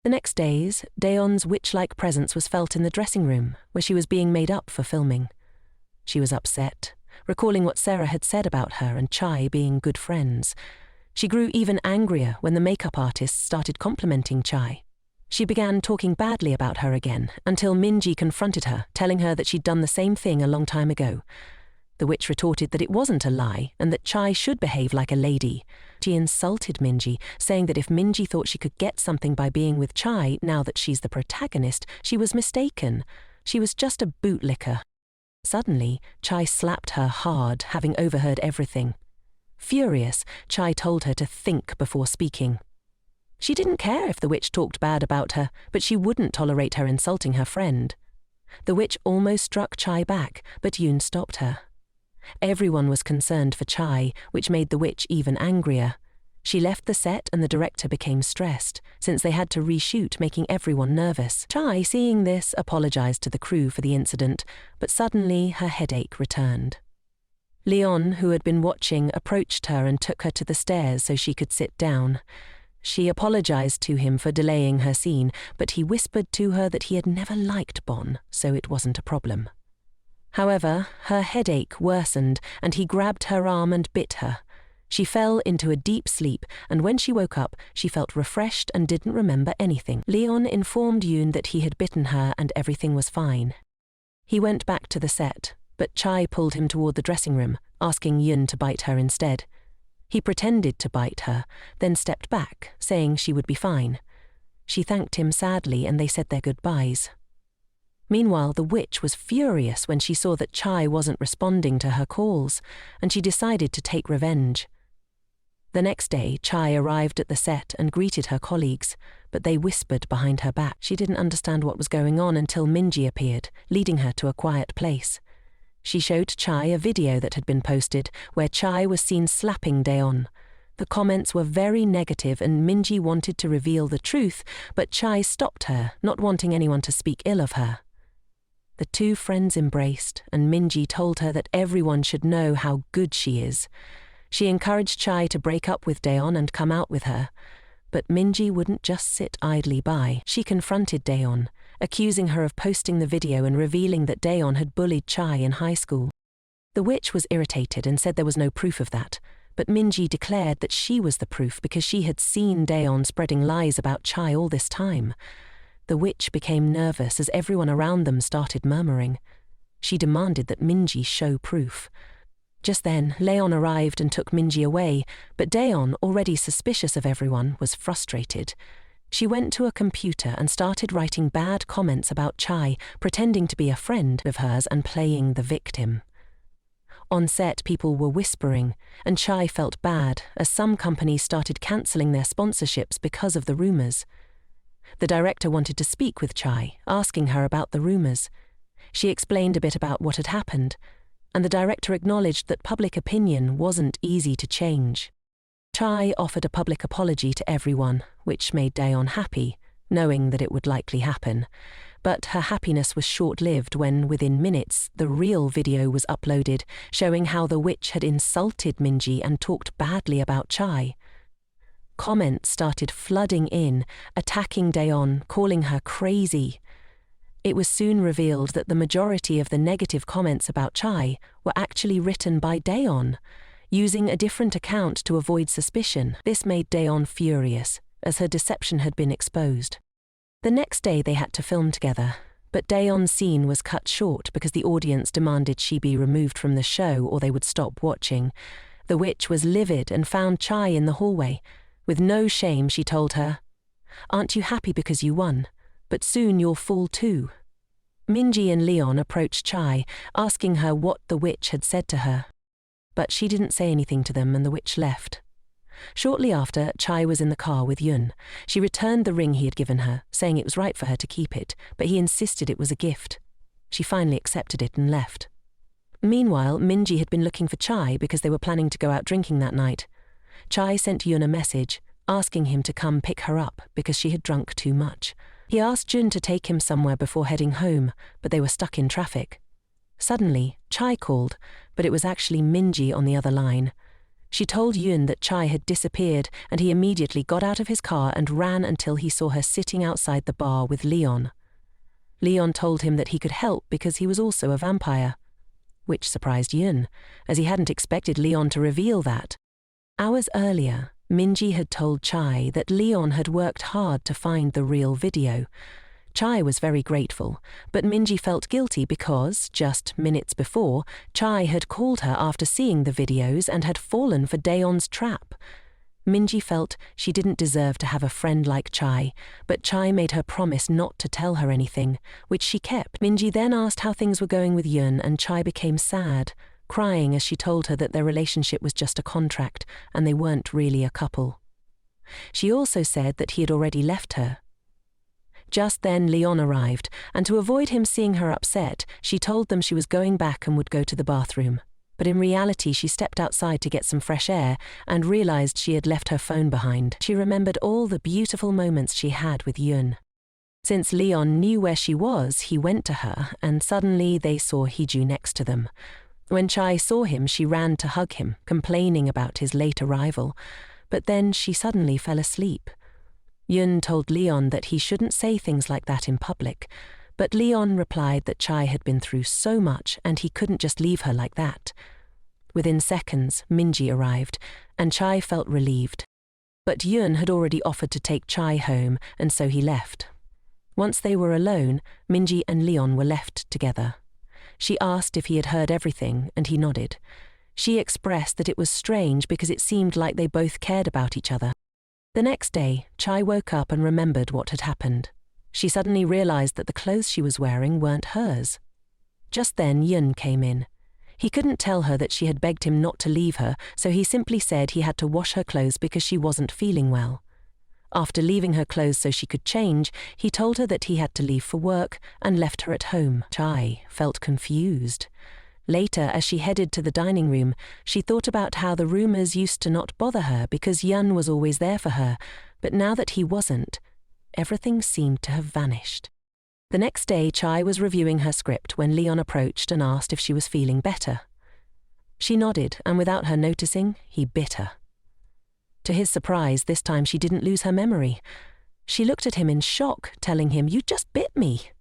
The next days, Daeon's witch-like presence was felt in the dressing room, where she was being made up for filming. She was upset, recalling what Sarah had said about her and Chai being good friends. She grew even angrier when the makeup artists started complimenting Chai. She began talking badly about her again, until Minji confronted her, telling her that she'd done the same thing a long time ago. The witch retorted that it wasn't a lie, and that Chai should behave like a lady. She insulted Minji, saying that if Minji thought she could get something by being with Chai, now that she's the protagonist, she was mistaken. She was just a bootlicker. Suddenly, Chai slapped her hard, having overheard everything. Furious, Chai told her to think before speaking. She didn't care if the witch talked bad about her, but she wouldn't tolerate her insulting her friend. The witch almost struck Chai back, but Yoon stopped her. Everyone was concerned for Chai, which made the witch even angrier. She left the set and the director became stressed, since they had to reshoot, making everyone nervous. Chai, seeing this, apologized to the crew for the incident, but suddenly her headache returned. Leon, who had been watching, approached her and took her to the stairs so she could sit down. She apologized to him for delaying her scene, but he whispered to her that he had never liked Bon, so it wasn't a problem. However, her headache worsened, and he grabbed her arm and bit her. She fell into a deep sleep, and when she woke up, she felt refreshed and didn't remember anything. Leon informed Yoon that he had bitten her and everything was fine. He went back to the set, but Chai pulled him toward the dressing room, asking Yoon to bite her instead. He pretended to bite her, then stepped back, saying she would be fine. She thanked him sadly and they said their goodbyes. Meanwhile, the witch was furious when she saw that Chai wasn't responding to her calls, and she decided to take revenge. The next day, Chai arrived at the set and greeted her colleagues, but they whispered behind her back. She didn't understand what was going on until Minji appeared, leading her to a quiet place. She showed Chai a video that had been posted, where Chai was seen slapping Daeon. The comments were very negative and Minji wanted to reveal the truth, but Chai stopped her, not wanting anyone to speak ill of her. The two friends embraced, and Minji told her that everyone should know how good she is. She encouraged Chai to break up with Daeon and come out with her. But Minji wouldn't just sit idly by. She confronted Daeon, accusing her of posting the video and revealing that Daeon had bullied Chai in high school. The witch was irritated and said there was no proof of that, but Minji declared that she was the proof because she had seen Daeon spreading lies about Chai all this time. The witch became nervous as everyone around them started murmuring. She demanded that Minji show proof. Just then, Leon arrived and took Minji away, but Daeon, already suspicious of everyone, was frustrated. She went to a computer and started writing bad comments about Chai, pretending to be a friend of hers and playing the victim. On set, people were whispering, and Chai felt bad as some companies started cancelling their sponsorships because of the rumours. The director wanted to speak with Chai, asking her about the rumours. She explained a bit about what had happened, and the director acknowledged that public opinion wasn't easy to change. Chai offered a public apology to everyone, which made Daeon happy, knowing that it would likely happen. But her happiness was short-lived when, within minutes, the real video was uploaded, showing how the witch had insulted Minji and talked badly about Chai. Comments started flooding in, attacking Daeon, calling her crazy. It was soon revealed that the majority of the negative comments about Chai were actually written by Daeon, using a different account to avoid suspicion. This made Daeon furious, as her deception had been exposed. The next day they had to film together, but Daeon's scene was cut short because the audience demanded she be removed from the show or they would stop watching. The witch was livid and found Chai in the hallway. With no shame, she told her, "Aren't you happy because you won? But soon you'll fall too." Minji and Leon approached Chai, asking her what the witch had said to her. But she didn't say anything to them and the witch left. Shortly after, Chai was in the car with Yoon. She returned the ring he had given her, saying it was right for her to keep it, but he insisted it was a gift. She finally accepted it and left. Meanwhile, Minji had been looking for Chai because they were planning to go out drinking that night. Chai sent Yoon a message, asking him to come pick her up because she had drunk too much. He asked Jun to take him somewhere before heading home, but they were stuck in traffic. Suddenly, Chai called, but it was actually Minji on the other line. She told Yun that Chai had disappeared, and he immediately got out of his car and ran until he saw her sitting outside the bar with Leon. Leon told him that he could help because he was also a vampire, which surprised Yun, as he hadn't expected Leon to reveal that. Hours earlier, Minji had told Chai that Leon had worked hard to find the real video. Chai was very grateful, but Minji felt guilty because, just minutes before, Chai had called her after seeing the videos and had fallen for Daeon's trap. Minji felt she didn't deserve to have a friend like Chai, but Chai made her promise not to tell her anything, which she kept. Minji then asked how things were going with Yun, and Chai became sad, crying as she told her that their relationship was just a contract and they weren't really a couple. She also said that he had already left her. Just then Leon arrived, and to avoid him seeing her upset, she told them she was going back and would go to the bathroom. But in reality she stepped outside to get some fresh air and realized she had left her phone behind. She remembered all the beautiful moments she had with Yun. Since Leon knew where she was, he went to her, and suddenly they saw Hiju next to them. When Chai saw him, she ran to hug him, complaining about his late arrival, but then she suddenly fell asleep. Yun told Leon that he shouldn't say things like that in public, but Leon replied that Chai had been through so much and he couldn't just leave her like that. Within seconds, Minji arrived, and Chai felt relieved. But Yun had already offered to take Chai home, and so he left. Once they were alone, Minji and Leon were left together. She asked if he had heard everything, and he nodded. She expressed that it was strange because it seemed like they both cared about each other. The next day, Chai woke up and remembered what had happened. She suddenly realized that the clothes she was wearing weren't hers. Just then Yun came in. He couldn't tell her that she had begged him not to leave her, so he simply said he had to wash her clothes because she wasn't feeling well. After leaving her clothes so she could change, he told her that he had to leave for work and left her at home. Chai felt confused. Later, as she headed to the dining room, she thought about how the rumors used to not bother her because Yun was always there for her, but now that he wasn't, everything seemed to have vanished. The next day, Chai was reviewing her script when Leon approached and asked if she was feeling better. She nodded, and without her noticing, he bit her. To his surprise, this time she didn't lose her memory. She looked at him in shock, telling him, "You just bit me."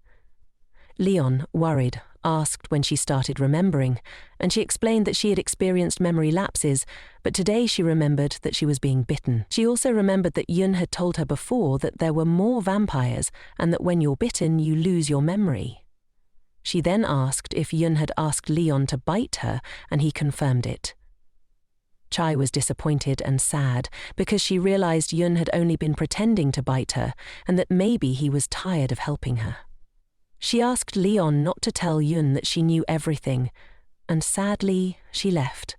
Leon, worried, asked when she started remembering, and she explained that she had experienced memory lapses, but today she remembered that she was being bitten. She also remembered that Yun had told her before that there were more vampires and that when you're bitten, you lose your memory. She then asked if Yun had asked Leon to bite her, and he confirmed it. Chai was disappointed and sad because she realized Yun had only been pretending to bite her and that maybe he was tired of helping her. She asked Leon not to tell Yun that she knew everything, and sadly, she left.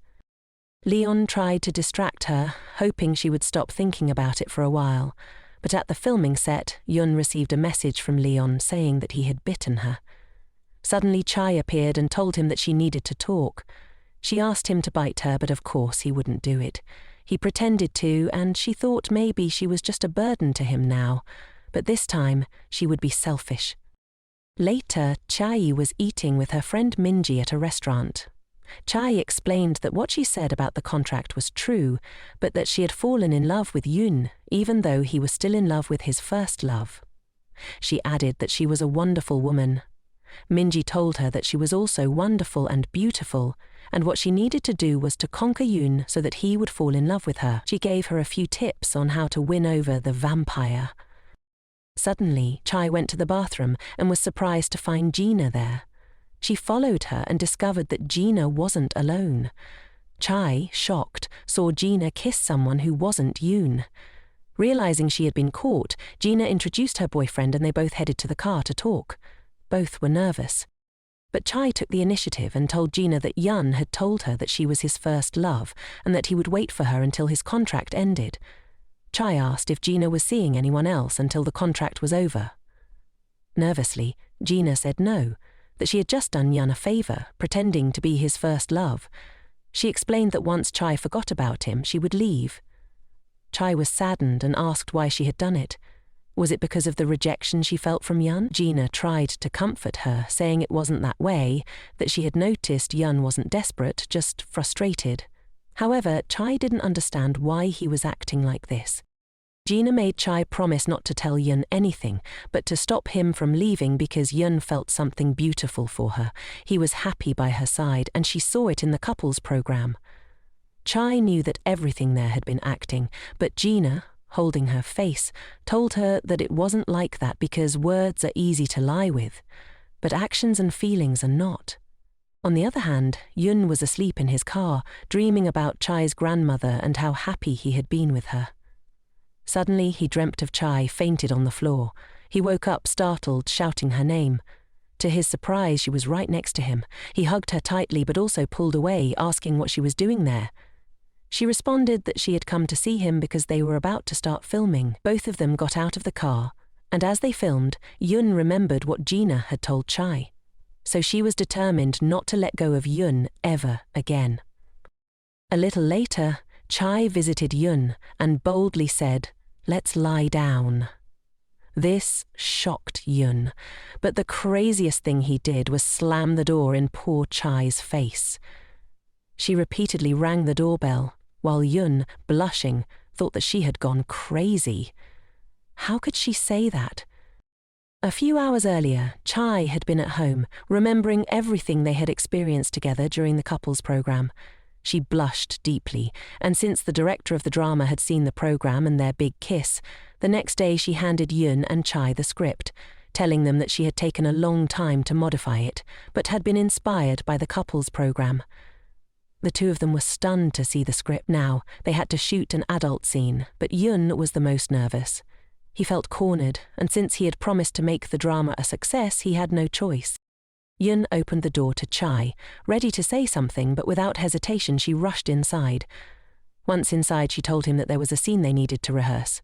Leon tried to distract her, hoping she would stop thinking about it for a while, but at the filming set, Yun received a message from Leon saying that he had bitten her. Suddenly Chai appeared and told him that she needed to talk. She asked him to bite her, but of course he wouldn't do it. He pretended to, and she thought maybe she was just a burden to him now, but this time she would be selfish. Later, Chai was eating with her friend Minji at a restaurant. Chai explained that what she said about the contract was true, but that she had fallen in love with Yun, even though he was still in love with his first love. She added that she was a wonderful woman. Minji told her that she was also wonderful and beautiful, and what she needed to do was to conquer Yun so that he would fall in love with her. She gave her a few tips on how to win over the vampire. Suddenly, Chai went to the bathroom and was surprised to find Gina there. She followed her and discovered that Gina wasn't alone. Chai, shocked, saw Gina kiss someone who wasn't Yoon. Realizing she had been caught, Gina introduced her boyfriend and they both headed to the car to talk. Both were nervous. But Chai took the initiative and told Gina that Yun had told her that she was his first love and that he would wait for her until his contract ended. Chai asked if Gina was seeing anyone else until the contract was over. Nervously, Gina said no, that she had just done Yun a favor, pretending to be his first love. She explained that once Chai forgot about him, she would leave. Chai was saddened and asked why she had done it. Was it because of the rejection she felt from Yun? Gina tried to comfort her, saying it wasn't that way, that she had noticed Yun wasn't desperate, just frustrated. However, Chai didn't understand why he was acting like this. Gina made Chai promise not to tell Yun anything, but to stop him from leaving because Yun felt something beautiful for her. He was happy by her side, and she saw it in the couples program. Chai knew that everything there had been acting, but Gina, holding her face, told her that it wasn't like that because words are easy to lie with, but actions and feelings are not. On the other hand, Yun was asleep in his car, dreaming about Chai's grandmother and how happy he had been with her. Suddenly, he dreamt of Chai fainted on the floor. He woke up startled, shouting her name. To his surprise, she was right next to him. He hugged her tightly but also pulled away, asking what she was doing there. She responded that she had come to see him because they were about to start filming. Both of them got out of the car, and as they filmed, Yun remembered what Gina had told Chai. So she was determined not to let go of Yun ever again. A little later, Chai visited Yun and boldly said, "Let's lie down." This shocked Yun, but the craziest thing he did was slam the door in poor Chai's face. She repeatedly rang the doorbell, while Yun, blushing, thought that she had gone crazy. How could she say that? A few hours earlier, Chai had been at home, remembering everything they had experienced together during the couples program. She blushed deeply, and since the director of the drama had seen the program and their big kiss, the next day she handed Yun and Chai the script, telling them that she had taken a long time to modify it, but had been inspired by the couples program. The two of them were stunned to see the script now. They had to shoot an adult scene, but Yun was the most nervous. He felt cornered, and since he had promised to make the drama a success, he had no choice. Yun opened the door to Chai, ready to say something, but without hesitation she rushed inside. Once inside, she told him that there was a scene they needed to rehearse.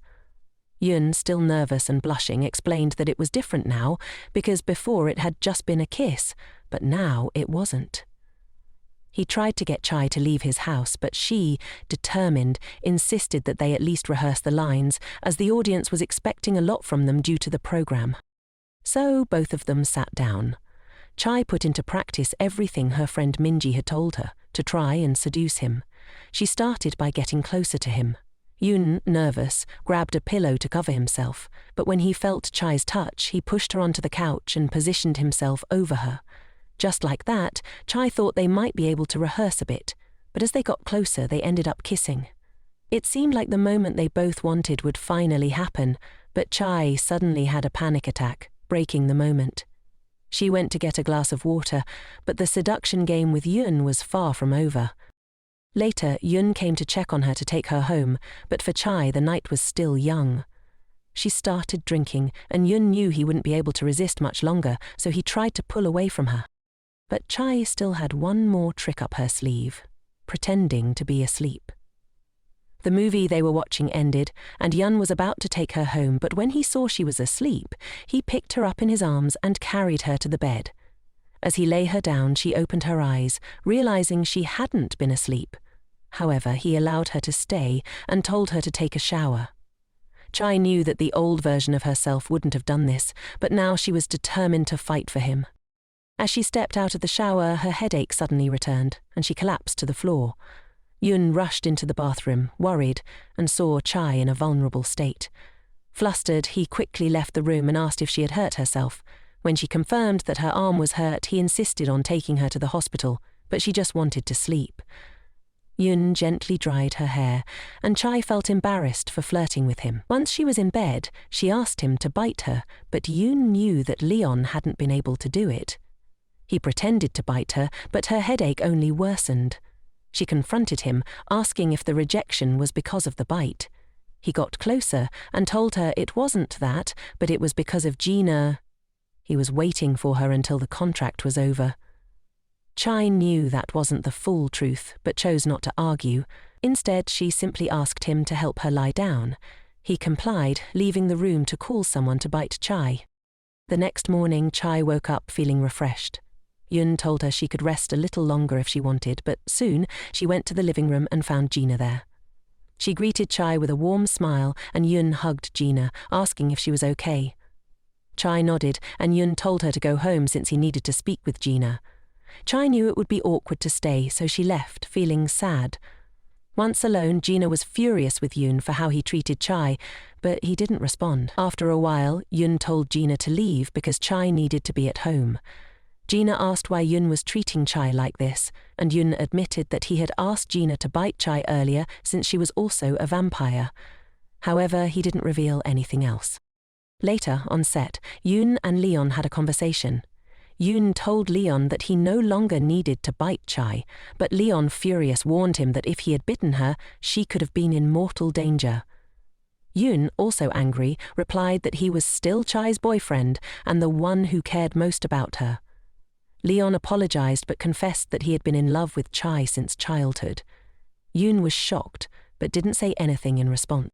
Yun, still nervous and blushing, explained that it was different now, because before it had just been a kiss, but now it wasn't. He tried to get Chai to leave his house, but she, determined, insisted that they at least rehearse the lines, as the audience was expecting a lot from them due to the program. So both of them sat down. Chai put into practice everything her friend Minji had told her, to try and seduce him. She started by getting closer to him. Yun, nervous, grabbed a pillow to cover himself, but when he felt Chai's touch, he pushed her onto the couch and positioned himself over her. Just like that, Chai thought they might be able to rehearse a bit, but as they got closer, they ended up kissing. It seemed like the moment they both wanted would finally happen, but Chai suddenly had a panic attack, breaking the moment. She went to get a glass of water, but the seduction game with Yun was far from over. Later, Yun came to check on her to take her home, but for Chai, the night was still young. She started drinking, and Yun knew he wouldn't be able to resist much longer, so he tried to pull away from her. But Chai still had one more trick up her sleeve, pretending to be asleep. The movie they were watching ended, and Yun was about to take her home, but when he saw she was asleep, he picked her up in his arms and carried her to the bed. As he lay her down, she opened her eyes, realizing she hadn't been asleep. However, he allowed her to stay and told her to take a shower. Chai knew that the old version of herself wouldn't have done this, but now she was determined to fight for him. As she stepped out of the shower, her headache suddenly returned, and she collapsed to the floor. Yun rushed into the bathroom, worried, and saw Chai in a vulnerable state. Flustered, he quickly left the room and asked if she had hurt herself. When she confirmed that her arm was hurt, he insisted on taking her to the hospital, but she just wanted to sleep. Yun gently dried her hair, and Chai felt embarrassed for flirting with him. Once she was in bed, she asked him to bite her, but Yun knew that Leon hadn't been able to do it. He pretended to bite her, but her headache only worsened. She confronted him, asking if the rejection was because of the bite. He got closer and told her it wasn't that, but it was because of Gina. He was waiting for her until the contract was over. Chai knew that wasn't the full truth, but chose not to argue. Instead, she simply asked him to help her lie down. He complied, leaving the room to call someone to bite Chai. The next morning, Chai woke up feeling refreshed. Yun told her she could rest a little longer if she wanted, but soon she went to the living room and found Gina there. She greeted Chai with a warm smile, and Yun hugged Gina, asking if she was okay. Chai nodded, and Yun told her to go home since he needed to speak with Gina. Chai knew it would be awkward to stay, so she left, feeling sad. Once alone, Gina was furious with Yun for how he treated Chai, but he didn't respond. After a while, Yun told Gina to leave because Chai needed to be at home. Gina asked why Yun was treating Chai like this, and Yun admitted that he had asked Gina to bite Chai earlier since she was also a vampire. However, he didn't reveal anything else. Later, on set, Yun and Leon had a conversation. Yun told Leon that he no longer needed to bite Chai, but Leon, furious, warned him that if he had bitten her, she could have been in mortal danger. Yun, also angry, replied that he was still Chai's boyfriend and the one who cared most about her. Leon apologized but confessed that he had been in love with Chai since childhood. Yun was shocked, but didn't say anything in response.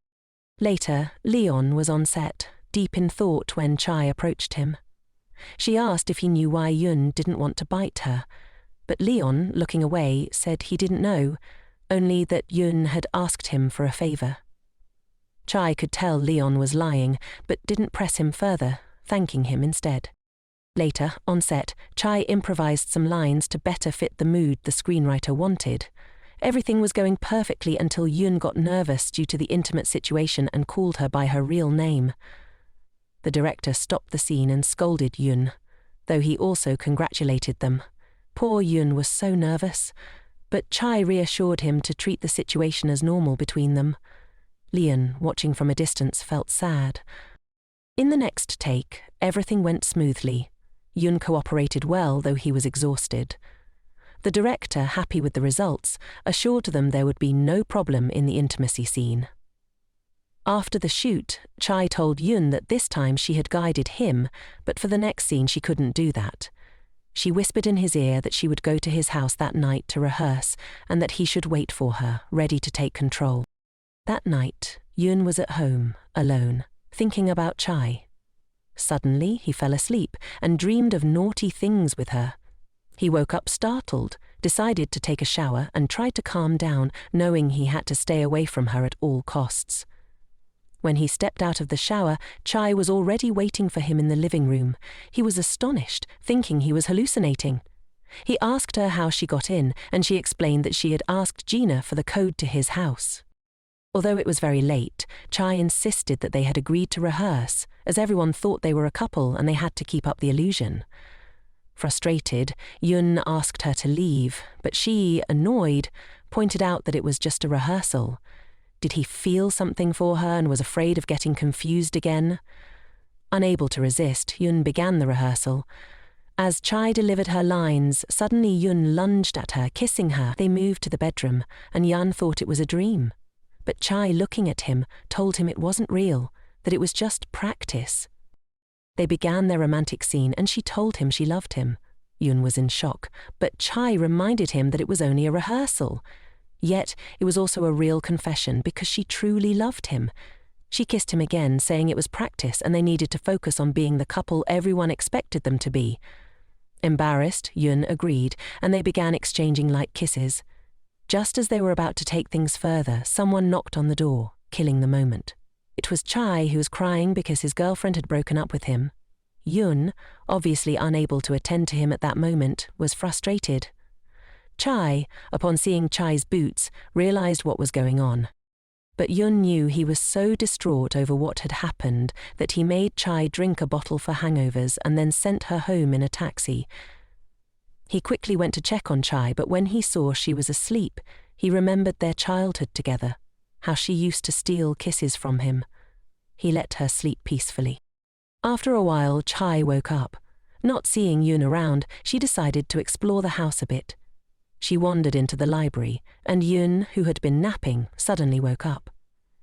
Later, Leon was on set, deep in thought when Chai approached him. She asked if he knew why Yun didn't want to bite her, but Leon, looking away, said he didn't know, only that Yun had asked him for a favor. Chai could tell Leon was lying, but didn't press him further, thanking him instead. Later, on set, Chai improvised some lines to better fit the mood the screenwriter wanted. Everything was going perfectly until Yun got nervous due to the intimate situation and called her by her real name. The director stopped the scene and scolded Yun, though he also congratulated them. Poor Yun was so nervous, but Chai reassured him to treat the situation as normal between them. Leon, watching from a distance, felt sad. In the next take, everything went smoothly. Yun cooperated well, though he was exhausted. The director, happy with the results, assured them there would be no problem in the intimacy scene. After the shoot, Chai told Yun that this time she had guided him, but for the next scene she couldn't do that. She whispered in his ear that she would go to his house that night to rehearse and that he should wait for her, ready to take control. That night, Yun was at home, alone, thinking about Chai. Suddenly, he fell asleep and dreamed of naughty things with her. He woke up startled, decided to take a shower and tried to calm down, knowing he had to stay away from her at all costs. When he stepped out of the shower, Chai was already waiting for him in the living room. He was astonished, thinking he was hallucinating. He asked her how she got in, and she explained that she had asked Gina for the code to his house. Although it was very late, Chai insisted that they had agreed to rehearse, as everyone thought they were a couple and they had to keep up the illusion. Frustrated, Yun asked her to leave, but she, annoyed, pointed out that it was just a rehearsal. Did he feel something for her and was afraid of getting confused again? Unable to resist, Yun began the rehearsal. As Chai delivered her lines, suddenly Yun lunged at her, kissing her. They moved to the bedroom, and Yun thought it was a dream. But Chai, looking at him, told him it wasn't real, that it was just practice. They began their romantic scene, and she told him she loved him. Yun was in shock, but Chai reminded him that it was only a rehearsal. Yet, it was also a real confession because she truly loved him. She kissed him again, saying it was practice and they needed to focus on being the couple everyone expected them to be. Embarrassed, Yun agreed, and they began exchanging light kisses. Just as they were about to take things further, someone knocked on the door, killing the moment. It was Chai, who was crying because his girlfriend had broken up with him. Yun, obviously unable to attend to him at that moment, was frustrated. Chai, upon seeing Chai's boots, realized what was going on. But Yun knew he was so distraught over what had happened that he made Chai drink a bottle for hangovers and then sent her home in a taxi. He quickly went to check on Chai, but when he saw she was asleep, he remembered their childhood together, how she used to steal kisses from him. He let her sleep peacefully. After a while, Chai woke up. Not seeing Yun around, she decided to explore the house a bit. She wandered into the library, and Yun, who had been napping, suddenly woke up.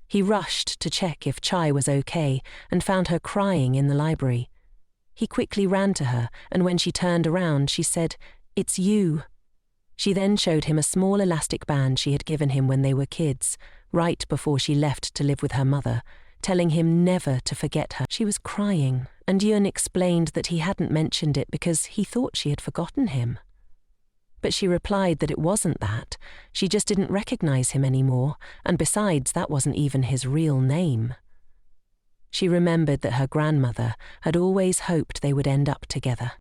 He rushed to check if Chai was okay and found her crying in the library. He quickly ran to her, and when she turned around, she said, "It's you." She then showed him a small elastic band she had given him when they were kids, right before she left to live with her mother, telling him never to forget her. She was crying, and Yun explained that he hadn't mentioned it because he thought she had forgotten him. But she replied that it wasn't that. She just didn't recognize him anymore, and besides, that wasn't even his real name. She remembered that her grandmother had always hoped they would end up together.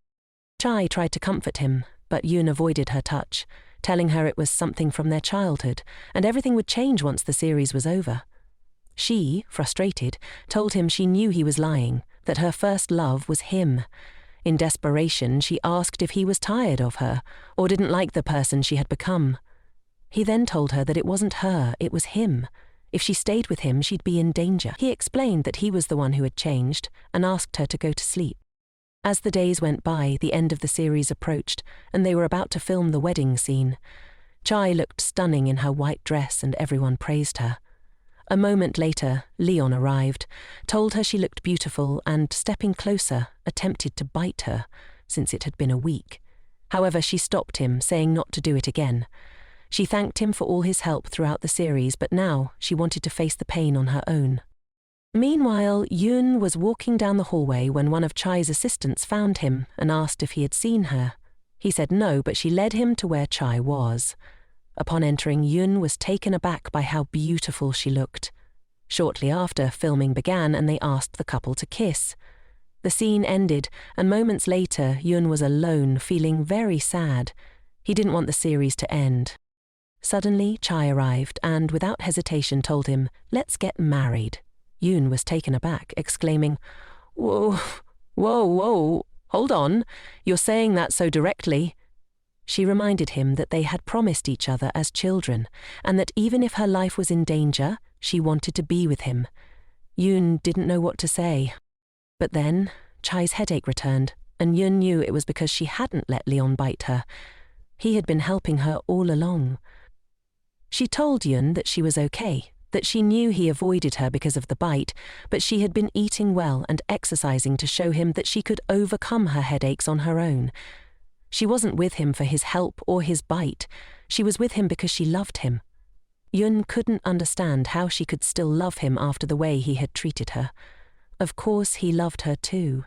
Chai tried to comfort him, but Yoon avoided her touch, telling her it was something from their childhood, and everything would change once the series was over. She, frustrated, told him she knew he was lying, that her first love was him. In desperation, she asked if he was tired of her, or didn't like the person she had become. He then told her that it wasn't her, it was him. If she stayed with him, she'd be in danger. He explained that he was the one who had changed, and asked her to go to sleep. As the days went by, the end of the series approached, and they were about to film the wedding scene. Chai looked stunning in her white dress, and everyone praised her. A moment later, Leon arrived, told her she looked beautiful, and, stepping closer, attempted to bite her, since it had been a week. However, she stopped him, saying not to do it again. She thanked him for all his help throughout the series, but now she wanted to face the pain on her own. Meanwhile, Yoon was walking down the hallway when one of Chai's assistants found him and asked if he had seen her. He said no, but she led him to where Chai was. Upon entering, Yoon was taken aback by how beautiful she looked. Shortly after, filming began and they asked the couple to kiss. The scene ended, and moments later, Yoon was alone, feeling very sad. He didn't want the series to end. Suddenly, Chai arrived and, without hesitation, told him, "Let's get married." Yoon was taken aback, exclaiming, "Whoa, whoa, hold on, you're saying that so directly." She reminded him that they had promised each other as children, and that even if her life was in danger, she wanted to be with him. Yoon didn't know what to say. But then, Chai's headache returned, and Yoon knew it was because she hadn't let Leon bite her. He had been helping her all along. She told Yoon that she was okay, that she knew he avoided her because of the bite, but she had been eating well and exercising to show him that she could overcome her headaches on her own. She wasn't with him for his help or his bite. She was with him because she loved him. Yoon couldn't understand how she could still love him after the way he had treated her. Of course, he loved her too.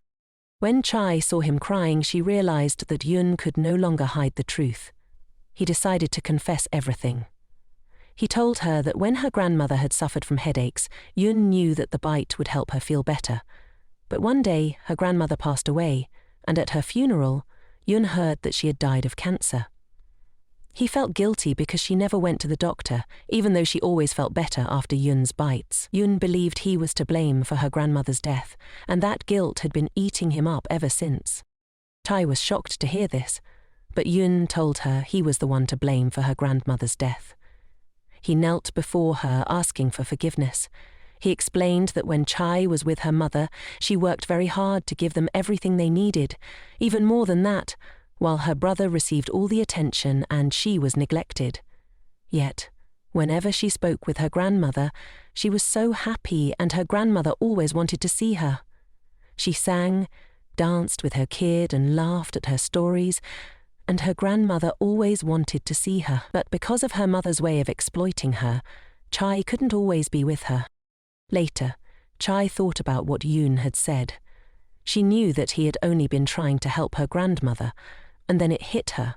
When Chai saw him crying, she realized that Yoon could no longer hide the truth. He decided to confess everything. He told her that when her grandmother had suffered from headaches, Yoon knew that the bite would help her feel better. But one day, her grandmother passed away, and at her funeral, Yoon heard that she had died of cancer. He felt guilty because she never went to the doctor, even though she always felt better after Yoon's bites. Yoon believed he was to blame for her grandmother's death, and that guilt had been eating him up ever since. Chai was shocked to hear this, but Yoon told her he was the one to blame for her grandmother's death. He knelt before her, asking for forgiveness. He explained that when Chai was with her mother, she worked very hard to give them everything they needed, even more than that, while her brother received all the attention and she was neglected. Yet, whenever she spoke with her grandmother, she was so happy and her grandmother always wanted to see her. She sang, danced with her kid and laughed at her stories, and her grandmother always wanted to see her. But because of her mother's way of exploiting her, Chai couldn't always be with her. Later, Chai thought about what Yoon had said. She knew that he had only been trying to help her grandmother, and then it hit her.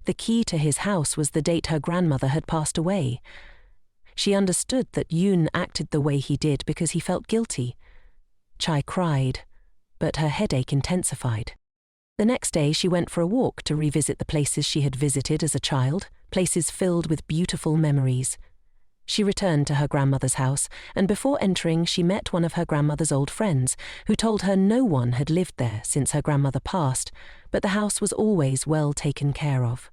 The key to his house was the date her grandmother had passed away. She understood that Yoon acted the way he did because he felt guilty. Chai cried, but her headache intensified. The next day she went for a walk to revisit the places she had visited as a child, places filled with beautiful memories. She returned to her grandmother's house, and before entering she met one of her grandmother's old friends, who told her no one had lived there since her grandmother passed, but the house was always well taken care of.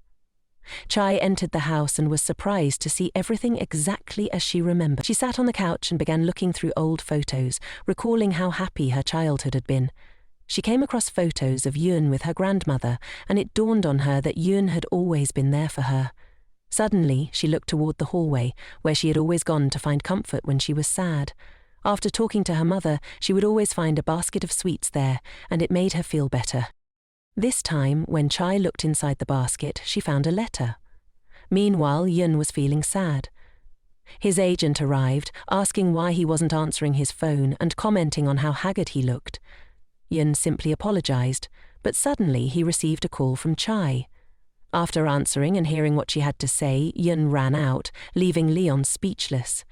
Chai entered the house and was surprised to see everything exactly as she remembered. She sat on the couch and began looking through old photos, recalling how happy her childhood had been. She came across photos of Yoon with her grandmother, and it dawned on her that Yoon had always been there for her. Suddenly, she looked toward the hallway, where she had always gone to find comfort when she was sad. After talking to her mother, she would always find a basket of sweets there, and it made her feel better. This time, when Chai looked inside the basket, she found a letter. Meanwhile, Yoon was feeling sad. His agent arrived, asking why he wasn't answering his phone and commenting on how haggard he looked. Yoon simply apologized, but suddenly he received a call from Chai. After answering and hearing what she had to say, Yun ran out, leaving Leon speechless.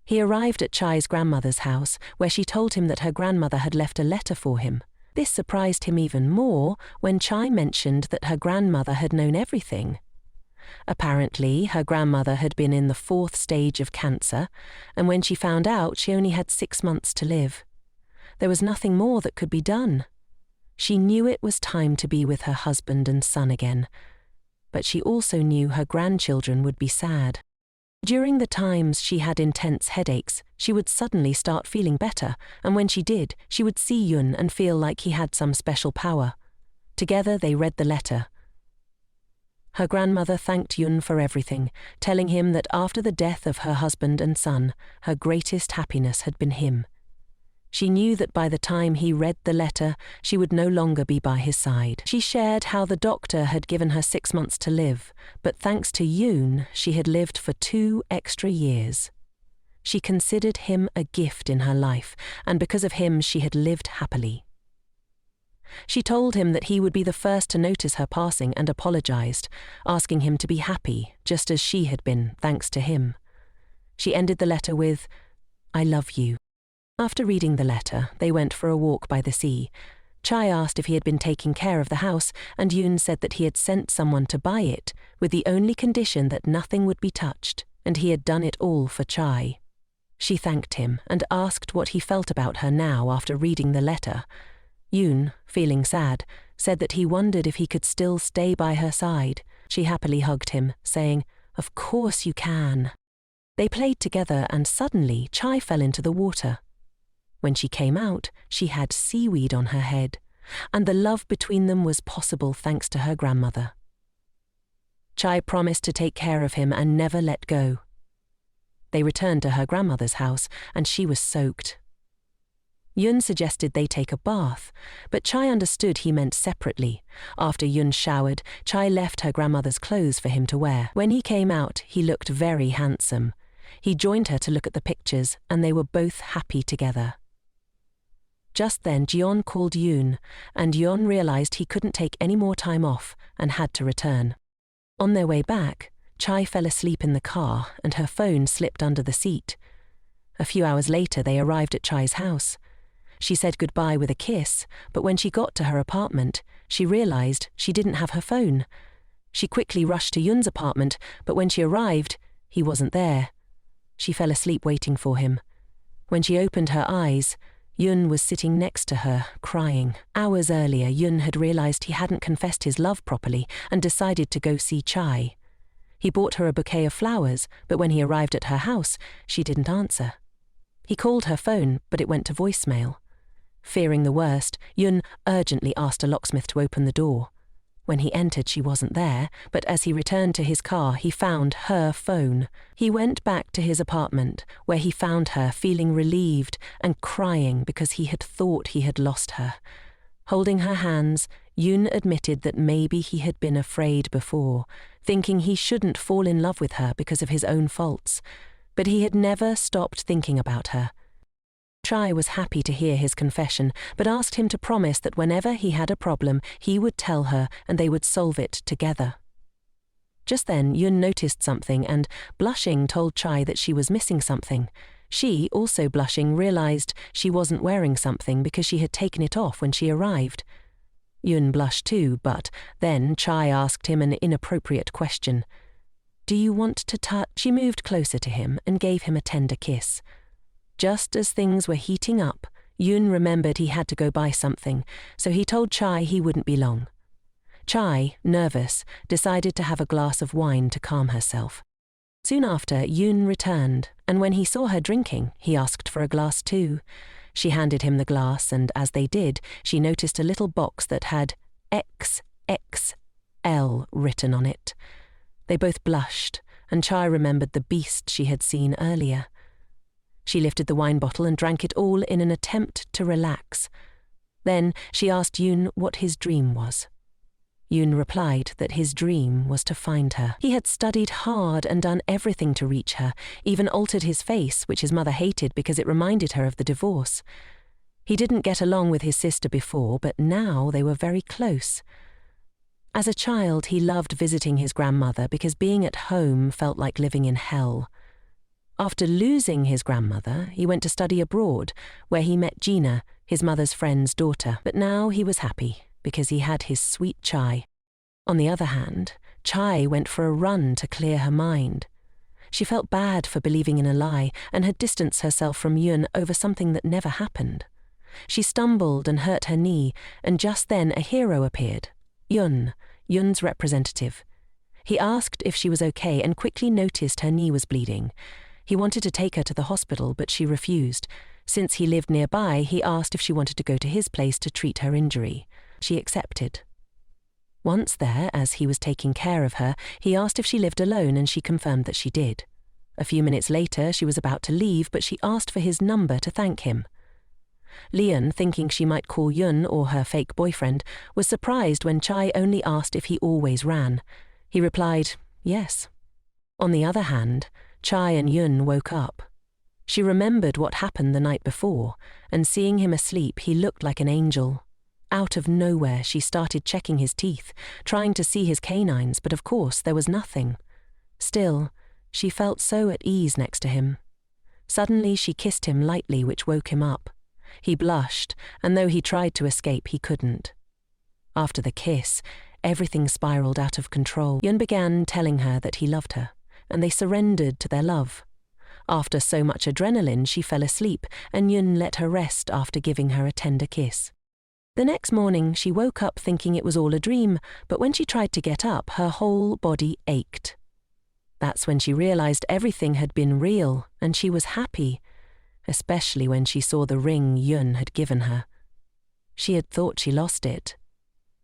He arrived at Chai's grandmother's house, where she told him that her grandmother had left a letter for him. This surprised him even more when Chai mentioned that her grandmother had known everything. Apparently, her grandmother had been in the 4th stage of cancer, and when she found out, she only had 6 months to live. There was nothing more that could be done. She knew it was time to be with her husband and son again, but she also knew her grandchildren would be sad. During the times she had intense headaches, she would suddenly start feeling better, and when she did, she would see Yun and feel like he had some special power. Together they read the letter. Her grandmother thanked Yun for everything, telling him that after the death of her husband and son, her greatest happiness had been him. She knew that by the time he read the letter, she would no longer be by his side. She shared how the doctor had given her 6 months to live, but thanks to Yoon, she had lived for 2 extra years. She considered him a gift in her life, and because of him she had lived happily. She told him that he would be the first to notice her passing and apologized, asking him to be happy, just as she had been, thanks to him. She ended the letter with, "I love you." After reading the letter, they went for a walk by the sea. Chai asked if he had been taking care of the house, and Yoon said that he had sent someone to buy it, with the only condition that nothing would be touched, and he had done it all for Chai. She thanked him and asked what he felt about her now after reading the letter. Yoon, feeling sad, said that he wondered if he could still stay by her side. She happily hugged him, saying, "Of course you can." They played together and suddenly Chai fell into the water. When she came out, she had seaweed on her head, and the love between them was possible thanks to her grandmother. Chai promised to take care of him and never let go. They returned to her grandmother's house, and she was soaked. Yoon suggested they take a bath, but Chai understood he meant separately. After Yoon showered, Chai left her grandmother's clothes for him to wear. When he came out, he looked very handsome. He joined her to look at the pictures, and they were both happy together. Just then, Jeon called Yoon, and Yeon realized he couldn't take any more time off and had to return. On their way back, Chai fell asleep in the car and her phone slipped under the seat. A few hours later, they arrived at Chai's house. She said goodbye with a kiss, but when she got to her apartment, she realized she didn't have her phone. She quickly rushed to Yoon's apartment, but when she arrived, he wasn't there. She fell asleep waiting for him. When she opened her eyes, Yoon was sitting next to her, crying. Hours earlier, Yoon had realized he hadn't confessed his love properly and decided to go see Chai. He bought her a bouquet of flowers, but when he arrived at her house, she didn't answer. He called her phone, but it went to voicemail. Fearing the worst, Yoon urgently asked a locksmith to open the door. When he entered, she wasn't there, but as he returned to his car, he found her phone. He went back to his apartment, where he found her feeling relieved and crying because he had thought he had lost her. Holding her hands, Yoon admitted that maybe he had been afraid before, thinking he shouldn't fall in love with her because of his own faults, but he had never stopped thinking about her. Chai was happy to hear his confession, but asked him to promise that whenever he had a problem, he would tell her and they would solve it together. Just then, Yoon noticed something and, blushing, told Chai that she was missing something. She, also blushing, realized she wasn't wearing something because she had taken it off when she arrived. Yoon blushed too, but then Chai asked him an inappropriate question. "Do you want to touch?" She moved closer to him and gave him a tender kiss. Just as things were heating up, Yoon remembered he had to go buy something, so he told Chai he wouldn't be long. Chai, nervous, decided to have a glass of wine to calm herself. Soon after, Yoon returned, and when he saw her drinking, he asked for a glass too. She handed him the glass, and as they did, she noticed a little box that had XXL written on it. They both blushed, and Chai remembered the beast she had seen earlier. She lifted the wine bottle and drank it all in an attempt to relax. Then she asked Yoon what his dream was. Yoon replied that his dream was to find her. He had studied hard and done everything to reach her, even altered his face, which his mother hated because it reminded her of the divorce. He didn't get along with his sister before, but now they were very close. As a child, he loved visiting his grandmother because being at home felt like living in hell. After losing his grandmother, he went to study abroad, where he met Gina, his mother's friend's daughter. But now he was happy because he had his sweet Chai. On the other hand, Chai went for a run to clear her mind. She felt bad for believing in a lie and had distanced herself from Yun over something that never happened. She stumbled and hurt her knee, and just then a hero appeared. Yun's representative. He asked if she was okay and quickly noticed her knee was bleeding. He wanted to take her to the hospital, but she refused. Since he lived nearby, he asked if she wanted to go to his place to treat her injury. She accepted. Once there, as he was taking care of her, he asked if she lived alone, and she confirmed that she did. A few minutes later, she was about to leave, but she asked for his number to thank him. Leon, thinking she might call Yun or her fake boyfriend, was surprised when Chai only asked if he always ran. He replied, yes. On the other hand, Chai and Yun woke up. She remembered what happened the night before, and seeing him asleep, he looked like an angel. Out of nowhere, she started checking his teeth, trying to see his canines, but of course there was nothing. Still, she felt so at ease next to him. Suddenly she kissed him lightly, which woke him up. He blushed, and though he tried to escape, he couldn't. After the kiss, everything spiraled out of control. Yun began telling her that he loved her, and they surrendered to their love. After so much adrenaline, she fell asleep, and Yun let her rest after giving her a tender kiss. The next morning, she woke up thinking it was all a dream, but when she tried to get up, her whole body ached. That's when she realized everything had been real, and she was happy, especially when she saw the ring Yun had given her. She had thought she lost it.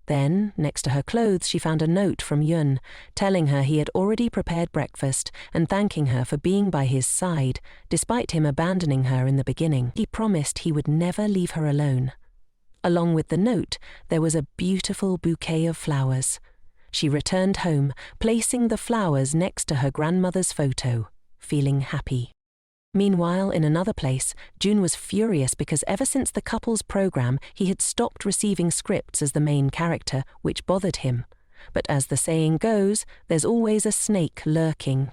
Then, next to her clothes, she found a note from Yun, telling her he had already prepared breakfast and thanking her for being by his side, despite him abandoning her in the beginning. He promised he would never leave her alone. Along with the note, there was a beautiful bouquet of flowers. She returned home, placing the flowers next to her grandmother's photo, feeling happy. Meanwhile, in another place, Jun was furious because ever since the couple's program, he had stopped receiving scripts as the main character, which bothered him. But as the saying goes, there's always a snake lurking.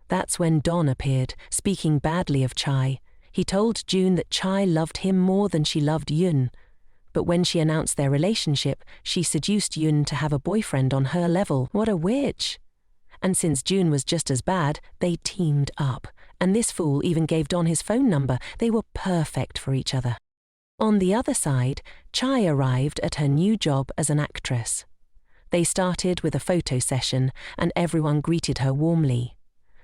That's when Don appeared, speaking badly of Chai. He told Jun that Chai loved him more than she loved Yun. But when she announced their relationship, she seduced Yun to have a boyfriend on her level. What a witch! And since Jun was just as bad, they teamed up. And this fool even gave Don his phone number. They were perfect for each other. On the other side, Chai arrived at her new job as an actress. They started with a photo session, and everyone greeted her warmly.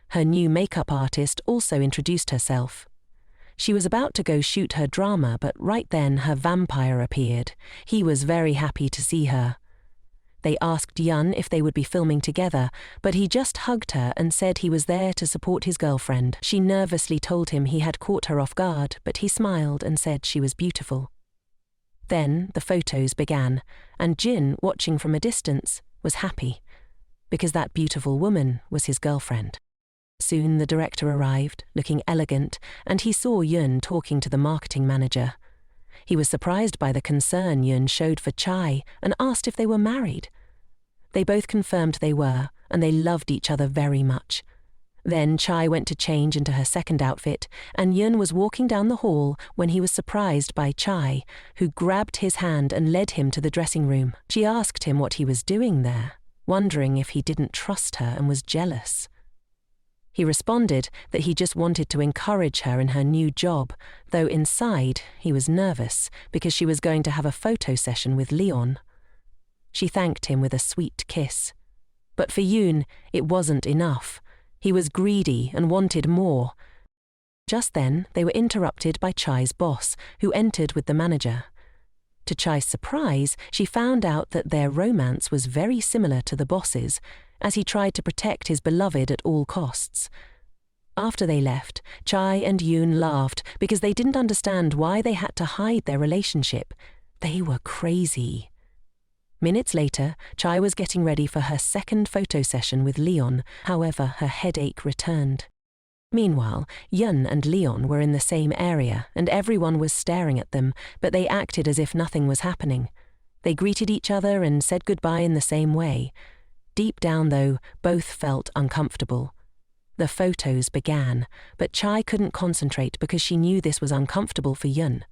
Her new makeup artist also introduced herself. She was about to go shoot her drama, but right then her vampire appeared. He was very happy to see her. They asked Yun if they would be filming together, but he just hugged her and said he was there to support his girlfriend. She nervously told him he had caught her off guard, but he smiled and said she was beautiful. Then the photos began, and Jin, watching from a distance, was happy, because that beautiful woman was his girlfriend. Soon the director arrived, looking elegant, and he saw Yun talking to the marketing manager. He was surprised by the concern Yun showed for Chai and asked if they were married. They both confirmed they were, and they loved each other very much. Then Chai went to change into her second outfit, and Yun was walking down the hall when he was surprised by Chai, who grabbed his hand and led him to the dressing room. She asked him what he was doing there, wondering if he didn't trust her and was jealous. He responded that he just wanted to encourage her in her new job, though inside he was nervous because she was going to have a photo session with Leon. She thanked him with a sweet kiss. But for Yoon, it wasn't enough. He was greedy and wanted more. Just then, they were interrupted by Chai's boss, who entered with the manager. To Chai's surprise, she found out that their romance was very similar to the boss's, as he tried to protect his beloved at all costs. After they left, Chai and Yoon laughed because they didn't understand why they had to hide their relationship. They were crazy. Minutes later, Chai was getting ready for her second photo session with Leon. However, her headache returned. Meanwhile, Yun and Leon were in the same area, and everyone was staring at them, but they acted as if nothing was happening. They greeted each other and said goodbye in the same way. Deep down, though, both felt uncomfortable. The photos began, but Chai couldn't concentrate because she knew this was uncomfortable for Yun.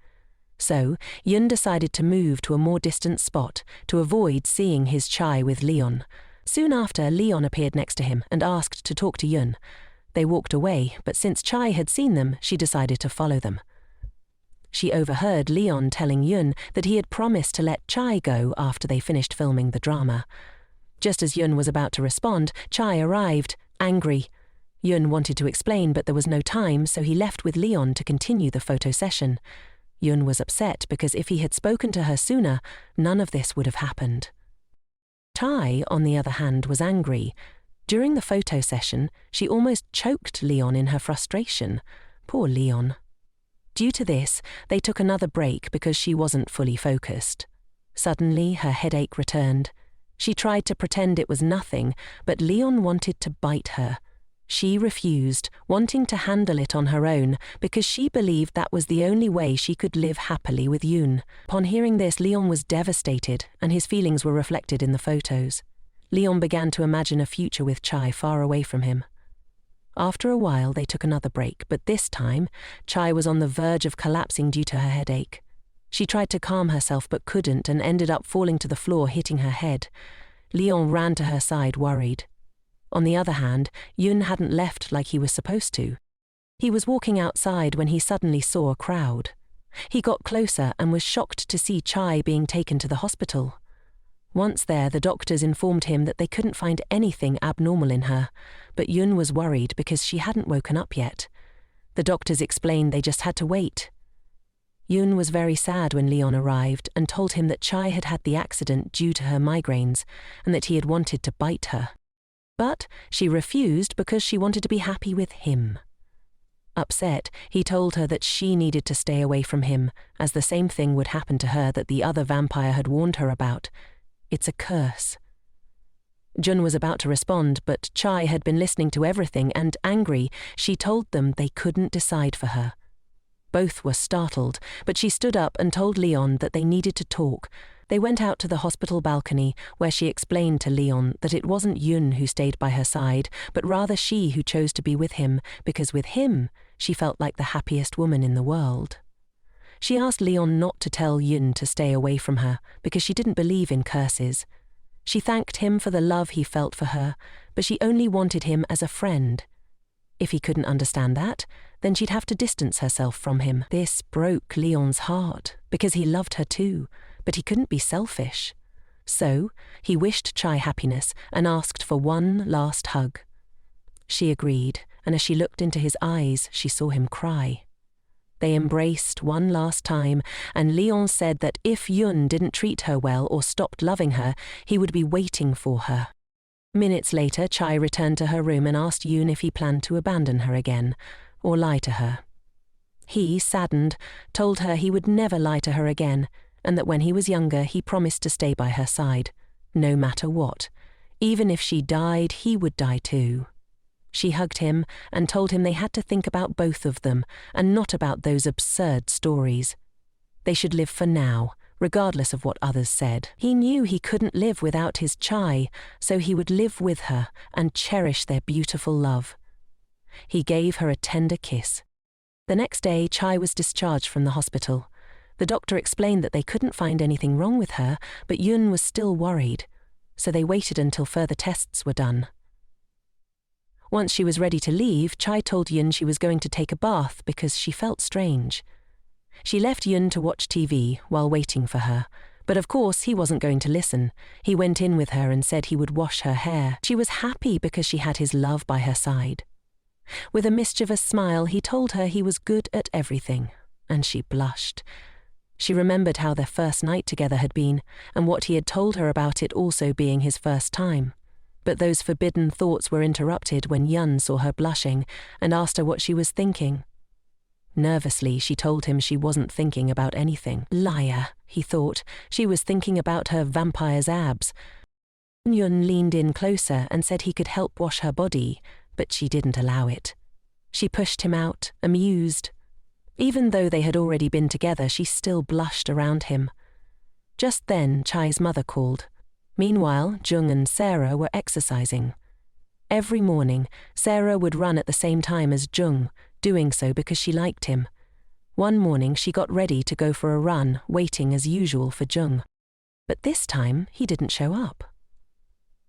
So, Yun decided to move to a more distant spot to avoid seeing his Chai with Leon. Soon after, Leon appeared next to him and asked to talk to Yun. They walked away, but since Chai had seen them, she decided to follow them. She overheard Leon telling Yun that he had promised to let Chai go after they finished filming the drama. Just as Yun was about to respond, Chai arrived, angry. Yun wanted to explain, but there was no time, so he left with Leon to continue the photo session. Yun was upset because if he had spoken to her sooner, none of this would have happened. Chai, on the other hand, was angry. During the photo session, she almost choked Leon in her frustration. Poor Leon. Due to this, they took another break because she wasn't fully focused. Suddenly, her headache returned. She tried to pretend it was nothing, but Leon wanted to bite her. She refused, wanting to handle it on her own because she believed that was the only way she could live happily with Yun. Upon hearing this, Leon was devastated, and his feelings were reflected in the photos. Leon began to imagine a future with Chai far away from him. After a while, they took another break, but this time, Chai was on the verge of collapsing due to her headache. She tried to calm herself but couldn't and ended up falling to the floor, hitting her head. Leon ran to her side, worried. On the other hand, Yun hadn't left like he was supposed to. He was walking outside when he suddenly saw a crowd. He got closer and was shocked to see Chai being taken to the hospital. Once there, the doctors informed him that they couldn't find anything abnormal in her, but Yun was worried because she hadn't woken up yet. The doctors explained they just had to wait. Yun was very sad when Leon arrived and told him that Chai had had the accident due to her migraines and that he had wanted to bite her. But she refused because she wanted to be happy with him. Upset, he told her that she needed to stay away from him, as the same thing would happen to her that the other vampire had warned her about. It's a curse. Jun was about to respond, but Chai had been listening to everything and, angry, she told them they couldn't decide for her. Both were startled, but she stood up and told Leon that they needed to talk. They went out to the hospital balcony, where she explained to Leon that it wasn't Yun who stayed by her side, but rather she who chose to be with him, because with him, she felt like the happiest woman in the world. She asked Leon not to tell Yun to stay away from her, because she didn't believe in curses. She thanked him for the love he felt for her, but she only wanted him as a friend. If he couldn't understand that, then she'd have to distance herself from him. This broke Leon's heart, because he loved her too, but he couldn't be selfish. So, he wished Chai happiness and asked for one last hug. She agreed, and as she looked into his eyes, she saw him cry. They embraced one last time, and Leon said that if Yun didn't treat her well or stopped loving her, he would be waiting for her. Minutes later, Chai returned to her room and asked Yun if he planned to abandon her again, or lie to her. He, saddened, told her he would never lie to her again, and that when he was younger he promised to stay by her side, no matter what. Even if she died, he would die too. She hugged him and told him they had to think about both of them and not about those absurd stories. They should live for now, regardless of what others said. He knew he couldn't live without his Chai, so he would live with her and cherish their beautiful love. He gave her a tender kiss. The next day, Chai was discharged from the hospital. The doctor explained that they couldn't find anything wrong with her, but Yun was still worried, so they waited until further tests were done. Once she was ready to leave, Chai told Yun she was going to take a bath because she felt strange. She left Yun to watch TV while waiting for her, but of course he wasn't going to listen. He went in with her and said he would wash her hair. She was happy because she had his love by her side. With a mischievous smile, he told her he was good at everything, and she blushed. She remembered how their first night together had been, and what he had told her about it also being his first time. But those forbidden thoughts were interrupted when Yun saw her blushing and asked her what she was thinking. Nervously, she told him she wasn't thinking about anything. Liar, he thought. She was thinking about her vampire's abs. Yun leaned in closer and said he could help wash her body, but she didn't allow it. She pushed him out, amused. Even though they had already been together, she still blushed around him. Just then, Chai's mother called. Meanwhile, Jung and Sarah were exercising. Every morning, Sarah would run at the same time as Jung, doing so because she liked him. One morning she got ready to go for a run, waiting as usual for Jung. But this time, he didn't show up.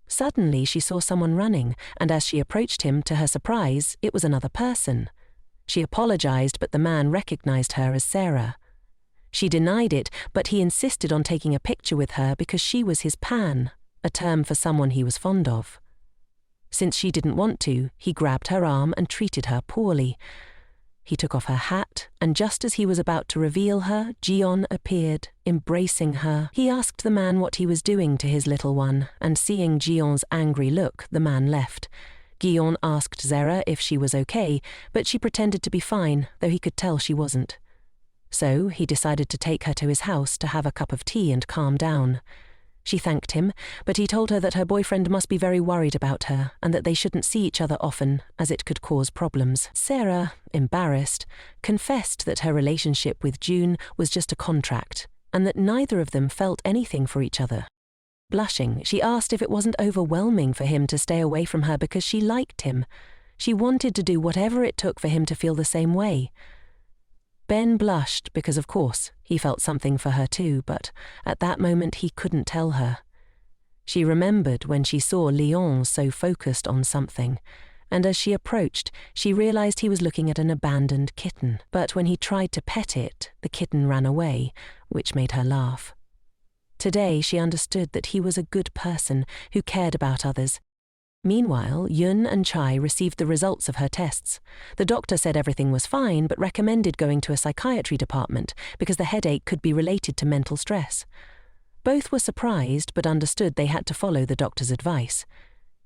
Suddenly she saw someone running, and as she approached him, to her surprise, it was another person. She apologized, but the man recognized her as Sarah. She denied it, but he insisted on taking a picture with her because she was his pan, a term for someone he was fond of. Since she didn't want to, he grabbed her arm and treated her poorly. He took off her hat, and just as he was about to reveal her, Jion appeared, embracing her. He asked the man what he was doing to his little one, and seeing Jion's angry look, the man left. Jion asked Sarah if she was okay, but she pretended to be fine, though he could tell she wasn't. So he decided to take her to his house to have a cup of tea and calm down. She thanked him, but he told her that her boyfriend must be very worried about her and that they shouldn't see each other often, as it could cause problems. Sarah, embarrassed, confessed that her relationship with June was just a contract and that neither of them felt anything for each other. Blushing, she asked if it wasn't overwhelming for him to stay away from her because she liked him. She wanted to do whatever it took for him to feel the same way. Ben blushed because, of course, he felt something for her too, but at that moment he couldn't tell her. She remembered when she saw Leon so focused on something, and as she approached, she realized he was looking at an abandoned kitten. But when he tried to pet it, the kitten ran away, which made her laugh. Today she understood that he was a good person who cared about others. Meanwhile, Yun and Chai received the results of her tests. The doctor said everything was fine, but recommended going to a psychiatry department because the headache could be related to mental stress. Both were surprised, but understood they had to follow the doctor's advice.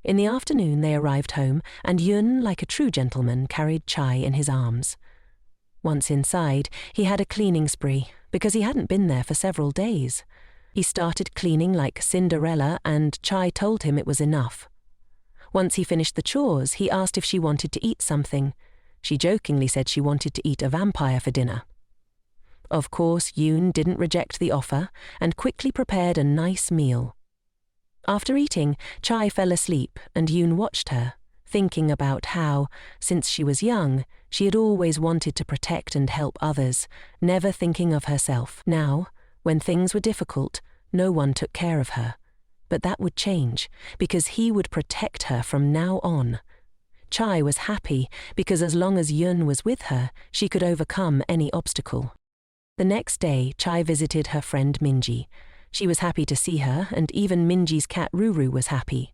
In the afternoon they arrived home, and Yun, like a true gentleman, carried Chai in his arms. Once inside, he had a cleaning spree, because he hadn't been there for several days. He started cleaning like Cinderella, and Chai told him it was enough. Once he finished the chores, he asked if she wanted to eat something. She jokingly said she wanted to eat a vampire for dinner. Of course, Yoon didn't reject the offer and quickly prepared a nice meal. After eating, Chai fell asleep and Yoon watched her, thinking about how, since she was young, she had always wanted to protect and help others, never thinking of herself. Now, when things were difficult, no one took care of her. But that would change, because he would protect her from now on. Chai was happy, because as long as Yun was with her, she could overcome any obstacle. The next day, Chai visited her friend Minji. She was happy to see her, and even Minji's cat Ruru was happy.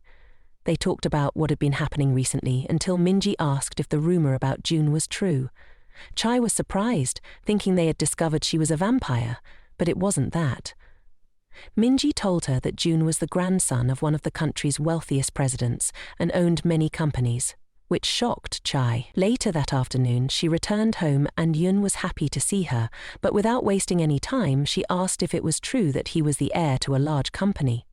They talked about what had been happening recently until Minji asked if the rumor about June was true. Chai was surprised, thinking they had discovered she was a vampire, but it wasn't that. Minji told her that June was the grandson of one of the country's wealthiest presidents and owned many companies, which shocked Chai. Later that afternoon, she returned home and Yun was happy to see her, but without wasting any time, she asked if it was true that he was the heir to a large company.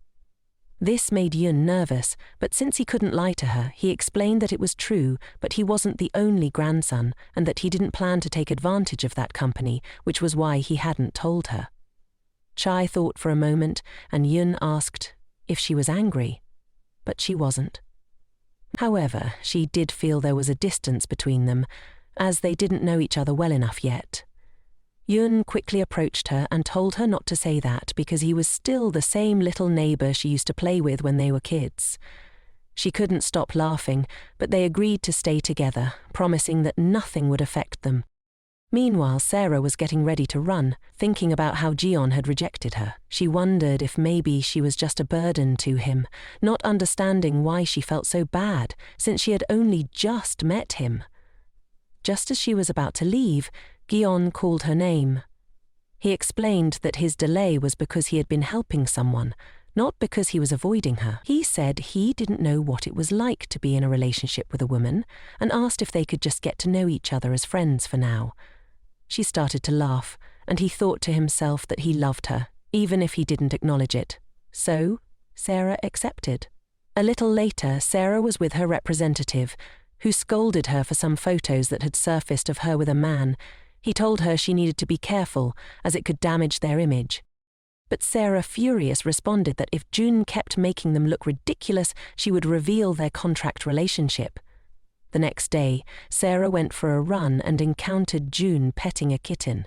This made Yun nervous, but since he couldn't lie to her, he explained that it was true, but he wasn't the only grandson and that he didn't plan to take advantage of that company, which was why he hadn't told her. Chai thought for a moment, and Yun asked if she was angry, but she wasn't. However, she did feel there was a distance between them, as they didn't know each other well enough yet. Yun quickly approached her and told her not to say that because he was still the same little neighbor she used to play with when they were kids. She couldn't stop laughing, but they agreed to stay together, promising that nothing would affect them. Meanwhile, Sarah was getting ready to run, thinking about how Jion had rejected her. She wondered if maybe she was just a burden to him, not understanding why she felt so bad, since she had only just met him. Just as she was about to leave, Gion called her name. He explained that his delay was because he had been helping someone, not because he was avoiding her. He said he didn't know what it was like to be in a relationship with a woman, and asked if they could just get to know each other as friends for now. She started to laugh, and he thought to himself that he loved her, even if he didn't acknowledge it. So, Sarah accepted. A little later, Sarah was with her representative, who scolded her for some photos that had surfaced of her with a man. He told her she needed to be careful, as it could damage their image. But Sarah, furious, responded that if June kept making them look ridiculous, she would reveal their contract relationship. The next day, Sarah went for a run and encountered June petting a kitten.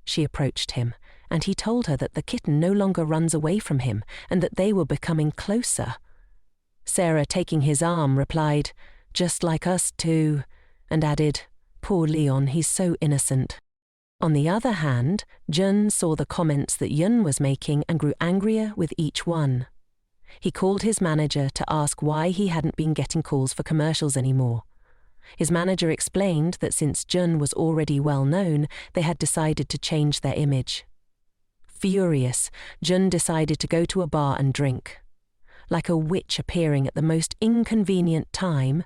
She approached him, and he told her that the kitten no longer runs away from him and that they were becoming closer. Sarah, taking his arm, replied, "Just like us too," and added, "Poor Leon, he's so innocent." On the other hand, Jun saw the comments that Yun was making and grew angrier with each one. He called his manager to ask why he hadn't been getting calls for commercials anymore. His manager explained that since Jun was already well known, they had decided to change their image. Furious, Jun decided to go to a bar and drink. Like a witch appearing at the most inconvenient time,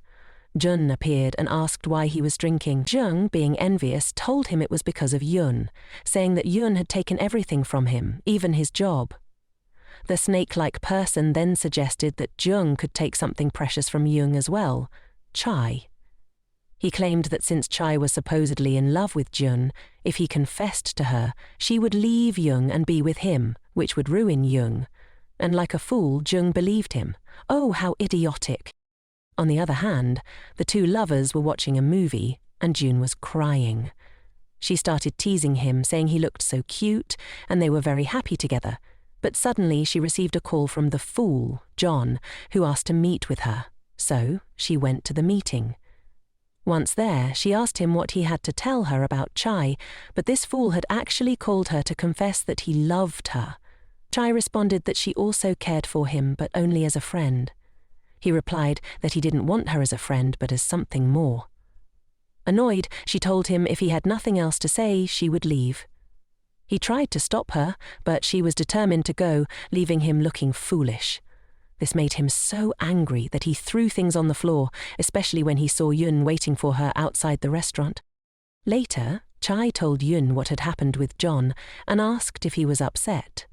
Jun appeared and asked why he was drinking. Jung, being envious, told him it was because of Yun, saying that Yun had taken everything from him, even his job. The snake-like person then suggested that Jung could take something precious from Jung as well, Chai. He claimed that since Chai was supposedly in love with Jun, if he confessed to her, she would leave Jung and be with him, which would ruin Jung. And like a fool, Jung believed him. Oh, how idiotic! On the other hand, the two lovers were watching a movie, and June was crying. She started teasing him, saying he looked so cute, and they were very happy together. But suddenly she received a call from the fool, John, who asked to meet with her. So she went to the meeting. Once there, she asked him what he had to tell her about Chai, but this fool had actually called her to confess that he loved her. Chai responded that she also cared for him, but only as a friend. He replied that he didn't want her as a friend, but as something more. Annoyed, she told him if he had nothing else to say, she would leave. He tried to stop her, but she was determined to go, leaving him looking foolish. This made him so angry that he threw things on the floor, especially when he saw Yun waiting for her outside the restaurant. Later, Chai told Yun what had happened with John and asked if he was upset.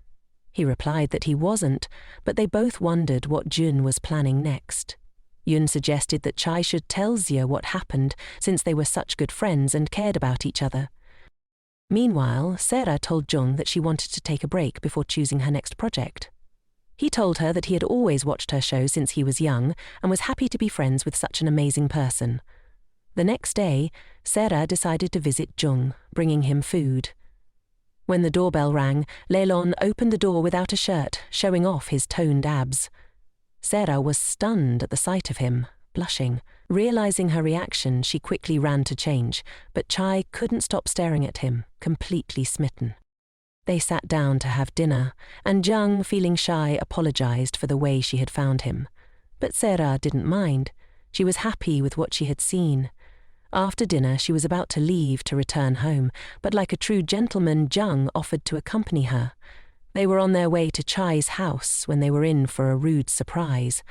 He replied that he wasn't, but they both wondered what Jun was planning next. Yun suggested that Chai should tell Zia what happened, since they were such good friends and cared about each other. Meanwhile, Sarah told Jung that she wanted to take a break before choosing her next project. He told her that he had always watched her show since he was young and was happy to be friends with such an amazing person. The next day, Sarah decided to visit Jung, bringing him food. When the doorbell rang, Leilon opened the door without a shirt, showing off his toned abs. Sarah was stunned at the sight of him, blushing. Realizing her reaction, she quickly ran to change, but Chai couldn't stop staring at him, completely smitten. They sat down to have dinner, and Jung, feeling shy, apologized for the way she had found him. But Sarah didn't mind. She was happy with what she had seen. After dinner, she was about to leave to return home, but like a true gentleman, Jung offered to accompany her. They were on their way to Chai's house when they were in for a rude surprise.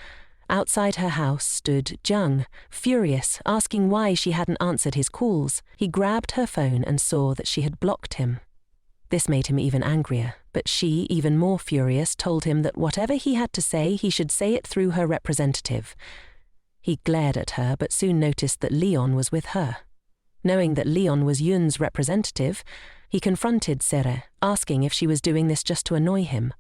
Outside her house stood Jung, furious, asking why she hadn't answered his calls. He grabbed her phone and saw that she had blocked him. This made him even angrier, but she, even more furious, told him that whatever he had to say, he should say it through her representative. He glared at her, but soon noticed that Leon was with her. Knowing that Leon was Yun's representative, he confronted Sere, asking if she was doing this just to annoy him.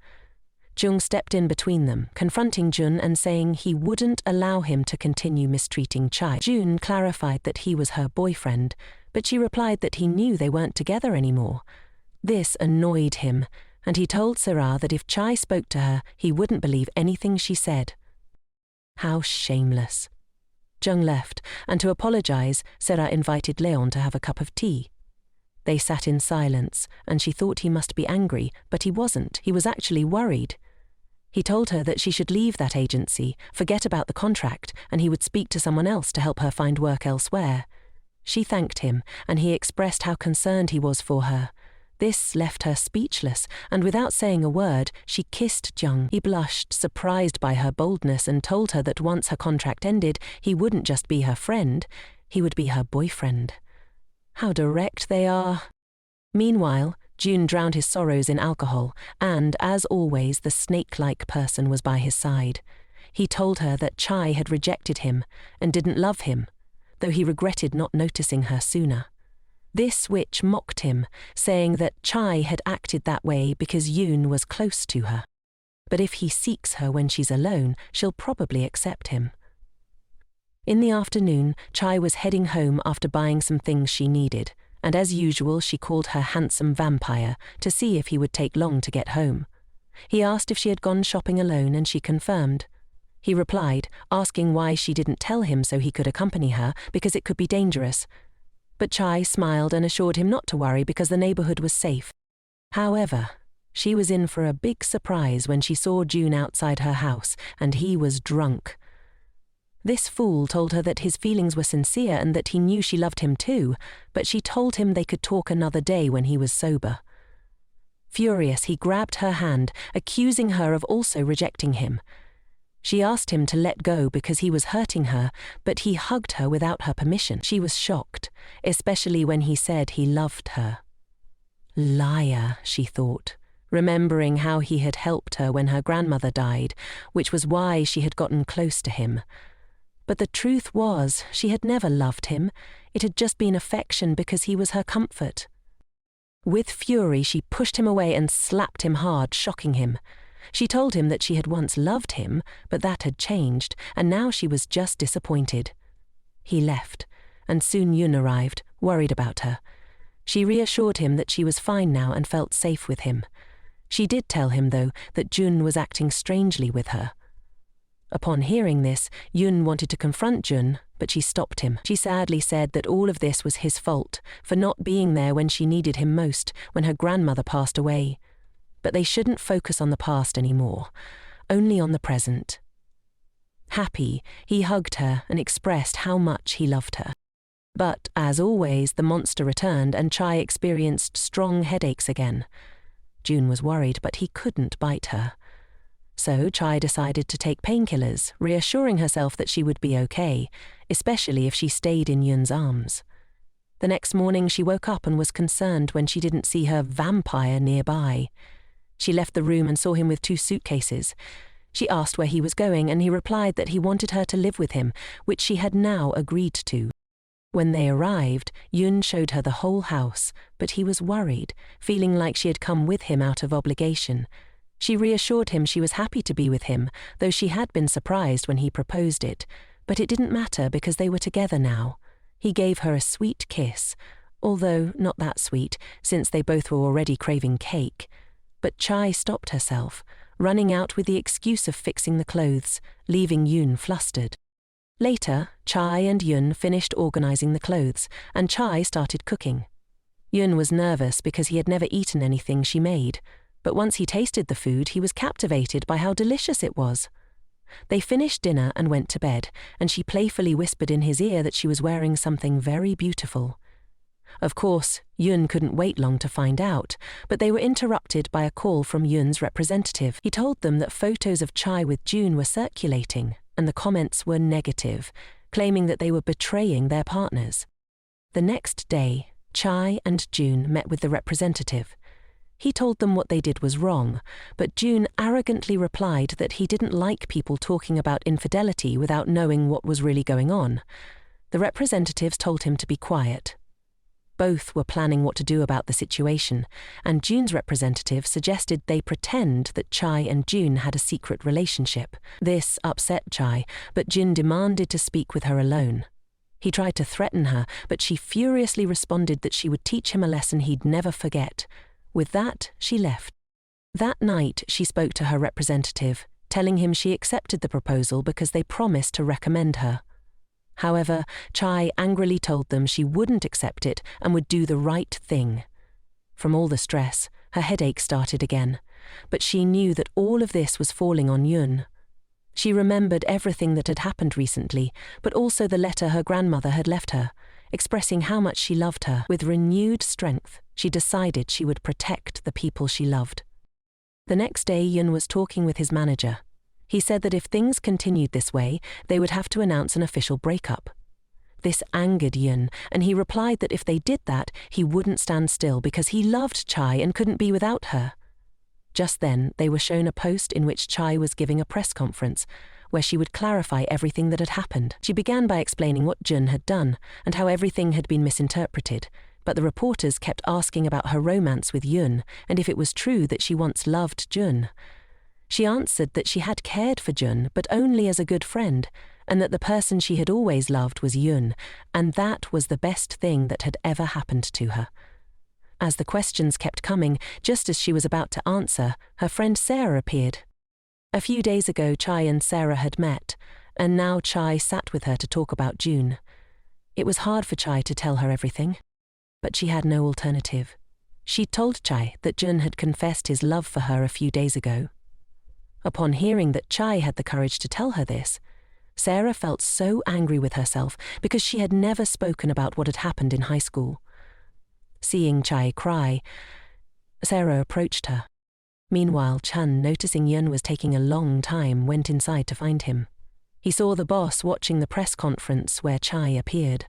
Jung stepped in between them, confronting Jun and saying he wouldn't allow him to continue mistreating Chai. Jun clarified that he was her boyfriend, but she replied that he knew they weren't together anymore. This annoyed him, and he told Sarah that if Chai spoke to her, he wouldn't believe anything she said. How shameless. Jung left, and to apologize, Sarah invited Leon to have a cup of tea. They sat in silence, and she thought he must be angry, but he wasn't. He was actually worried. He told her that she should leave that agency, forget about the contract, and he would speak to someone else to help her find work elsewhere. She thanked him, and he expressed how concerned he was for her. This left her speechless, and without saying a word, she kissed Jung. He blushed, surprised by her boldness, and told her that once her contract ended, he wouldn't just be her friend, he would be her boyfriend. How direct they are. Meanwhile, June drowned his sorrows in alcohol, and, as always, the snake-like person was by his side. He told her that Chai had rejected him and didn't love him, though he regretted not noticing her sooner. This witch mocked him, saying that Chai had acted that way because Yoon was close to her. But if he seeks her when she's alone, she'll probably accept him. In the afternoon, Chai was heading home after buying some things she needed, and as usual she called her handsome vampire to see if he would take long to get home. He asked if she had gone shopping alone, and she confirmed. He replied, asking why she didn't tell him so he could accompany her, because it could be dangerous. But Chai smiled and assured him not to worry because the neighborhood was safe. However, she was in for a big surprise when she saw June outside her house, and he was drunk. This fool told her that his feelings were sincere and that he knew she loved him too, but she told him they could talk another day when he was sober. Furious, he grabbed her hand, accusing her of also rejecting him. She asked him to let go because he was hurting her, but he hugged her without her permission. She was shocked, especially when he said he loved her. Liar, she thought, remembering how he had helped her when her grandmother died, which was why she had gotten close to him. But the truth was, she had never loved him. It had just been affection because he was her comfort. With fury, she pushed him away and slapped him hard, shocking him. She told him that she had once loved him, but that had changed, and now she was just disappointed. He left, and soon Yoon arrived, worried about her. She reassured him that she was fine now and felt safe with him. She did tell him, though, that Jun was acting strangely with her. Upon hearing this, Yoon wanted to confront Jun, but she stopped him. She sadly said that all of this was his fault, for not being there when she needed him most, when her grandmother passed away. But they shouldn't focus on the past anymore, only on the present. Happy, he hugged her and expressed how much he loved her. But, as always, the monster returned and Chai experienced strong headaches again. June was worried, but he couldn't bite her. So Chai decided to take painkillers, reassuring herself that she would be okay, especially if she stayed in Yoon's arms. The next morning she woke up and was concerned when she didn't see her vampire nearby. She left the room and saw him with 2 suitcases. She asked where he was going, and he replied that he wanted her to live with him, which she had now agreed to. When they arrived, Yoon showed her the whole house, but he was worried, feeling like she had come with him out of obligation. She reassured him she was happy to be with him, though she had been surprised when he proposed it, but it didn't matter because they were together now. He gave her a sweet kiss, although not that sweet, since they both were already craving cake. But Chai stopped herself, running out with the excuse of fixing the clothes, leaving Yoon flustered. Later, Chai and Yoon finished organizing the clothes, and Chai started cooking. Yoon was nervous because he had never eaten anything she made, but once he tasted the food, he was captivated by how delicious it was. They finished dinner and went to bed, and she playfully whispered in his ear that she was wearing something very beautiful. Of course, Yoon couldn't wait long to find out, but they were interrupted by a call from Yoon's representative. He told them that photos of Chai with June were circulating, and the comments were negative, claiming that they were betraying their partners. The next day, Chai and June met with the representative. He told them what they did was wrong, but June arrogantly replied that he didn't like people talking about infidelity without knowing what was really going on. The representatives told him to be quiet. Both were planning what to do about the situation, and June's representative suggested they pretend that Chai and June had a secret relationship. This upset Chai, but June demanded to speak with her alone. He tried to threaten her, but she furiously responded that she would teach him a lesson he'd never forget. With that, she left. That night, she spoke to her representative, telling him she accepted the proposal because they promised to recommend her. However, Chai angrily told them she wouldn't accept it and would do the right thing. From all the stress, her headache started again, but she knew that all of this was falling on Yoon. She remembered everything that had happened recently, but also the letter her grandmother had left her, expressing how much she loved her. With renewed strength, she decided she would protect the people she loved. The next day, Yoon was talking with his manager. He said that if things continued this way, they would have to announce an official breakup. This angered Yoon, and he replied that if they did that, he wouldn't stand still because he loved Chai and couldn't be without her. Just then, they were shown a post in which Chai was giving a press conference, where she would clarify everything that had happened. She began by explaining what Jun had done and how everything had been misinterpreted, but the reporters kept asking about her romance with Yoon and if it was true that she once loved Jun. She answered that she had cared for Jun, but only as a good friend, and that the person she had always loved was Yoon, and that was the best thing that had ever happened to her. As the questions kept coming, just as she was about to answer, her friend Sarah appeared. A few days ago, Chai and Sarah had met, and now Chai sat with her to talk about June. It was hard for Chai to tell her everything, but she had no alternative. She told Chai that Jun had confessed his love for her a few days ago. Upon hearing that Chai had the courage to tell her this, Sarah felt so angry with herself because she had never spoken about what had happened in high school. Seeing Chai cry, Sarah approached her. Meanwhile, Chun, noticing Yun was taking a long time, went inside to find him. He saw the boss watching the press conference where Chai appeared.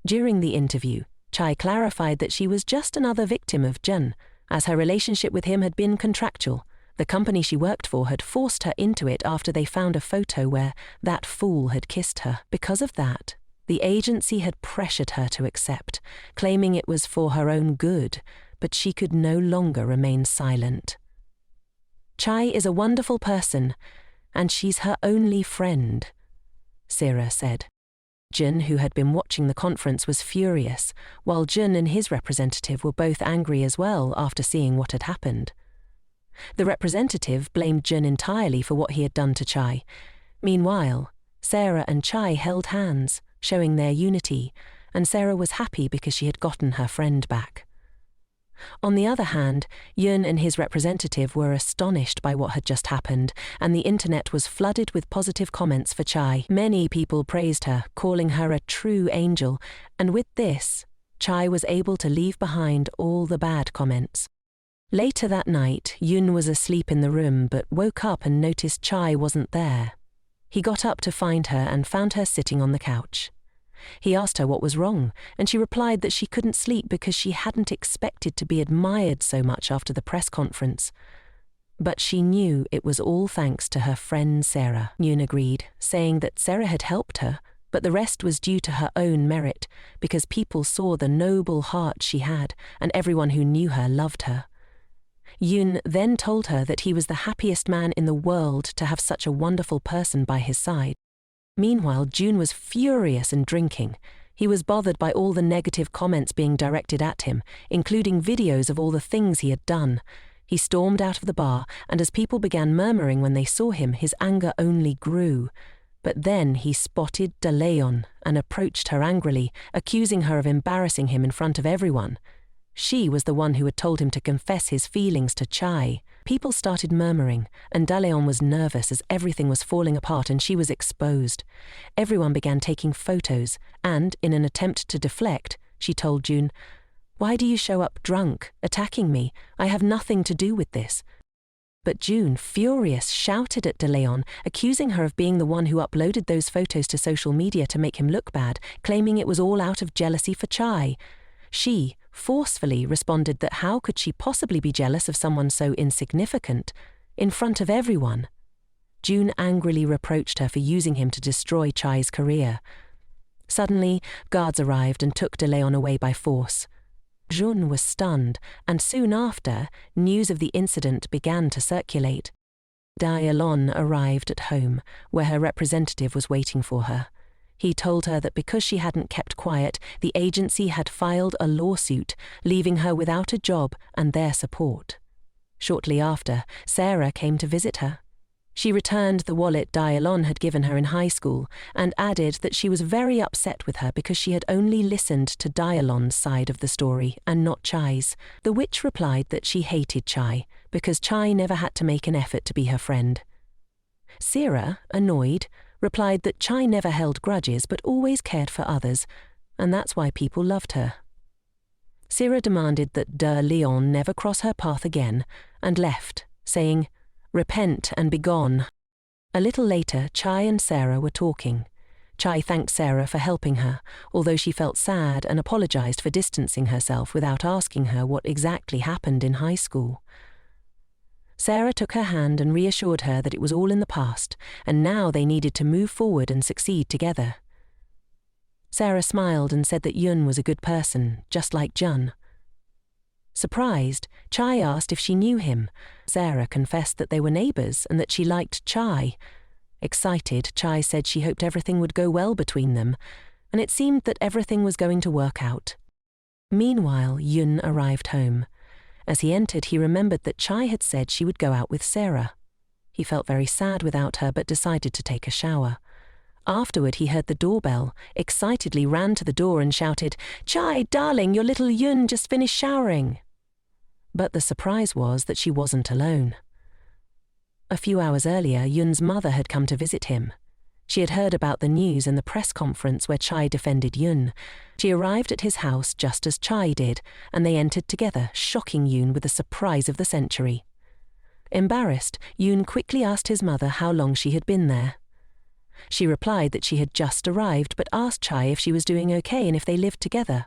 During the interview, Chai clarified that she was just another victim of Jun, as her relationship with him had been contractual. The company she worked for had forced her into it after they found a photo where that fool had kissed her. Because of that, the agency had pressured her to accept, claiming it was for her own good, but she could no longer remain silent. Chai is a wonderful person, and she's her only friend, Sarah said. Jun, who had been watching the conference, was furious, while Jun and his representative were both angry as well after seeing what had happened. The representative blamed Jun entirely for what he had done to Chai. Meanwhile, Sarah and Chai held hands, showing their unity, and Sarah was happy because she had gotten her friend back. On the other hand, Yun and his representative were astonished by what had just happened, and the internet was flooded with positive comments for Chai. Many people praised her, calling her a true angel, and with this, Chai was able to leave behind all the bad comments. Later that night, Yun was asleep in the room but woke up and noticed Chai wasn't there. He got up to find her and found her sitting on the couch. He asked her what was wrong, and she replied that she couldn't sleep because she hadn't expected to be admired so much after the press conference. But she knew it was all thanks to her friend Sarah. Yun agreed, saying that Sarah had helped her, but the rest was due to her own merit, because people saw the noble heart she had, and everyone who knew her loved her. Yun then told her that he was the happiest man in the world to have such a wonderful person by his side. Meanwhile, Jun was furious and drinking. He was bothered by all the negative comments being directed at him, including videos of all the things he had done. He stormed out of the bar, and as people began murmuring when they saw him, his anger only grew. But then he spotted De Leon and approached her angrily, accusing her of embarrassing him in front of everyone. She was the one who had told him to confess his feelings to Chai. People started murmuring, and De Leon was nervous as everything was falling apart and she was exposed. Everyone began taking photos, and, in an attempt to deflect, she told June, "Why do you show up drunk, attacking me? I have nothing to do with this." But June, furious, shouted at De Leon, accusing her of being the one who uploaded those photos to social media to make him look bad, claiming it was all out of jealousy for Chai. She forcefully responded that how could she possibly be jealous of someone so insignificant, in front of everyone. June angrily reproached her for using him to destroy Chai's career. Suddenly, guards arrived and took De Leon away by force. June was stunned, and soon after, news of the incident began to circulate. Dae-Elon arrived at home, where her representative was waiting for her. He told her that because she hadn't kept quiet, the agency had filed a lawsuit, leaving her without a job and their support. Shortly after, Sarah came to visit her. She returned the wallet Dae-Elon had given her in high school and added that she was very upset with her because she had only listened to Dae-Elon's side of the story and not Chai's. The witch replied that she hated Chai because Chai never had to make an effort to be her friend. Sarah, annoyed, replied that Chai never held grudges but always cared for others, and that's why people loved her. Sarah demanded that De Leon never cross her path again and left, saying, "Repent and be gone." A little later, Chai and Sarah were talking. Chai thanked Sarah for helping her, although she felt sad and apologized for distancing herself without asking her what exactly happened in high school. Sarah took her hand and reassured her that it was all in the past, and now they needed to move forward and succeed together. Sarah smiled and said that Yun was a good person, just like Jun. Surprised, Chai asked if she knew him. Sarah confessed that they were neighbours and that she liked Chai. Excited, Chai said she hoped everything would go well between them, and it seemed that everything was going to work out. Meanwhile, Yun arrived home. As he entered, he remembered that Chai had said she would go out with Sarah. He felt very sad without her but decided to take a shower. Afterward, he heard the doorbell, excitedly ran to the door and shouted, "Chai, darling, your little Yun just finished showering." But the surprise was that she wasn't alone. A few hours earlier, Yun's mother had come to visit him. She had heard about the news and the press conference where Chai defended Yun. She arrived at his house just as Chai did, and they entered together, shocking Yun with the surprise of the century. Embarrassed, Yun quickly asked his mother how long she had been there. She replied that she had just arrived but asked Chai if she was doing okay and if they lived together.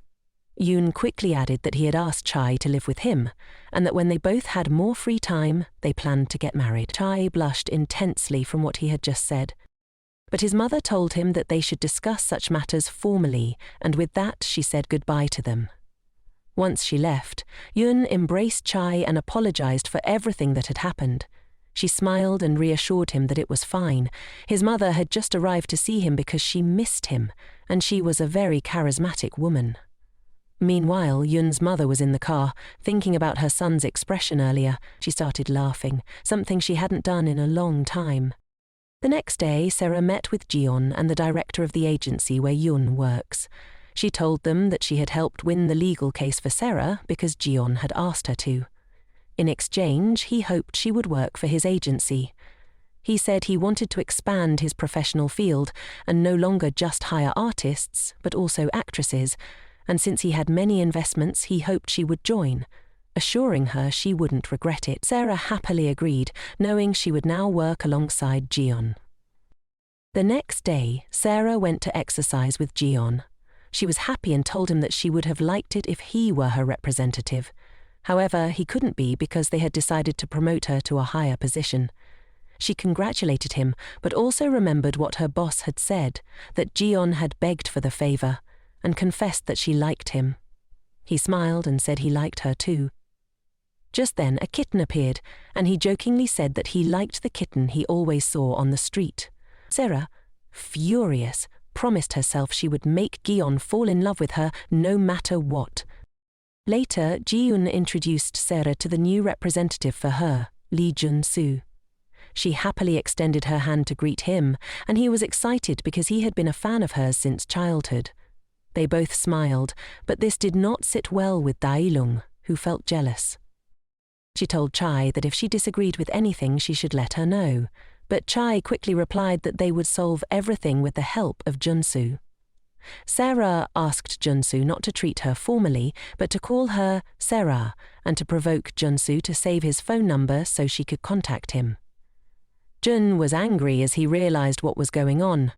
Yun quickly added that he had asked Chai to live with him, and that when they both had more free time, they planned to get married. Chai blushed intensely from what he had just said. But his mother told him that they should discuss such matters formally, and with that she said goodbye to them. Once she left, Yun embraced Chai and apologized for everything that had happened. She smiled and reassured him that it was fine. His mother had just arrived to see him because she missed him, and she was a very charismatic woman. Meanwhile, Yun's mother was in the car, thinking about her son's expression earlier. She started laughing, something she hadn't done in a long time. The next day, Sarah met with Jion and the director of the agency where Yun works. She told them that she had helped win the legal case for Sarah because Jion had asked her to. In exchange, he hoped she would work for his agency. He said he wanted to expand his professional field and no longer just hire artists, but also actresses, and since he had many investments, he hoped she would join, assuring her she wouldn't regret it. Sarah happily agreed, knowing she would now work alongside Jion. The next day, Sarah went to exercise with Jion. She was happy and told him that she would have liked it if he were her representative. However, he couldn't be because they had decided to promote her to a higher position. She congratulated him, but also remembered what her boss had said, that Jion had begged for the favor, and confessed that she liked him. He smiled and said he liked her too. Just then a kitten appeared, and he jokingly said that he liked the kitten he always saw on the street. Sarah, furious, promised herself she would make Gion fall in love with her no matter what. Later, Ji-yoon introduced Sarah to the new representative for her, Lee Jun-soo. She happily extended her hand to greet him, and he was excited because he had been a fan of hers since childhood. They both smiled, but this did not sit well with Dailung, who felt jealous. She told Chai that if she disagreed with anything, she should let her know, but Chai quickly replied that they would solve everything with the help of Junsu. Sarah asked Junsu not to treat her formally, but to call her Sarah, and to provoke Junsu to save his phone number so she could contact him. Jun was angry as he realized what was going on.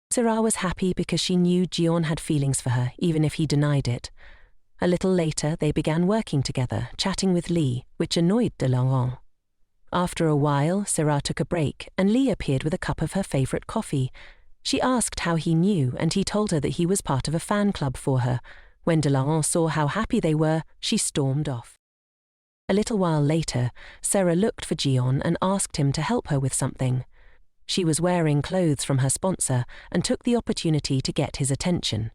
Sarah was happy because she knew Jion had feelings for her, even if he denied it. A little later, they began working together, chatting with Lee, which annoyed De Laurent. After a while, Sarah took a break, and Lee appeared with a cup of her favorite coffee. She asked how he knew, and he told her that he was part of a fan club for her. When De Laurent saw how happy they were, she stormed off. A little while later, Sarah looked for Jion and asked him to help her with something. She was wearing clothes from her sponsor and took the opportunity to get his attention.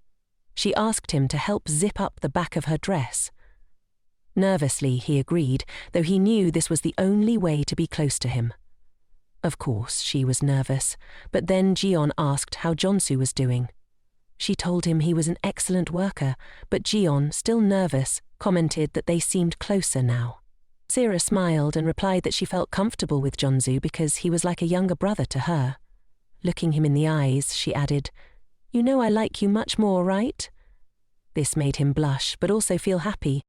She asked him to help zip up the back of her dress. Nervously, he agreed, though he knew this was the only way to be close to him. Of course, she was nervous, but then Jion asked how Jonsu was doing. She told him he was an excellent worker, but Jion, still nervous, commented that they seemed closer now. Sarah smiled and replied that she felt comfortable with Jonsu because he was like a younger brother to her. Looking him in the eyes, she added, "You know I like you much more, right?" This made him blush, but also feel happy.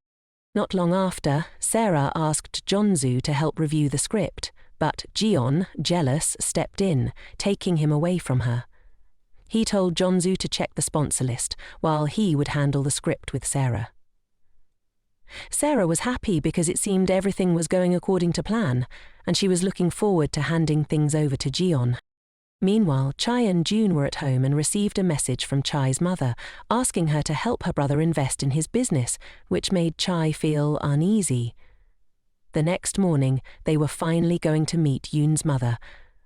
Not long after, Sarah asked Jonsu to help review the script, but Jion, jealous, stepped in, taking him away from her. He told Jonsu to check the sponsor list, while he would handle the script with Sarah. Sarah was happy because it seemed everything was going according to plan, and she was looking forward to handing things over to Jion. Meanwhile, Chai and June were at home and received a message from Chai's mother, asking her to help her brother invest in his business, which made Chai feel uneasy. The next morning, they were finally going to meet Yoon's mother,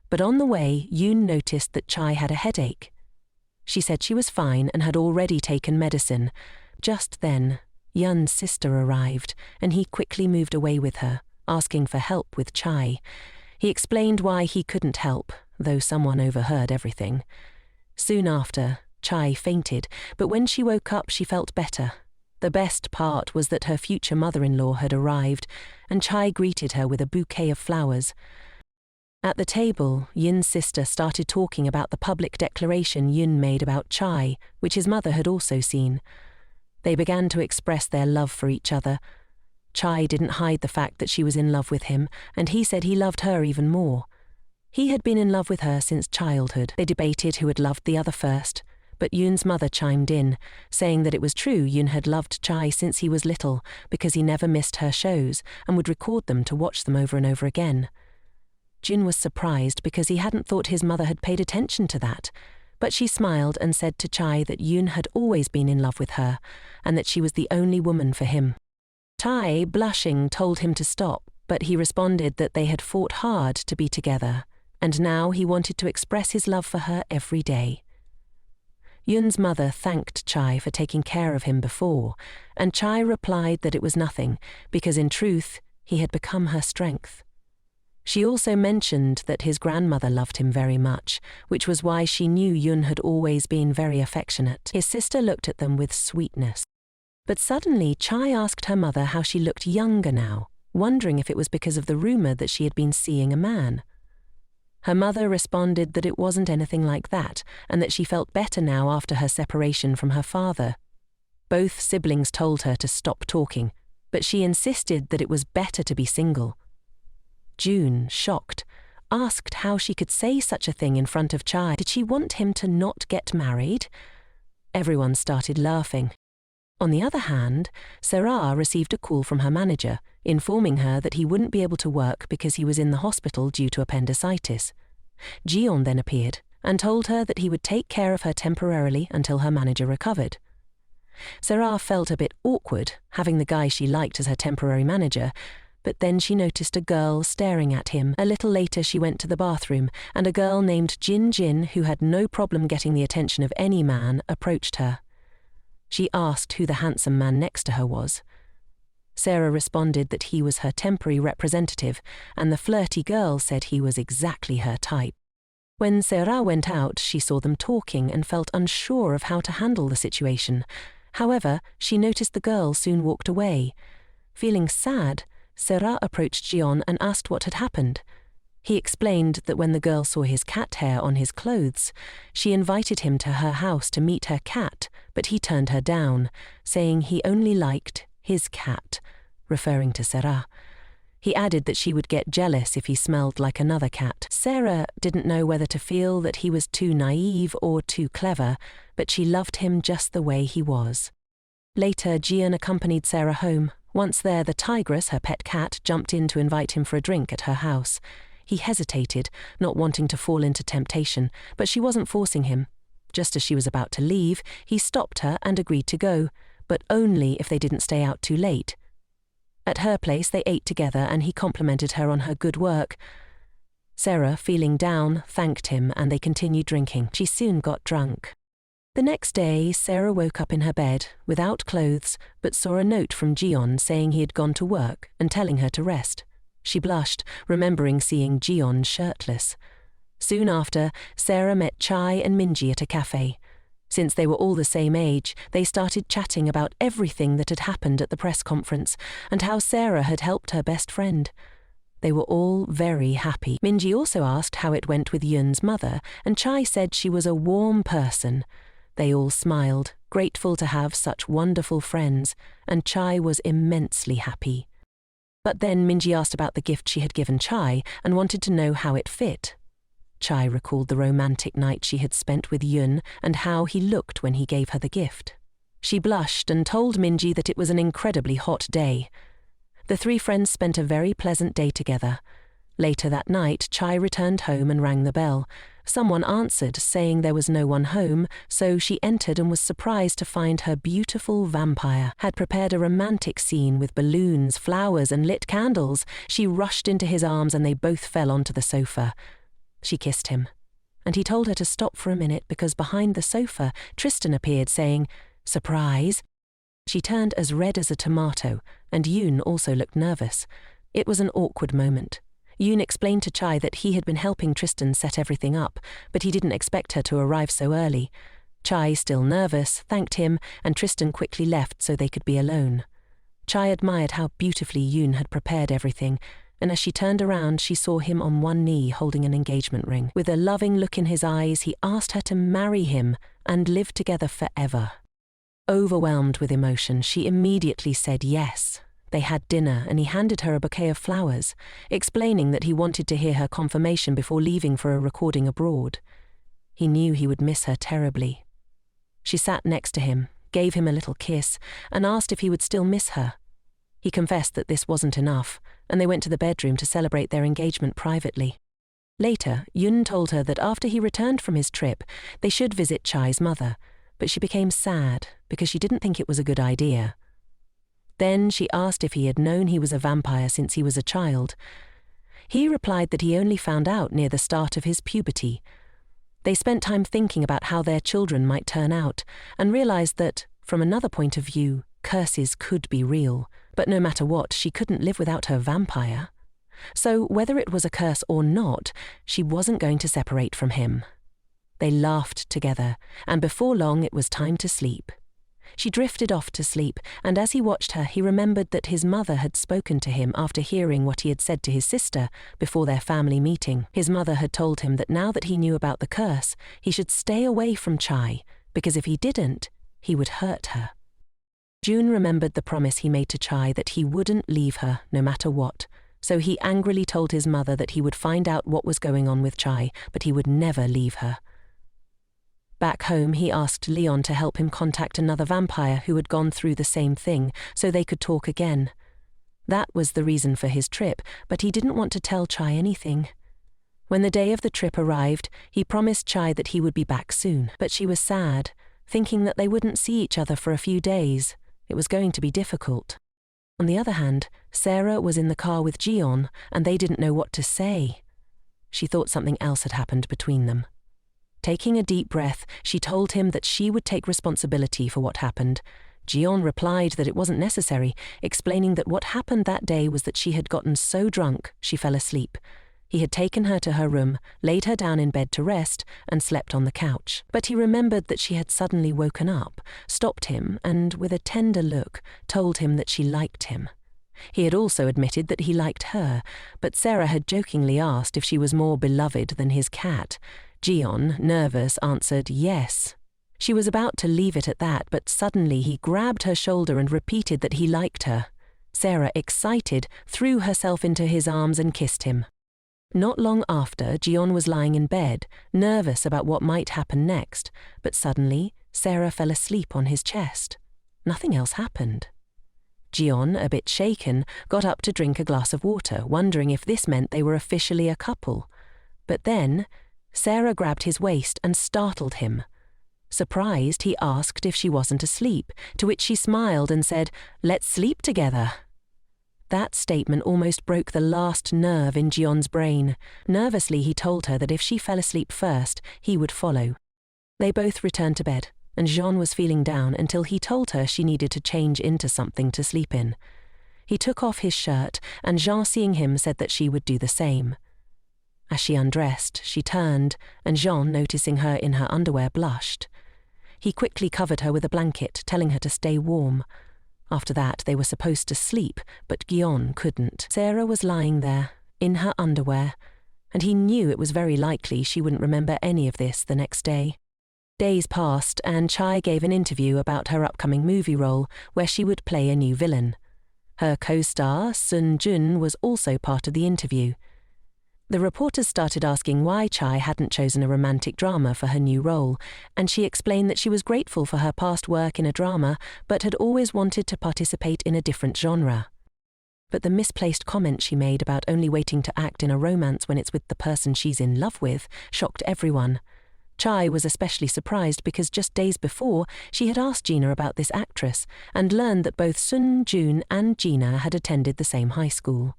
but on the way, Yoon noticed that Chai had a headache. She said she was fine and had already taken medicine. Just then, Yoon's sister arrived, and he quickly moved away with her, asking for help with Chai. He explained why he couldn't help, though someone overheard everything. Soon after, Chai fainted, but when she woke up she felt better. The best part was that her future mother-in-law had arrived, and Chai greeted her with a bouquet of flowers. At the table, Yoon's sister started talking about the public declaration Yoon made about Chai, which his mother had also seen. They began to express their love for each other. Chai didn't hide the fact that she was in love with him, and he said he loved her even more. He had been in love with her since childhood. They debated who had loved the other first, but Yoon's mother chimed in, saying that it was true Yoon had loved Chai since he was little because he never missed her shows and would record them to watch them over and over again. Jin was surprised because he hadn't thought his mother had paid attention to that, but she smiled and said to Chai that Yoon had always been in love with her and that she was the only woman for him. Chai, blushing, told him to stop, but he responded that they had fought hard to be together, and now he wanted to express his love for her every day. Yoon's mother thanked Chai for taking care of him before, and Chai replied that it was nothing, because in truth, he had become her strength. She also mentioned that his grandmother loved him very much, which was why she knew Yoon had always been very affectionate. His sister looked at them with sweetness. But suddenly Chai asked her mother how she looked younger now, wondering if it was because of the rumor that she had been seeing a man. Her mother responded that it wasn't anything like that, and that she felt better now after her separation from her father. Both siblings told her to stop talking, but she insisted that it was better to be single. June, shocked, asked how she could say such a thing in front of Chai. Did she want him to not get married? Everyone started laughing. On the other hand, Sarah received a call from her manager, informing her that he wouldn't be able to work because he was in the hospital due to appendicitis. Jion then appeared and told her that he would take care of her temporarily until her manager recovered. Sarah felt a bit awkward having the guy she liked as her temporary manager, but then she noticed a girl staring at him. A little later she went to the bathroom, and a girl named Jin, who had no problem getting the attention of any man, approached her. She asked who the handsome man next to her was. Sarah responded that he was her temporary representative, and the flirty girl said he was exactly her type. When Sarah went out, she saw them talking and felt unsure of how to handle the situation. However, she noticed the girl soon walked away. Feeling sad, Sarah approached Jion and asked what had happened. He explained that when the girl saw his cat hair on his clothes, she invited him to her house to meet her cat, but he turned her down, saying he only liked his cat, referring to Sarah. He added that she would get jealous if he smelled like another cat. Sarah didn't know whether to feel that he was too naive or too clever, but she loved him just the way he was. Later, Jian accompanied Sarah home. Once there, the tigress, her pet cat, jumped in to invite him for a drink at her house. He hesitated, not wanting to fall into temptation, but she wasn't forcing him. Just as she was about to leave, he stopped her and agreed to go, but only if they didn't stay out too late. At her place, they ate together and he complimented her on her good work. Sarah, feeling down, thanked him and they continued drinking. She soon got drunk. The next day, Sarah woke up in her bed, without clothes, but saw a note from Jion saying he had gone to work and telling her to rest. She blushed, remembering seeing Jion shirtless. Soon after, Sarah met Chai and Minji at a cafe. Since they were all the same age, they started chatting about everything that had happened at the press conference and how Sarah had helped her best friend. They were all very happy. Minji also asked how it went with Yoon's mother, and Chai said she was a warm person. They all smiled, grateful to have such wonderful friends, and Chai was immensely happy. But then Minji asked about the gift she had given Chai and wanted to know how it fit. Chai recalled the romantic night she had spent with Yoon and how he looked when he gave her the gift. She blushed and told Minji that it was an incredibly hot day. The three friends spent a very pleasant day together. Later that night, Chai returned home and rang the bell, Someone answered, saying there was no one home, so she entered and was surprised to find her beautiful vampire had prepared a romantic scene with balloons, flowers, and lit candles. She rushed into his arms and they both fell onto the sofa. She kissed him, and he told her to stop for a minute because behind the sofa, Tristan appeared, saying, "Surprise." She turned as red as a tomato, and Yoon also looked nervous. It was an awkward moment. Yoon explained to Chai that he had been helping Tristan set everything up, but he didn't expect her to arrive so early. Chai, still nervous, thanked him, and Tristan quickly left so they could be alone. Chai admired how beautifully Yoon had prepared everything, and as she turned around, she saw him on one knee holding an engagement ring. With a loving look in his eyes, he asked her to marry him and live together forever. Overwhelmed with emotion, she immediately said yes. They had dinner and he handed her a bouquet of flowers, explaining that he wanted to hear her confirmation before leaving for a recording abroad. He knew he would miss her terribly. She sat next to him, gave him a little kiss, and asked if he would still miss her. He confessed that this wasn't enough, and they went to the bedroom to celebrate their engagement privately. Later, Yoon told her that after he returned from his trip, they should visit Chai's mother, but she became sad because she didn't think it was a good idea. Then she asked if he had known he was a vampire since he was a child. He replied that he only found out near the start of his puberty. They spent time thinking about how their children might turn out, and realized that, from another point of view, curses could be real. But no matter what, she couldn't live without her vampire. So whether it was a curse or not, she wasn't going to separate from him. They laughed together, and before long it was time to sleep. She drifted off to sleep, and as he watched her, he remembered that his mother had spoken to him after hearing what he had said to his sister before their family meeting. His mother had told him that now that he knew about the curse, he should stay away from Chai, because if he didn't, he would hurt her. June remembered the promise he made to Chai that he wouldn't leave her no matter what, so he angrily told his mother that he would find out what was going on with Chai, but he would never leave her. Back home, he asked Leon to help him contact another vampire who had gone through the same thing, so they could talk again. That was the reason for his trip, but he didn't want to tell Chai anything. When the day of the trip arrived, he promised Chai that he would be back soon, but she was sad, thinking that they wouldn't see each other for a few days. It was going to be difficult. On the other hand, Sarah was in the car with Jion, and they didn't know what to say. She thought something else had happened between them. Taking a deep breath, she told him that she would take responsibility for what happened. Jion replied that it wasn't necessary, explaining that what happened that day was that she had gotten so drunk she fell asleep. He had taken her to her room, laid her down in bed to rest, and slept on the couch. But he remembered that she had suddenly woken up, stopped him, and, with a tender look, told him that she liked him. He had also admitted that he liked her, but Sarah had jokingly asked if she was more beloved than his cat. Jion, nervous, answered yes. She was about to leave it at that, but suddenly he grabbed her shoulder and repeated that he liked her. Sarah, excited, threw herself into his arms and kissed him. Not long after, Jion was lying in bed, nervous about what might happen next, but suddenly Sarah fell asleep on his chest. Nothing else happened. Jion, a bit shaken, got up to drink a glass of water, wondering if this meant they were officially a couple. But then Sarah grabbed his waist and startled him. Surprised, he asked if she wasn't asleep, to which she smiled and said, "Let's sleep together." That statement almost broke the last nerve in Jion's brain. Nervously, he told her that if she fell asleep first, he would follow. They both returned to bed, and Jean was feeling down until he told her she needed to change into something to sleep in. He took off his shirt, and Jean, seeing him, said that she would do the same. As she undressed, she turned, and Jean, noticing her in her underwear, blushed. He quickly covered her with a blanket, telling her to stay warm. After that, they were supposed to sleep, but Guion couldn't. Sarah was lying there, in her underwear, and he knew it was very likely she wouldn't remember any of this the next day. Days passed, and Chai gave an interview about her upcoming movie role, where she would play a new villain. Her co-star, Sun Jun, was also part of the interview. The reporters started asking why Chai hadn't chosen a romantic drama for her new role, and she explained that she was grateful for her past work in a drama, but had always wanted to participate in a different genre. but the misplaced comment she made about only waiting to act in a romance when it's with the person she's in love with shocked everyone. Chai was especially surprised because just days before, she had asked Gina about this actress and learned that both Sun Jun and Gina had attended the same high school.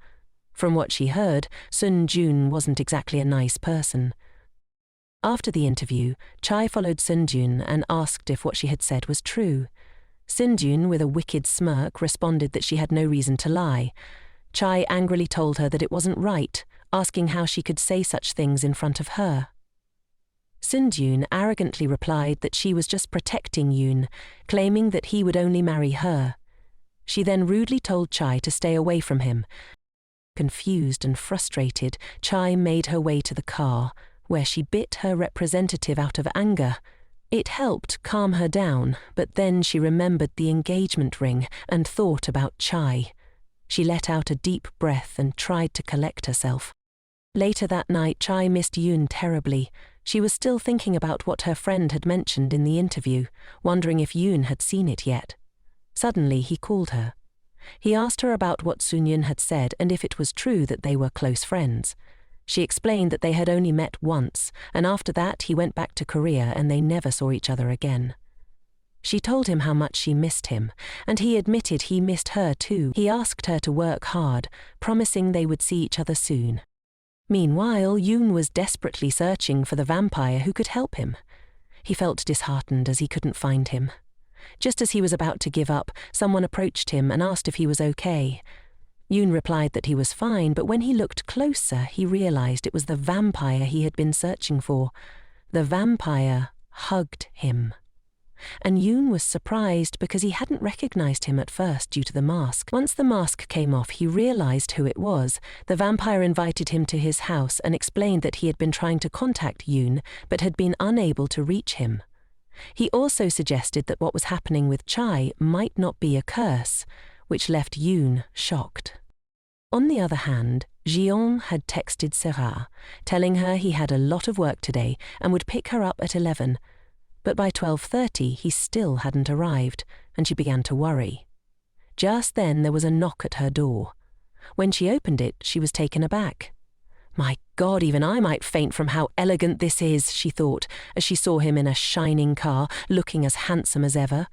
From what she heard, Sun Jun wasn't exactly a nice person. After the interview, Chai followed Sun Jun and asked if what she had said was true. Sun Jun, with a wicked smirk, responded that she had no reason to lie. Chai angrily told her that it wasn't right, asking how she could say such things in front of her. Sun Jun arrogantly replied that she was just protecting Yoon, claiming that he would only marry her. She then rudely told Chai to stay away from him. Confused and frustrated, Chai made her way to the car, where she bit her representative out of anger. It helped calm her down, but then she remembered the engagement ring and thought about Chai. She let out a deep breath and tried to collect herself. Later that night, Chai missed Yoon terribly. She was still thinking about what her friend had mentioned in the interview, wondering if Yoon had seen it yet. Suddenly, he called her. He asked her about what Sun-yoon had said and if it was true that they were close friends. She explained that they had only met once, and after that he went back to Korea and they never saw each other again. She told him how much she missed him, and he admitted he missed her too. He asked her to work hard, promising they would see each other soon. Meanwhile, Yoon was desperately searching for the vampire who could help him. He felt disheartened as he couldn't find him. Just as he was about to give up, someone approached him and asked if he was okay. Yoon replied that he was fine, but when he looked closer, he realized it was the vampire he had been searching for. The vampire hugged him. And Yoon was surprised because he hadn't recognized him at first due to the mask. Once the mask came off, he realized who it was. The vampire invited him to his house and explained that he had been trying to contact Yoon, but had been unable to reach him. He also suggested that what was happening with Chai might not be a curse, which left Yoon shocked. On the other hand, Jion had texted Sera, telling her he had a lot of work today and would pick her up at 11. But by 12:30 he still hadn't arrived, and she began to worry. Just then there was a knock at her door. When she opened it, she was taken aback. "My God, even I might faint from how elegant this is," she thought, as she saw him in a shining car, looking as handsome as ever.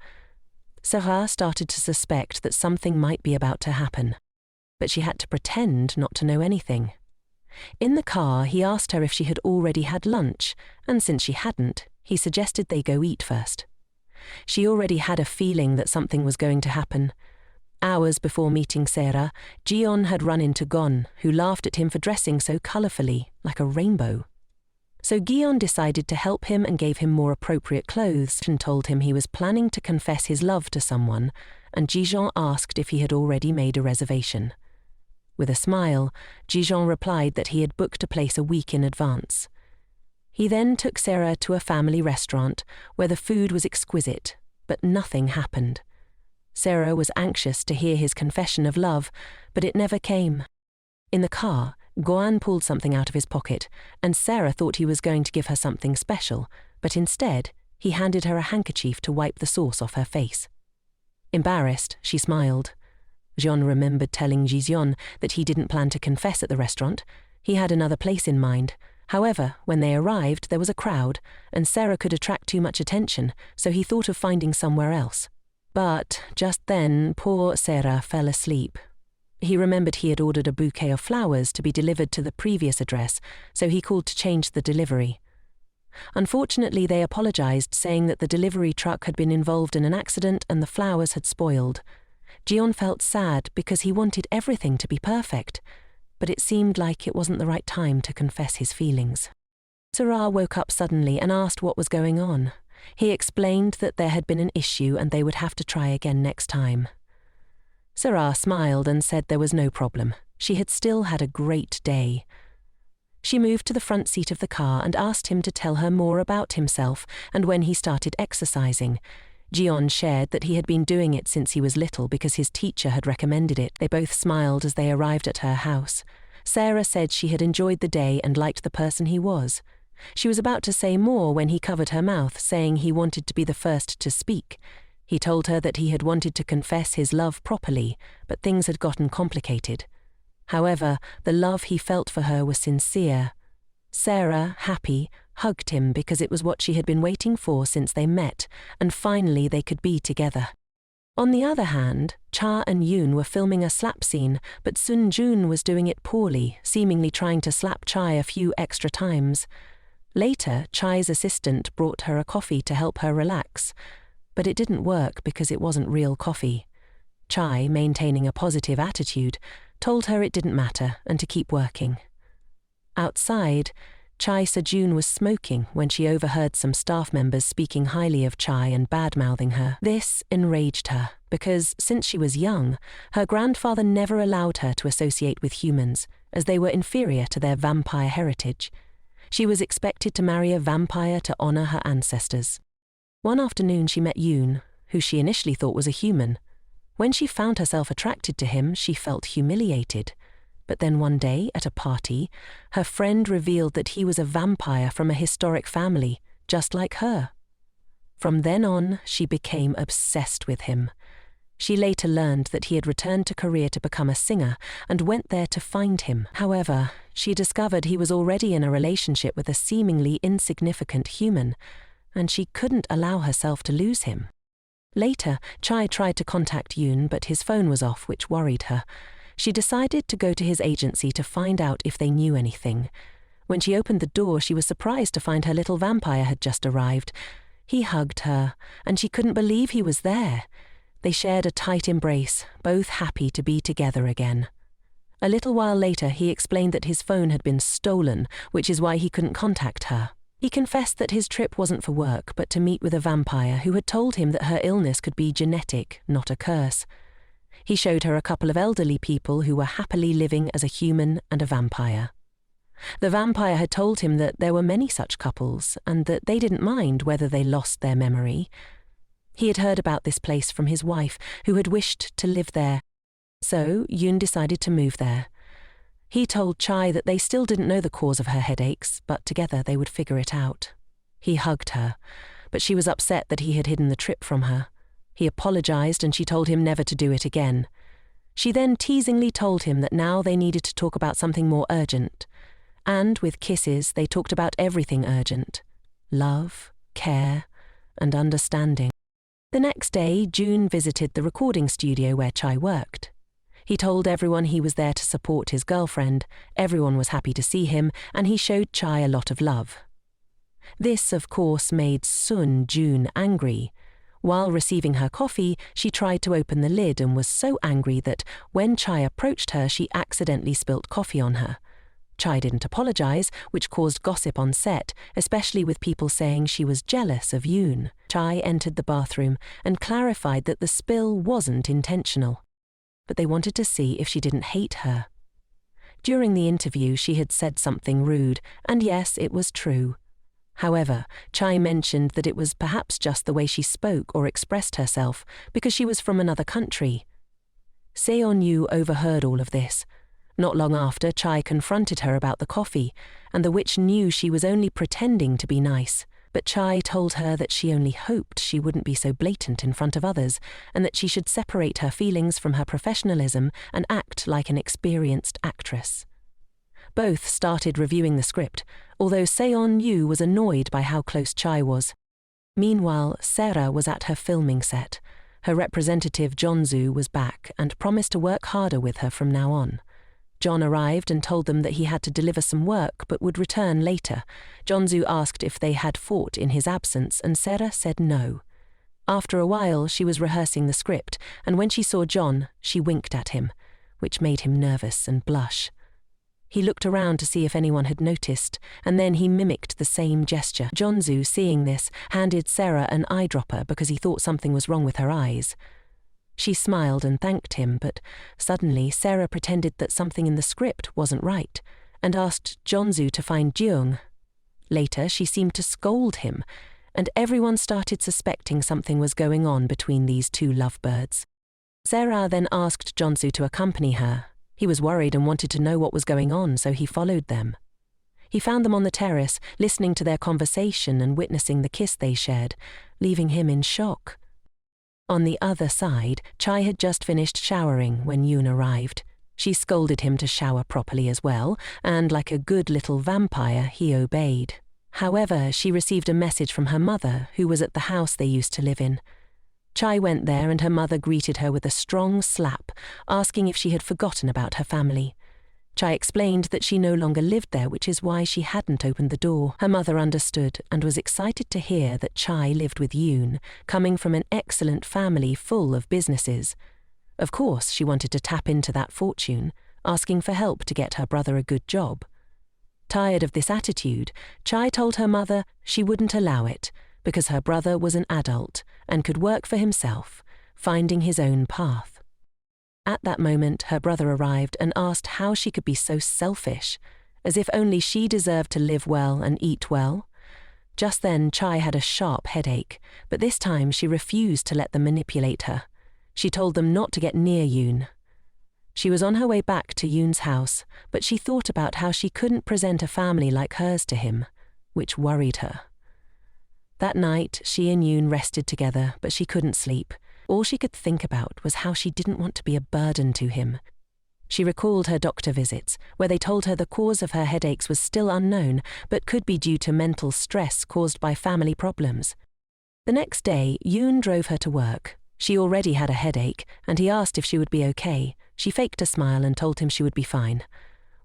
Sera started to suspect that something might be about to happen, but she had to pretend not to know anything. In the car, he asked her if she had already had lunch, and since she hadn't, he suggested they go eat first. She already had a feeling that something was going to happen. Hours before meeting Sera, Jion had run into Gon, who laughed at him for dressing so colourfully, like a rainbow. So Gion decided to help him and gave him more appropriate clothes and told him he was planning to confess his love to someone, and Jijeon asked if he had already made a reservation. With a smile, Jijeon replied that he had booked a place a week in advance. He then took Sera to a family restaurant where the food was exquisite, but nothing happened. Sera was anxious to hear his confession of love, but it never came. In the car, Goan pulled something out of his pocket, and Sera thought he was going to give her something special, but instead, he handed her a handkerchief to wipe the sauce off her face. Embarrassed, she smiled. Jeon remembered telling Jijeon that he didn't plan to confess at the restaurant. He had another place in mind. However, when they arrived, there was a crowd, and Sera could attract too much attention, so he thought of finding somewhere else. But just then, poor Sera fell asleep. He remembered he had ordered a bouquet of flowers to be delivered to the previous address, so he called to change the delivery. Unfortunately, they apologized, saying that the delivery truck had been involved in an accident and the flowers had spoiled. Jeon felt sad because he wanted everything to be perfect, but it seemed like it wasn't the right time to confess his feelings. Sera woke up suddenly and asked what was going on. He explained that there had been an issue and they would have to try again next time. Sera smiled and said there was no problem. She had still had a great day. She moved to the front seat of the car and asked him to tell her more about himself and when he started exercising. Jeon shared that he had been doing it since he was little because his teacher had recommended it. They both smiled as they arrived at her house. Sera said she had enjoyed the day and liked the person he was. She was about to say more when he covered her mouth, saying he wanted to be the first to speak. He told her that he had wanted to confess his love properly, but things had gotten complicated. However, the love he felt for her was sincere. Sarah, happy, hugged him because it was what she had been waiting for since they met, and finally they could be together. On the other hand, Cha and Yoon were filming a slap scene, but Sun Jun was doing it poorly, seemingly trying to slap Chai a few extra times. Later, Chai's assistant brought her a coffee to help her relax, but it didn't work because it wasn't real coffee. Chai, maintaining a positive attitude, told her it didn't matter and to keep working. Outside, Chai Sejun was smoking when she overheard some staff members speaking highly of Chai and bad-mouthing her. This enraged her because, since she was young, her grandfather never allowed her to associate with humans, as they were inferior to their vampire heritage. She was expected to marry a vampire to honor her ancestors. One afternoon she met Yoon, who she initially thought was a human. When she found herself attracted to him, she felt humiliated. But then one day, at a party, her friend revealed that he was a vampire from a historic family, just like her. From then on, she became obsessed with him. She later learned that he had returned to Korea to become a singer and went there to find him. However, she discovered he was already in a relationship with a seemingly insignificant human, and she couldn't allow herself to lose him. Later, Chai tried to contact Yoon, but his phone was off, which worried her. She decided to go to his agency to find out if they knew anything. When she opened the door, she was surprised to find her little vampire had just arrived. He hugged her, and she couldn't believe he was there. They shared a tight embrace, both happy to be together again. A little while later, he explained that his phone had been stolen, which is why he couldn't contact her. He confessed that his trip wasn't for work, but to meet with a vampire who had told him that her illness could be genetic, not a curse. He showed her a couple of elderly people who were happily living as a human and a vampire. The vampire had told him that there were many such couples, and that they didn't mind whether they lost their memory. He had heard about this place from his wife, who had wished to live there. So Yoon decided to move there. He told Chai that they still didn't know the cause of her headaches, but together they would figure it out. He hugged her, but she was upset that he had hidden the trip from her. He apologized and she told him never to do it again. She then teasingly told him that now they needed to talk about something more urgent. And with kisses, they talked about everything urgent: love, care, and understanding. The next day, June visited the recording studio where Chai worked. He told everyone he was there to support his girlfriend, everyone was happy to see him, and he showed Chai a lot of love. This, of course, made Sun Jun angry. While receiving her coffee, she tried to open the lid and was so angry that, when Chai approached her, she accidentally spilt coffee on her. Chai didn't apologize, which caused gossip on set, especially with people saying she was jealous of Yoon. Chai entered the bathroom and clarified that the spill wasn't intentional. But they wanted to see if she didn't hate her. During the interview, she had said something rude, and yes, it was true. However, Chai mentioned that it was perhaps just the way she spoke or expressed herself, because she was from another country. Seon-yu overheard all of this. Not long after, Chai confronted her about the coffee, and the witch knew she was only pretending to be nice. But Chai told her that she only hoped she wouldn't be so blatant in front of others, and that she should separate her feelings from her professionalism and act like an experienced actress. Both started reviewing the script, although Seon-yu was annoyed by how close Chai was. Meanwhile, Sarah was at her filming set. Her representative Jeonju was back and promised to work harder with her from now on. John arrived and told them that he had to deliver some work but would return later. Jeonju asked if they had fought in his absence, and Sarah said no. After a while, she was rehearsing the script, and when she saw John, she winked at him, which made him nervous and blush. He looked around to see if anyone had noticed, and then he mimicked the same gesture. Jeonju, seeing this, handed Sarah an eyedropper because he thought something was wrong with her eyes. She smiled and thanked him, but suddenly Sarah pretended that something in the script wasn't right, and asked Jeonju to find Jeong. Later, she seemed to scold him, and everyone started suspecting something was going on between these two lovebirds. Sarah then asked Jeonju to accompany her. He was worried and wanted to know what was going on, so he followed them. He found them on the terrace, listening to their conversation and witnessing the kiss they shared, leaving him in shock. On the other side, Chai had just finished showering when Yoon arrived. She scolded him to shower properly as well, and like a good little vampire, he obeyed. However, she received a message from her mother, who was at the house they used to live in. Chai went there and her mother greeted her with a strong slap, asking if she had forgotten about her family. Chai explained that she no longer lived there, which is why she hadn't opened the door. Her mother understood and was excited to hear that Chai lived with Yoon, coming from an excellent family full of businesses. Of course, she wanted to tap into that fortune, asking for help to get her brother a good job. Tired of this attitude, Chai told her mother she wouldn't allow it, because her brother was an adult and could work for himself, finding his own path. At that moment, her brother arrived and asked how she could be so selfish, as if only she deserved to live well and eat well. Just then, Chai had a sharp headache, but this time she refused to let them manipulate her. She told them not to get near Yoon. She was on her way back to Yoon's house, but she thought about how she couldn't present a family like hers to him, which worried her. That night, she and Yoon rested together, but she couldn't sleep. All she could think about was how she didn't want to be a burden to him. She recalled her doctor visits, where they told her the cause of her headaches was still unknown, but could be due to mental stress caused by family problems. The next day, Yoon drove her to work. She already had a headache, and he asked if she would be okay. She faked a smile and told him she would be fine.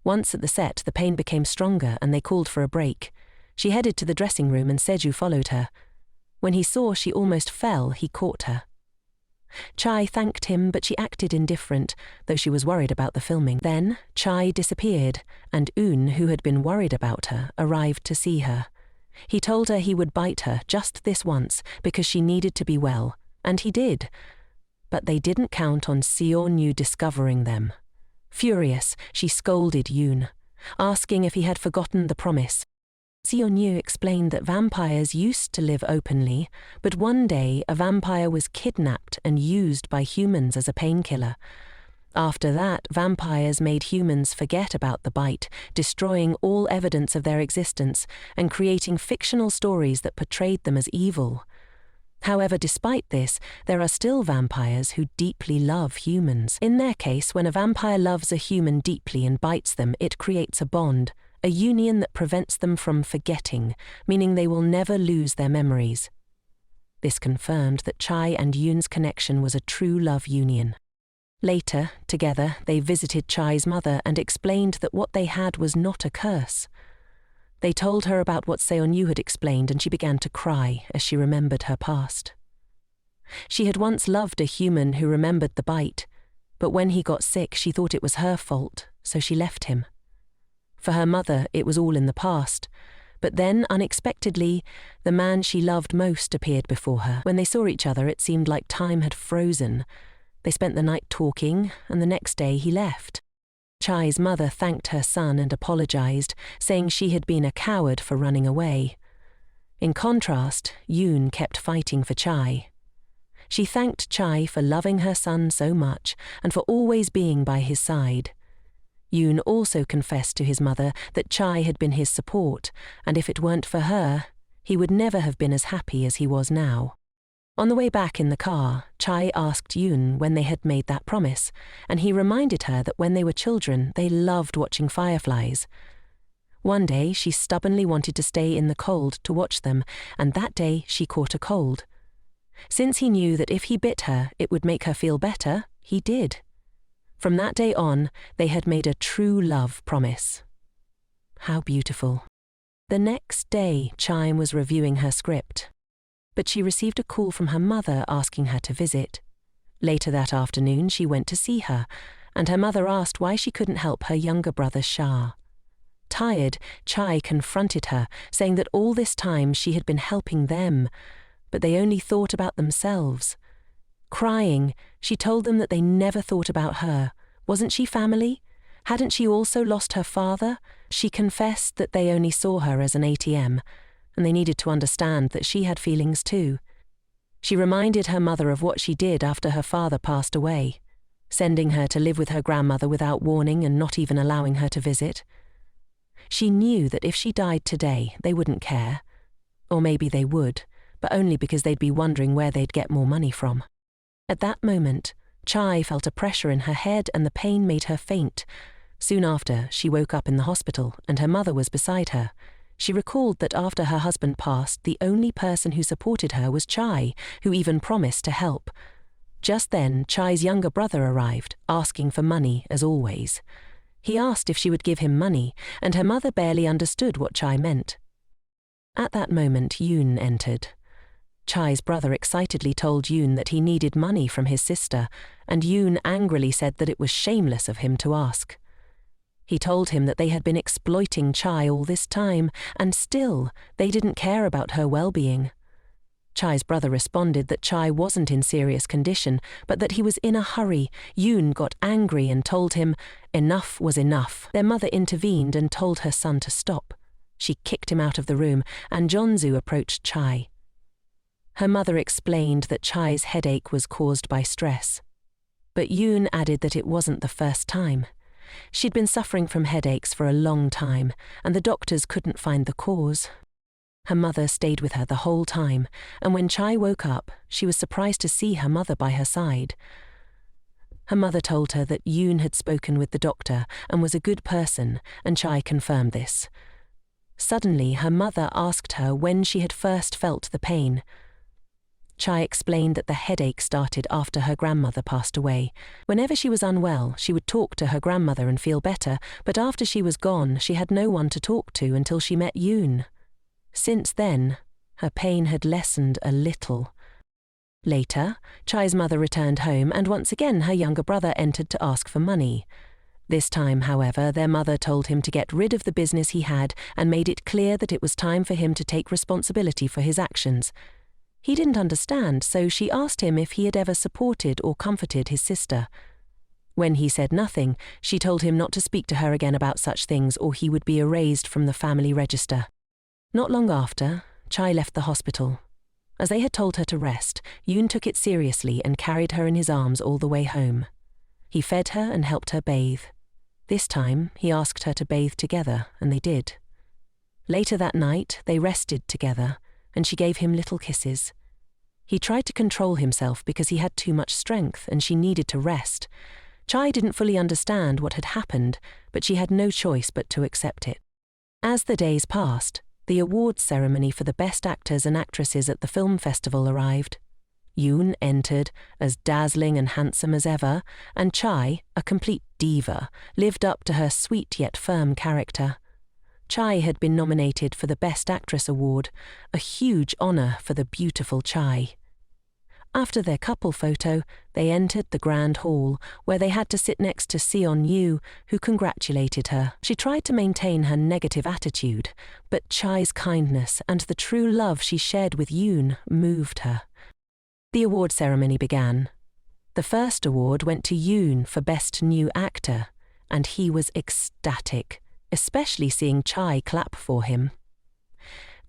Once at the set, the pain became stronger and they called for a break. She headed to the dressing room and Seju followed her. When he saw she almost fell, he caught her. Chai thanked him, but she acted indifferent, though she was worried about the filming. Then, Chai disappeared, and Eun, who had been worried about her, arrived to see her. He told her he would bite her just this once because she needed to be well, and he did. But they didn't count on Seon-yu discovering them. Furious, she scolded Yoon, asking if he had forgotten the promise. Seon-yu explained that vampires used to live openly, but one day a vampire was kidnapped and used by humans as a painkiller. After that, vampires made humans forget about the bite, destroying all evidence of their existence and creating fictional stories that portrayed them as evil. However, despite this, there are still vampires who deeply love humans. In their case, when a vampire loves a human deeply and bites them, it creates a bond, a union that prevents them from forgetting, meaning they will never lose their memories. This confirmed that Chai and Yoon's connection was a true love union. Later, together, they visited Chai's mother and explained that what they had was not a curse. They told her about what Seon-yu had explained and she began to cry as she remembered her past. She had once loved a human who remembered the bite, but when he got sick she thought it was her fault, so she left him. For her mother, it was all in the past, but then, unexpectedly, the man she loved most appeared before her. When they saw each other, it seemed like time had frozen. They spent the night talking, and the next day he left. Chai's mother thanked her son and apologized, saying she had been a coward for running away. In contrast, Yoon kept fighting for Chai. She thanked Chai for loving her son so much and for always being by his side. Yoon also confessed to his mother that Chai had been his support, and if it weren't for her, he would never have been as happy as he was now. On the way back in the car, Chai asked Yoon when they had made that promise, and he reminded her that when they were children, they loved watching fireflies. One day, she stubbornly wanted to stay in the cold to watch them, and that day she caught a cold. Since he knew that if he bit her, it would make her feel better, he did. From that day on, they had made a true love promise. How beautiful. The next day, Chai was reviewing her script, but she received a call from her mother asking her to visit. Later that afternoon, she went to see her, and her mother asked why she couldn't help her younger brother Shah. Tired, Chai confronted her, saying that all this time she had been helping them, but they only thought about themselves. Crying, she told them that they never thought about her. Wasn't she family? Hadn't she also lost her father? She confessed that they only saw her as an ATM, and they needed to understand that she had feelings too. She reminded her mother of what she did after her father passed away, sending her to live with her grandmother without warning and not even allowing her to visit. She knew that if she died today, they wouldn't care. Or maybe they would, but only because they'd be wondering where they'd get more money from. At that moment, Chai felt a pressure in her head and the pain made her faint. Soon after, she woke up in the hospital and her mother was beside her. She recalled that after her husband passed, the only person who supported her was Chai, who even promised to help. Just then, Chai's younger brother arrived, asking for money, as always. He asked if she would give him money, and her mother barely understood what Chai meant. At that moment, Yoon entered. Chai's brother excitedly told Yoon that he needed money from his sister, and Yoon angrily said that it was shameless of him to ask. He told him that they had been exploiting Chai all this time, and still, they didn't care about her well-being. Chai's brother responded that Chai wasn't in serious condition, but that he was in a hurry. Yoon got angry and told him enough was enough. Their mother intervened and told her son to stop. She kicked him out of the room, and Jeonju approached Chai. Her mother explained that Chai's headache was caused by stress. But Yoon added that it wasn't the first time. She'd been suffering from headaches for a long time, and the doctors couldn't find the cause. Her mother stayed with her the whole time, and when Chai woke up, she was surprised to see her mother by her side. Her mother told her that Yoon had spoken with the doctor and was a good person, and Chai confirmed this. Suddenly, her mother asked her when she had first felt the pain. Chai explained that the headache started after her grandmother passed away. Whenever she was unwell, she would talk to her grandmother and feel better, but after she was gone, she had no one to talk to until she met Yoon. Since then, her pain had lessened a little. Later, Chai's mother returned home, and once again her younger brother entered to ask for money. This time, however, their mother told him to get rid of the business he had and made it clear that it was time for him to take responsibility for his actions. He didn't understand, so she asked him if he had ever supported or comforted his sister. When he said nothing, she told him not to speak to her again about such things or he would be erased from the family register. Not long after, Chai left the hospital. As they had told her to rest, Yoon took it seriously and carried her in his arms all the way home. He fed her and helped her bathe. This time, he asked her to bathe together, and they did. Later that night, they rested together, and she gave him little kisses. He tried to control himself because he had too much strength and she needed to rest. Chai didn't fully understand what had happened, but she had no choice but to accept it. As the days passed, the awards ceremony for the best actors and actresses at the film festival arrived. Yoon entered, as dazzling and handsome as ever, and Chai, a complete diva, lived up to her sweet yet firm character. Chai had been nominated for the Best Actress Award, a huge honor for the beautiful Chai. After their couple photo, they entered the grand hall, where they had to sit next to Seon-yu, who congratulated her. She tried to maintain her negative attitude, but Chai's kindness and the true love she shared with Yoon moved her. The award ceremony began. The first award went to Yoon for Best New Actor, and he was ecstatic, especially seeing Chai clap for him.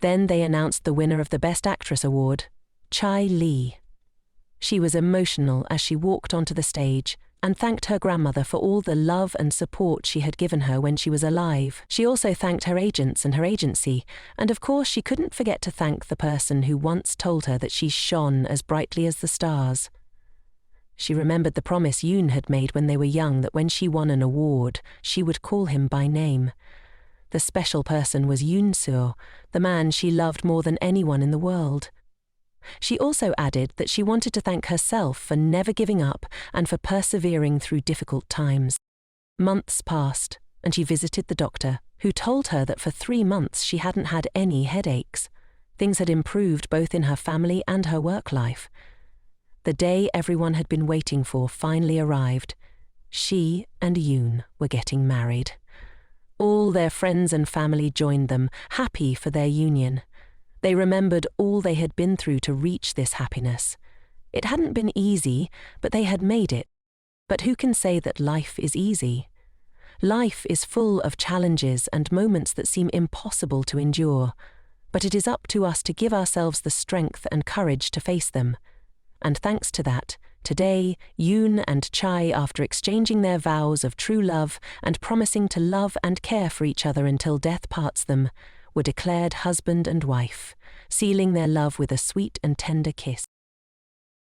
Then they announced the winner of the Best Actress Award, Chai Lee. She was emotional as she walked onto the stage and thanked her grandmother for all the love and support she had given her when she was alive. She also thanked her agents and her agency, and of course she couldn't forget to thank the person who once told her that she shone as brightly as the stars. She remembered the promise Yoon had made when they were young that when she won an award, she would call him by name. The special person was Yoon-seo, the man she loved more than anyone in the world. She also added that she wanted to thank herself for never giving up and for persevering through difficult times. Months passed, and she visited the doctor, who told her that for 3 months she hadn't had any headaches. Things had improved both in her family and her work life. The day everyone had been waiting for finally arrived. She and Yoon were getting married. All their friends and family joined them, happy for their union. They remembered all they had been through to reach this happiness. It hadn't been easy, but they had made it. But who can say that life is easy? Life is full of challenges and moments that seem impossible to endure, but it is up to us to give ourselves the strength and courage to face them. And thanks to that, today, Yoon and Chai, after exchanging their vows of true love and promising to love and care for each other until death parts them, were declared husband and wife, sealing their love with a sweet and tender kiss.